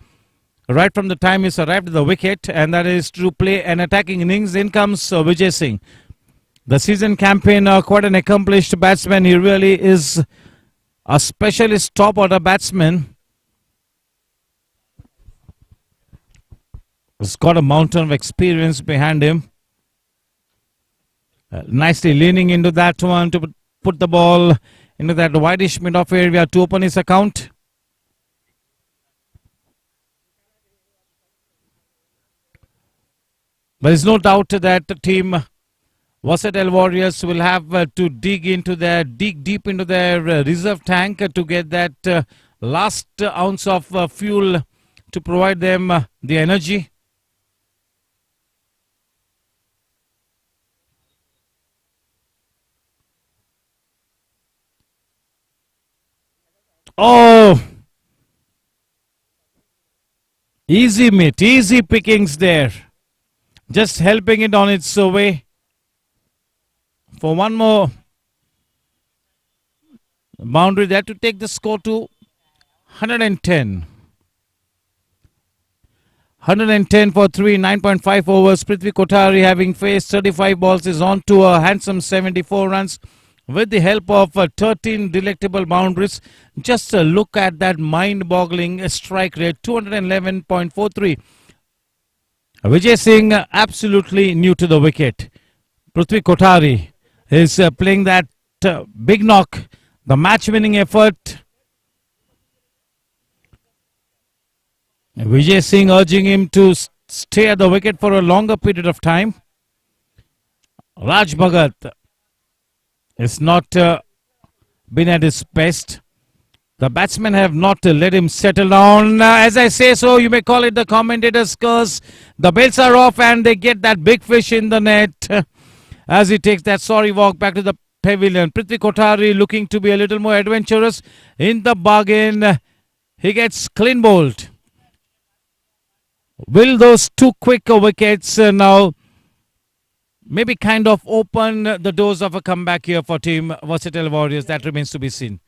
Speaker 2: right from the time he's arrived at the wicket, and that is to play an attacking innings. In comes Vijay Singh. The season campaign, quite an accomplished batsman. He really is a specialist top order batsman. He's got a mountain of experience behind him. Nicely leaning into that one to put the ball into that wideish mid-off area to open his account. There is no doubt that the team Versatile Warriors will have to dig deep into their reserve tank to get that last ounce of fuel to provide them the energy. Oh, easy mate, easy pickings there. Just helping it on its way for one more boundary there to take the score to 110. 110 for 3, 9.5 overs. Prithvi Kotari, having faced 35 balls, is on to a handsome 74 runs with the help of 13 delectable boundaries. Just a look at that mind-boggling strike rate, 211.43. Vijay Singh absolutely new to the wicket. Prithvi Kotari is playing that big knock, the match-winning effort. Vijay Singh urging him to stay at the wicket for a longer period of time. Raj Bhagat is not been at his best. The batsmen have not let him settle down. As I say so, you may call it the commentator's curse. The bails are off and they get that big fish in the net as he takes that sorry walk back to the pavilion. Prithvi Kotari looking to be a little more adventurous in the bargain. He gets clean bowled. Will those two quick wickets now maybe kind of open the doors of a comeback here for team Versatile Warriors? That remains to be seen.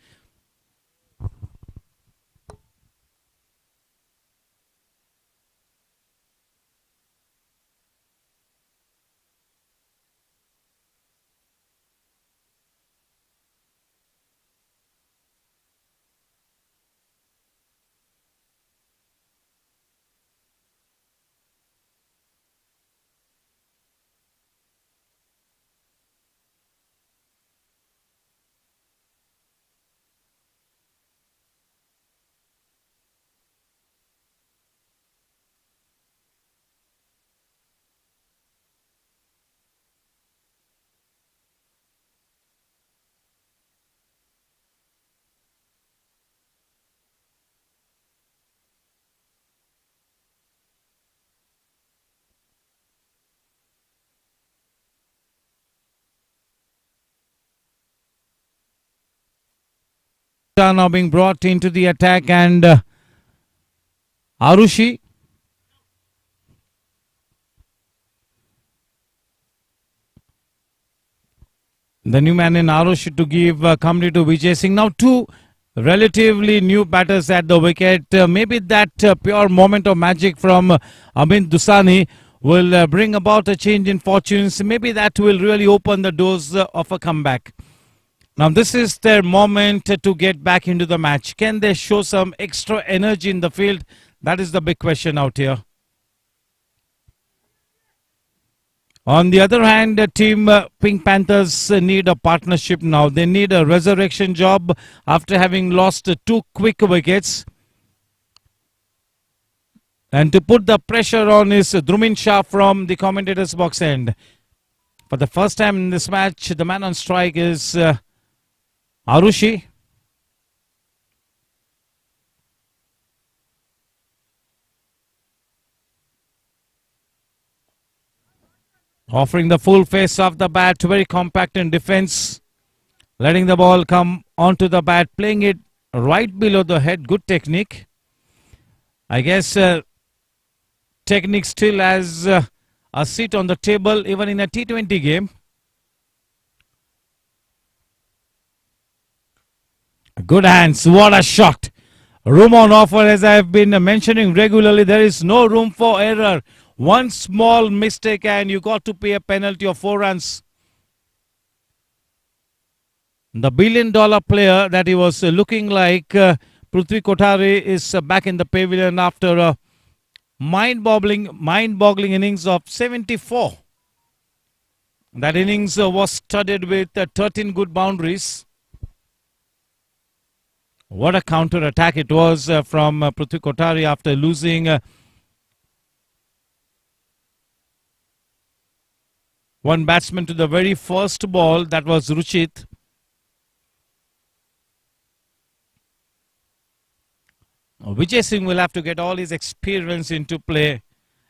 Speaker 2: Now being brought into the attack, and Arushi the new man in Arushi to give company to Vijay Singh. Now two relatively new batters at the wicket. Maybe that pure moment of magic from Amit Dusani will bring about a change in fortunes. Maybe that will really open the doors of a comeback. Now this is their moment to get back into the match. Can they show some extra energy in the field? That is the big question out here. On the other hand, team Pink Panthers need a partnership now. They need a resurrection job after having lost two quick wickets. And to put the pressure on is Dhrumin Shah from the commentator's box end. For the first time in this match, the man on strike is Arushi. Offering the full face of the bat, very compact in defense. Letting the ball come onto the bat, playing it right below the head. Good technique. I guess technique still has a seat on the table even in a T20 game. Good hands. What a shot. Room on offer, as I have been mentioning regularly. There is no room for error. One small mistake and you got to pay a penalty of 4 runs. The billion-dollar player that he was looking like, Prithvi Kothari, is back in the pavilion after a mind-boggling innings of 74. That innings was studded with 13 good boundaries. What a counter-attack it was from Prithvi Kothari after losing one batsman to the very first ball. That was Ruchit. Vijay Singh will have to get all his experience into play.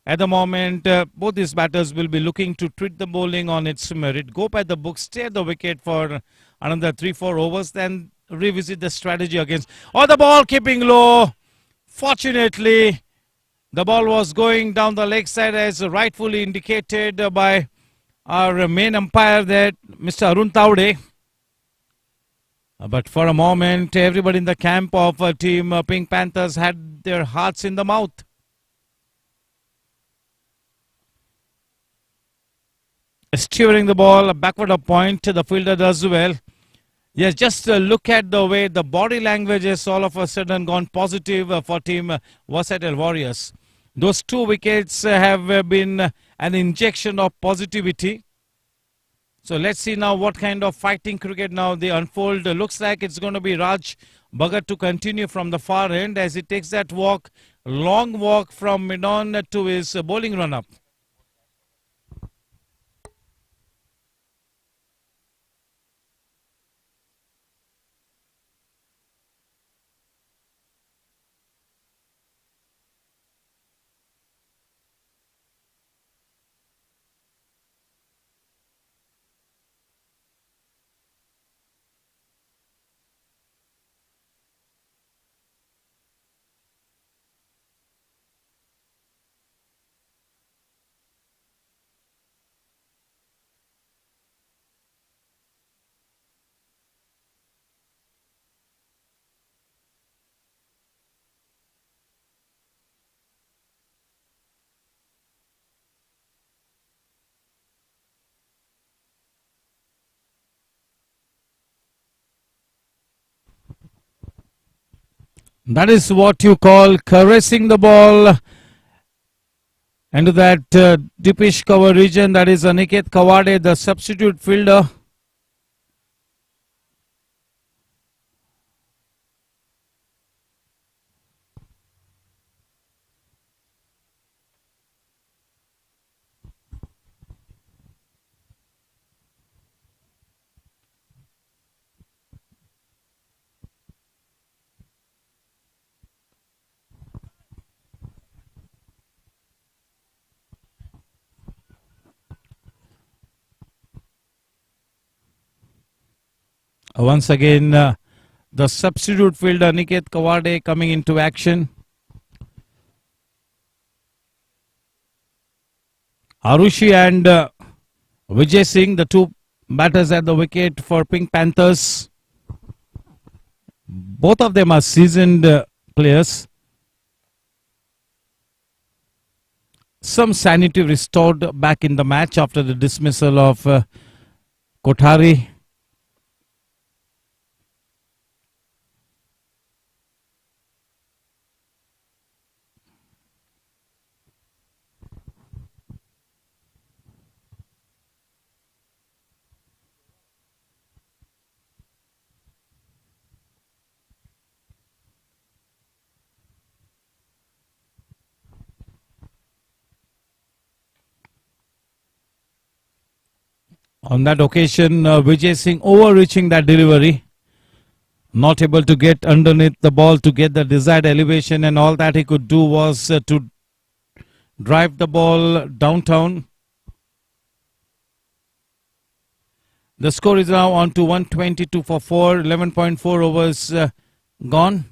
Speaker 2: At the moment, both these batters will be looking to treat the bowling on its merit, go by the book, stay at the wicket for another 3-4 overs, then revisit the strategy against. Oh, the ball keeping low. Fortunately, the ball was going down the leg side as rightfully indicated by our main umpire there, Mr. Arun Taude. But for a moment, everybody in the camp of Team Pink Panthers had their hearts in the mouth. Steering the ball backward a point, the fielder does well. Yes, just look at the way the body language has all of a sudden gone positive for Team Versatile Warriors. Those 2 wickets have been an injection of positivity. So let's see now what kind of fighting cricket now they unfold. Looks like it's going to be Raj Bhagat to continue from the far end as he takes that walk, long walk from mid-on to his bowling run-up. That is what you call caressing the ball into that deepish cover region. That is Aniket Kawade, the substitute fielder. Once again, the substitute fielder Aniket Kawade coming into action. Arushi and Vijay Singh, the 2 batters at the wicket for Pink Panthers. Both of them are seasoned players. Some sanity restored back in the match after the dismissal of Kothari. On that occasion, Vijay Singh overreaching that delivery. Not able to get underneath the ball to get the desired elevation, and all that he could do was to drive the ball downtown. The score is now on to 122 for 4, 11.4 overs gone.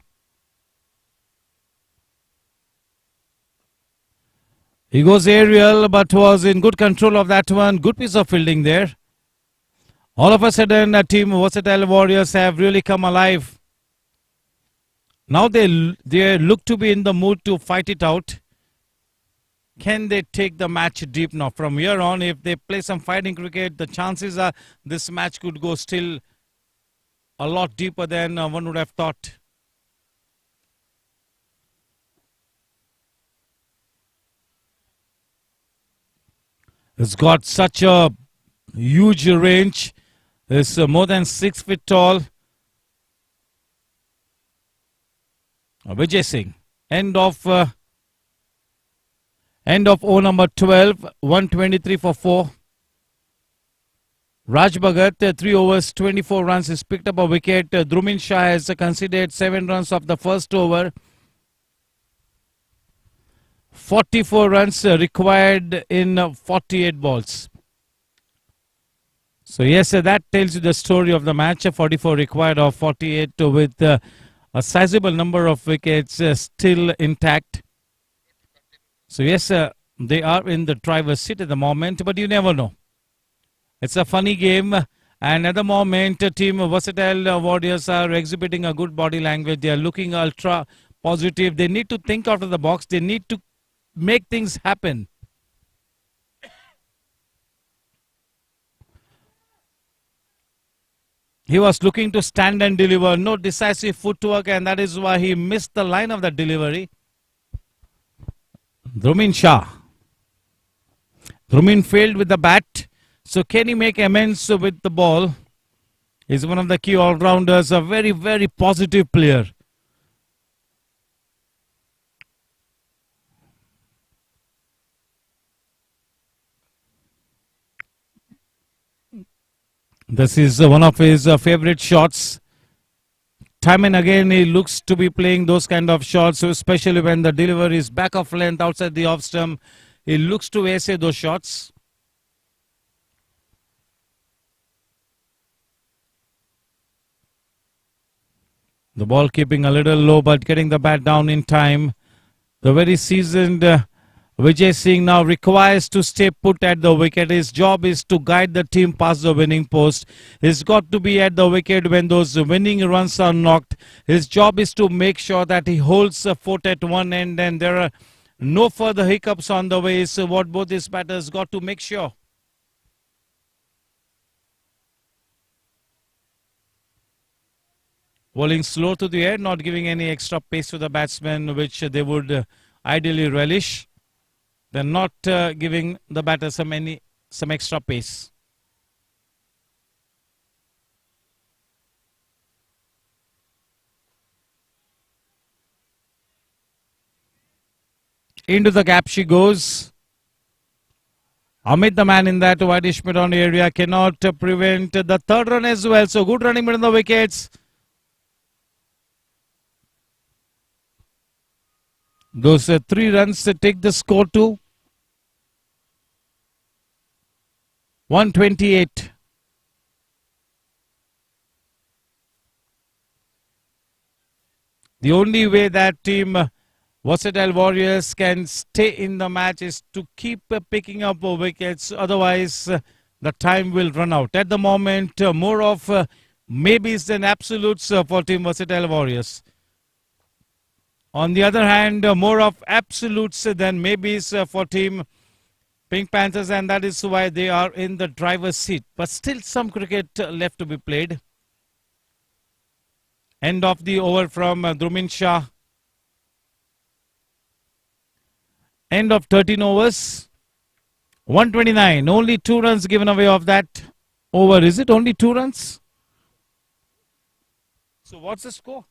Speaker 2: He goes aerial, but was in good control of that one. Good piece of fielding there. All of a sudden, Team Versatile Warriors have really come alive. Now they look to be in the mood to fight it out. Can they take the match deep now? From here on, if they play some fighting cricket, the chances are this match could go still a lot deeper than one would have thought. It's got such a huge range. It's more than 6 feet tall. Vijay Singh. End of over number 12. 123 for 4. Raj Bhagat, 3 overs, 24 runs. Has picked up a wicket. Dhrumin Shah has conceded 7 runs of the first over. 44 runs required in 48 balls. So yes, that tells you the story of the match. 44 required of 48 with a sizable number of wickets still intact. So yes, they are in the driver's seat at the moment, but you never know. It's a funny game. And at the moment, Team Versatile Warriors are exhibiting a good body language. They are looking ultra positive. They need to think out of the box. They need to make things happen. He was looking to stand and deliver. No decisive footwork, and that is why he missed the line of the delivery. Dhrumin Shah. Dhrumin failed with the bat. So can he make amends with the ball? He's one of the key all-rounders. A very, very positive player. This is one of his favorite shots. Time and again he looks to be playing those kind of shots, so especially when the delivery is back of length outside the off stump. He looks to ace those shots. The ball keeping a little low but getting the bat down in time. The very seasoned Vijay Singh now requires to stay put at the wicket. His job is to guide the team past the winning post. He's got to be at the wicket when those winning runs are knocked. His job is to make sure that he holds the foot at one end and there are no further hiccups on the way. So what both these batters got to make sure. Bowling slow to the air, not giving any extra pace to the batsmen, which they would ideally relish. They're not giving the batter some extra pace. Into the gap she goes. Amit, the man in that whitish mid-on area, cannot prevent the third run as well. So good running between the wickets. Those 3 runs take the score to 128. The only way that Team Versatile Warriors can stay in the match is to keep picking up wickets. Otherwise, the time will run out. At the moment, more of maybes than absolutes for Team Versatile Warriors. On the other hand, more of absolutes than maybes for Team Pink Panthers, and that is why they are in the driver's seat. But still some cricket left to be played. End of the over from Dhrumin Shah. End of 13 overs. 129. Only 2 runs given away of that over. Is it only 2 runs? So what's the score?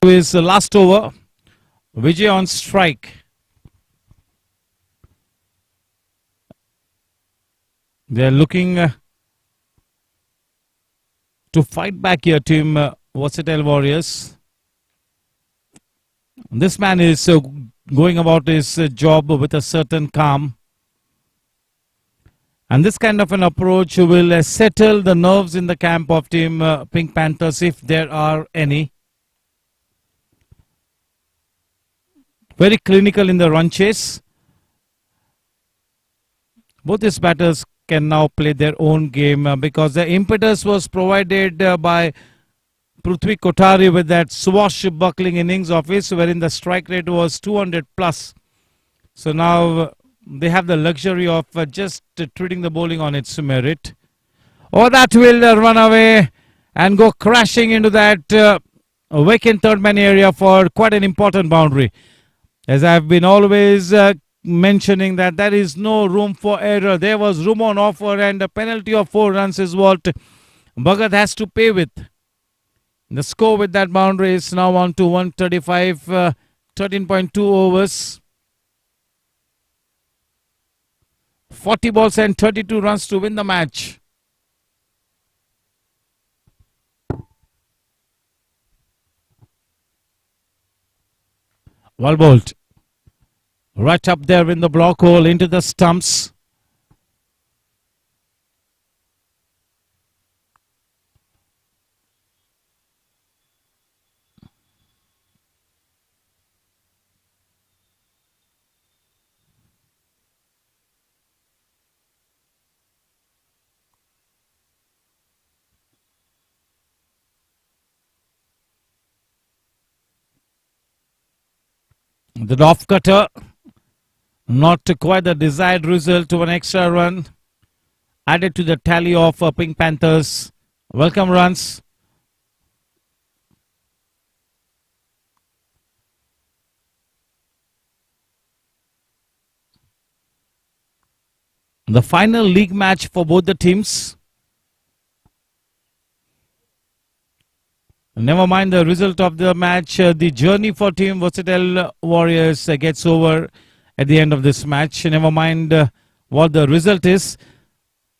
Speaker 2: Is the last over. Vijay on strike. They're looking to fight back here, team Versatile Warriors. This man is going about his job with a certain calm. And this kind of an approach will settle the nerves in the camp of team Pink Panthers, if there are any. Very clinical in the run chase. Both these batters can now play their own game because the impetus was provided by Prithvi Kothari with that swashbuckling innings of his, wherein the strike rate was 200 plus. So now they have the luxury of just treating the bowling on its merit. Oh, that will run away and go crashing into that vacant third man area for quite an important boundary. As I've been always mentioning, that there is no room for error. There was room on offer, and a penalty of 4 runs is what Bhagat has to pay with. The score with that boundary is now on to 135, 13.2 overs. 40 balls and 32 runs to win the match. Well bowled. Right up there in the block hole into the stumps. The off cutter, not quite the desired result, to an extra run added to the tally of Pink Panthers. Welcome runs. The final league match for both the teams. Never mind the result of the match. The journey for team Versatile Warriors gets over at the end of this match. Never mind what the result is.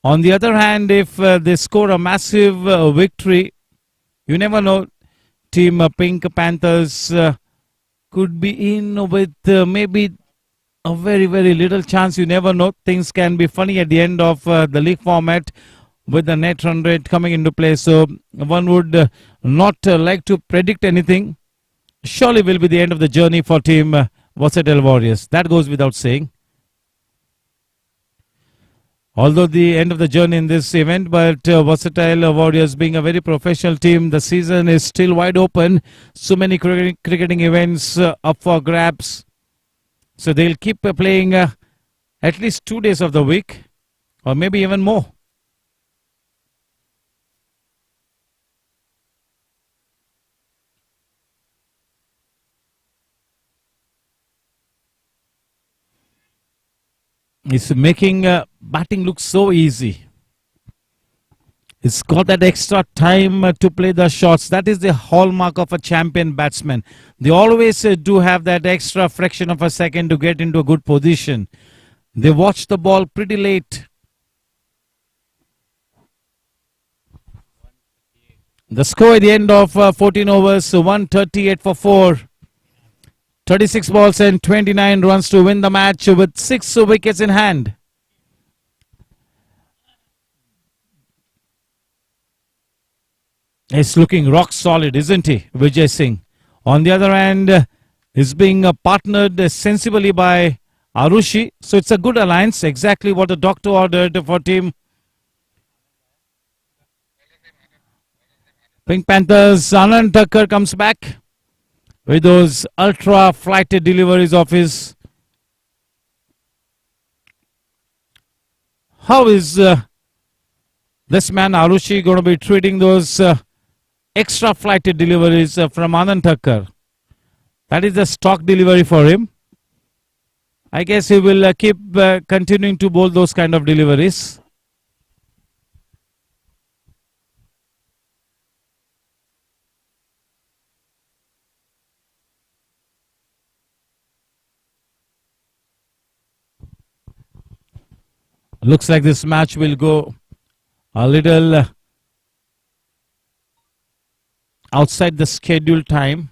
Speaker 2: On the other hand, if they score a massive victory, you never know. Team Pink Panthers could be in with maybe a very, very little chance. You never know. Things can be funny at the end of the league format, with the net run rate coming into play. So one would not like to predict anything. Surely will be the end of the journey for team Versatile Warriors. That goes without saying. Although the end of the journey in this event, but Versatile Warriors being a very professional team, the season is still wide open. So many cricketing events up for grabs. So they'll keep playing at least 2 days of the week, or maybe even more. It's making batting look so easy. It's got that extra time to play the shots. That is the hallmark of a champion batsman. They always do have that extra fraction of a second to get into a good position. They watch the ball pretty late. The score at the end of 14 overs, 138 for 4. 36 balls and 29 runs to win the match with 6 wickets in hand. He's looking rock solid, isn't he, Vijay Singh? On the other hand, he's being partnered sensibly by Arushi. So it's a good alliance, exactly what the doctor ordered for team Pink Panthers. Anand Thakkar comes back with those ultra flighted deliveries of his. How is this man Arushi going to be treating those extra flighted deliveries from Anand Thakkar? That is the stock delivery for him. I guess he will keep continuing to bowl those kind of deliveries. Looks like this match will go a little outside the scheduled time.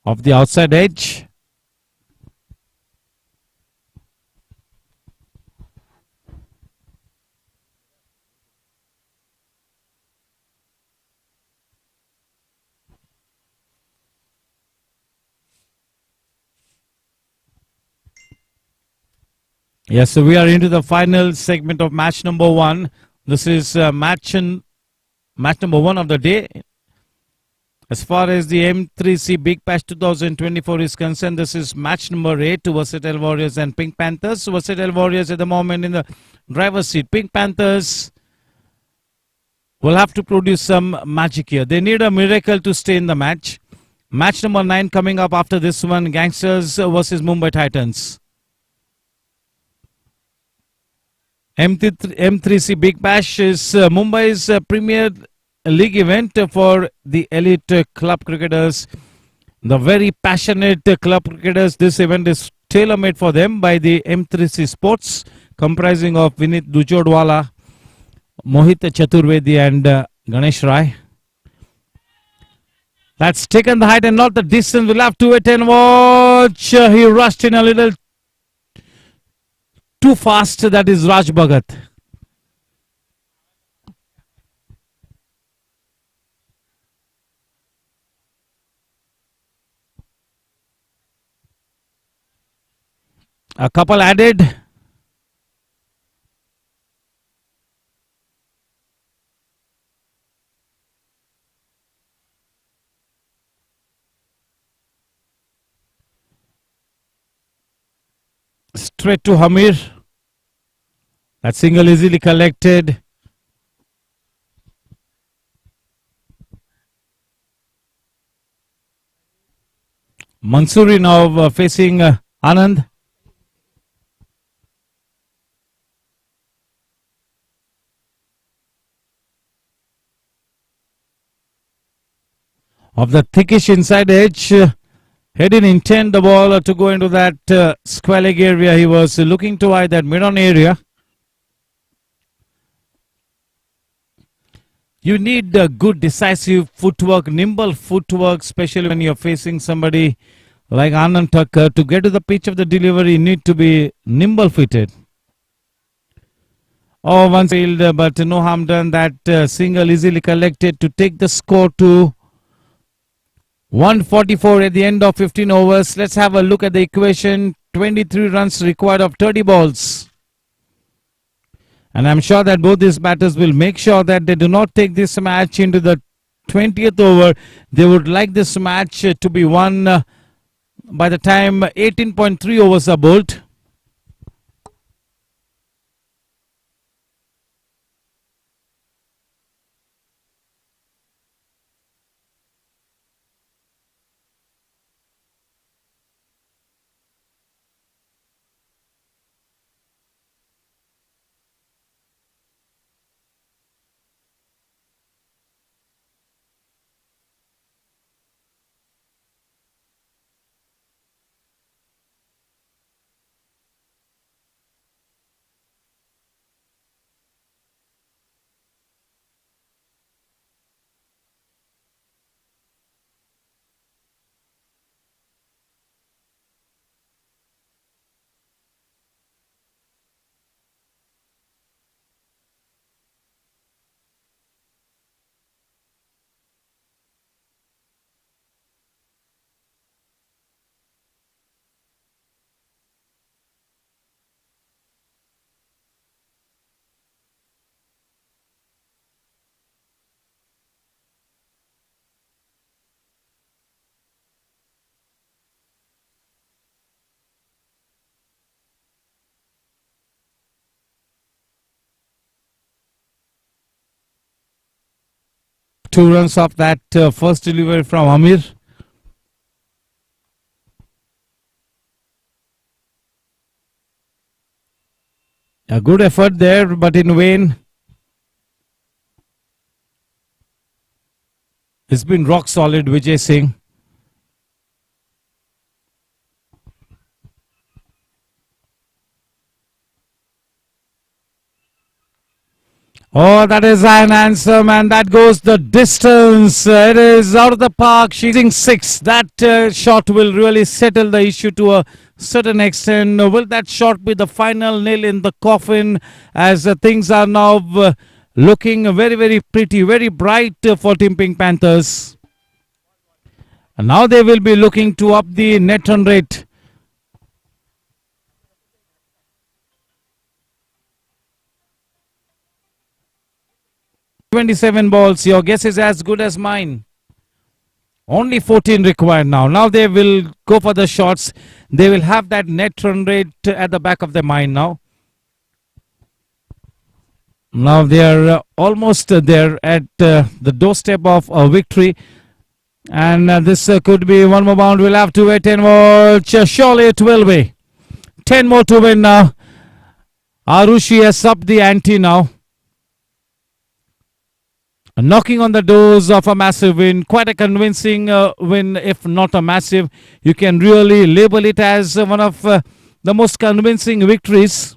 Speaker 2: Of the outside edge. Yes, so we are into the final segment of match number 1. This is match number 1 of the day. As far as the M3C Big Bash 2024 is concerned, this is match number 8 to Versatile Warriors and Pink Panthers. Versatile Warriors at the moment in the driver's seat. Pink Panthers will have to produce some magic here. They need a miracle to stay in the match. Match number 9 coming up after this one, Gangsters versus Mumbai Titans. M3C Big Bash is Mumbai's premier league event for the elite club cricketers, the very passionate club cricketers. This event is tailor-made for them by the M3C Sports, comprising of Vinit Dujodwala, Mohit Chaturvedi and Ganesh Rai. That's taken the height and not the distance. We'll have to wait and watch. He rushed in a little too fast. That is Raj Bhagat. A couple added. Straight to Hamir. That single easily collected. Mansoori now facing Anand. Of the thickish inside edge. He didn't intend the ball to go into that square leg area. He was looking to hide that mid-on area. You need good decisive footwork, nimble footwork, especially when you're facing somebody like Anand Thakkar. To get to the pitch of the delivery, you need to be nimble-footed. Oh, once failed, but no harm done. That single easily collected to take the score to 144 at the end of 15 overs. Let's have a look at the equation. 23 runs required of 30 balls. And I'm sure that both these batters will make sure that they do not take this match into the 20th over. They would like this match to be won by the time 18.3 overs are bowled. Two runs off that first delivery from Amir. A good effort there, but in vain. It's been rock solid, Vijay Singh. Oh, that is an answer, man. That goes the distance. It is out of the park. She's in six. That shot will really settle the issue to a certain extent. Will that shot be the final nail in the coffin as things are now looking very, very pretty, very bright for Team Pink Panthers? And now they will be looking to up the net run rate. 27 balls. Your guess is as good as mine. Only 14 required now. Now they will go for the shots. They will have that net run rate at the back of their mind now. Now they are almost there at the doorstep of a victory. And this could be one more bound. We'll have to wait 10 more. Surely it will be. 10 more to win now. Arushi has upped the ante now. Knocking on the doors of a massive win. Quite a convincing win, if not a massive. You can really label it as one of the most convincing victories.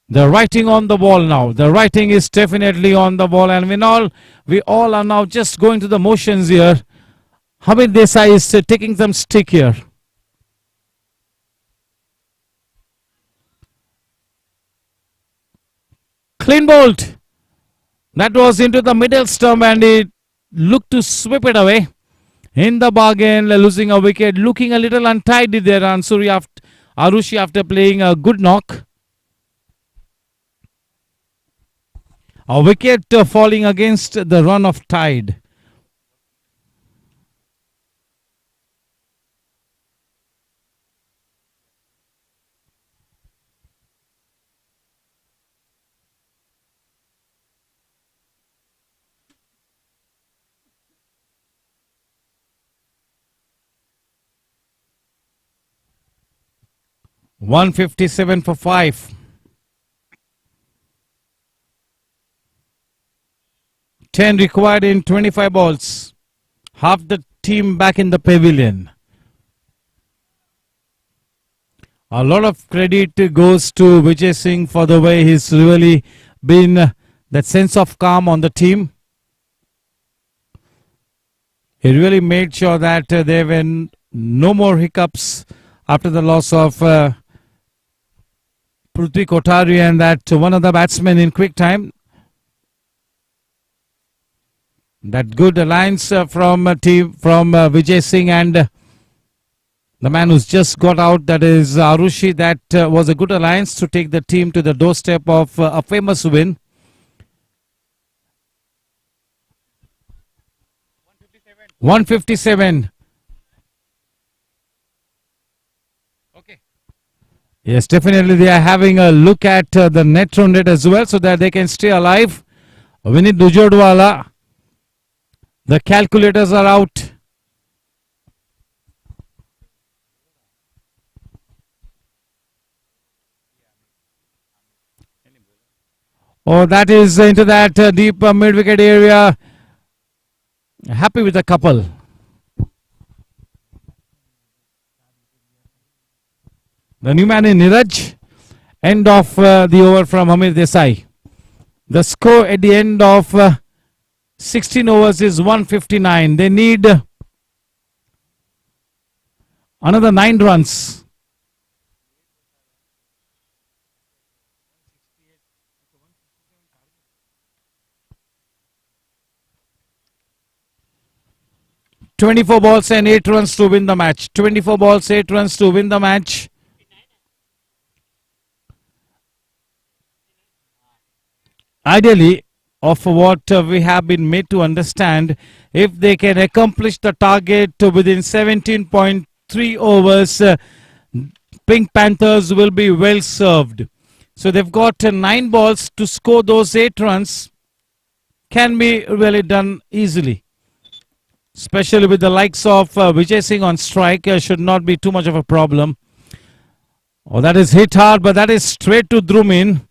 Speaker 2: The writing on the wall now. The writing is definitely on the wall, and we all are now just going through the motions here. Hamid Desai is taking some stick here. Clean bolt. That was into the middle stump, and it looked to sweep it away. In the bargain, losing a wicket, looking a little untidy there, Arushi after playing a good knock. A wicket falling against the run of tide. $157 for 5. 10 required in 25 balls. Half the team back in the pavilion. A lot of credit goes to Vijay Singh for the way he's really been that sense of calm on the team. He really made sure that there were no more hiccups after the loss of Prithvi Kothari, and that one of the batsmen in quick time. That good alliance from Vijay Singh and the man who's just got out, that is Arushi. That was a good alliance to take the team to the doorstep of a famous win. 157. Yes, definitely they are having a look at the net run rate as well so that they can stay alive. Vinit Dujodwala, the calculators are out. Oh, that is into that deep mid-wicket area. Happy with the couple. The new man in Niraj. End of the over from Hamid Desai. The score at the end of 16 overs is 159. They need another 9 runs. "24 balls and 8 runs to win the match." 24 balls, 8 runs to win the match. Ideally, of what we have been made to understand, if they can accomplish the target within 17.3 overs, Pink Panthers will be well served. So they've got 9 balls to score those 8 runs. Can be really done easily. Especially with the likes of Vijay Singh on strike, should not be too much of a problem. Oh, that is hit hard, but that is straight to Drumin.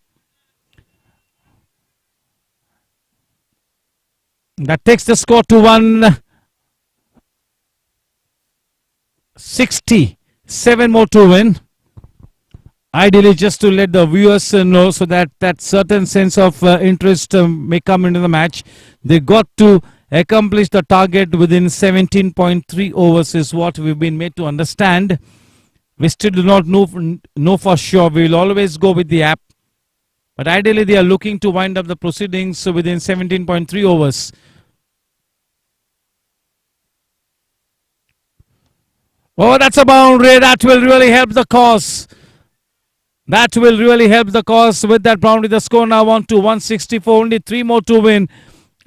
Speaker 2: That takes the score to 160. 7 more to win. Ideally, just to let the viewers know, so that that certain sense of interest may come into the match. They got to accomplish the target within 17.3 overs is what we've been made to understand. We still do not know for sure. We will always go with the app. But ideally, they are looking to wind up the proceedings within 17.3 overs. Oh, that's a boundary. That will really help the cause. That will really help the cause with that boundary. The score now on to 164. Only 3 more to win.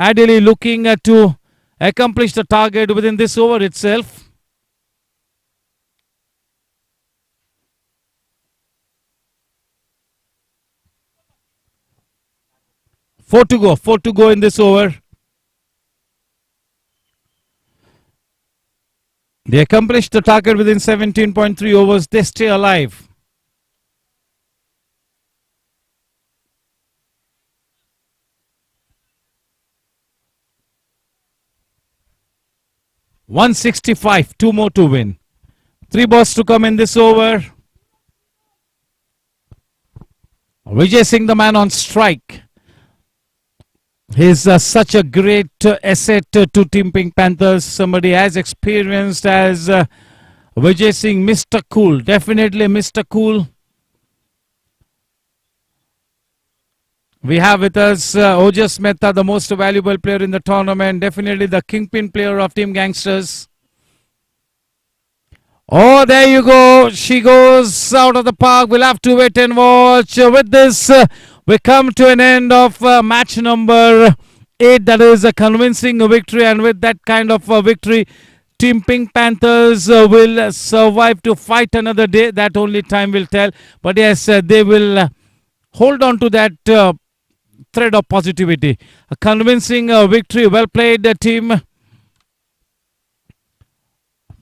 Speaker 2: Ideally looking to accomplish the target within this over itself. Four to go in this over. They accomplished the target within 17.3 overs. They stay alive. $165, 2 more to win. 3 balls to come in this over. Vijay Singh, the man on strike. He's such a great asset to Team Pink Panthers. Somebody as experienced as Vijay Singh, Mr. Cool. Definitely Mr. Cool. We have with us Ojas Mehta, the most valuable player in the tournament. Definitely the kingpin player of Team Gangsters. Oh, there you go. She goes out of the park. We'll have to wait and watch. With this, we come to an end of match number 8. That is a convincing victory. And with that kind of victory, Team Pink Panthers will survive to fight another day. That only time will tell. But yes, they will hold on to that thread of positivity. A convincing victory. Well played, team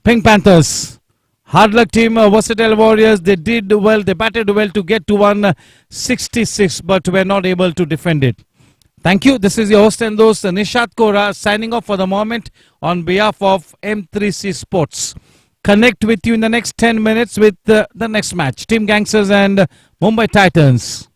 Speaker 2: Pink Panthers. Hard luck, team Versatile Warriors. They did well. They batted well to get to 166, but were not able to defend it. Thank you. This is your host and host, Nishat Kora, signing off for the moment on behalf of M3C Sports. Connect with you in the next 10 minutes with the next match. Team Gangsters and Mumbai Titans.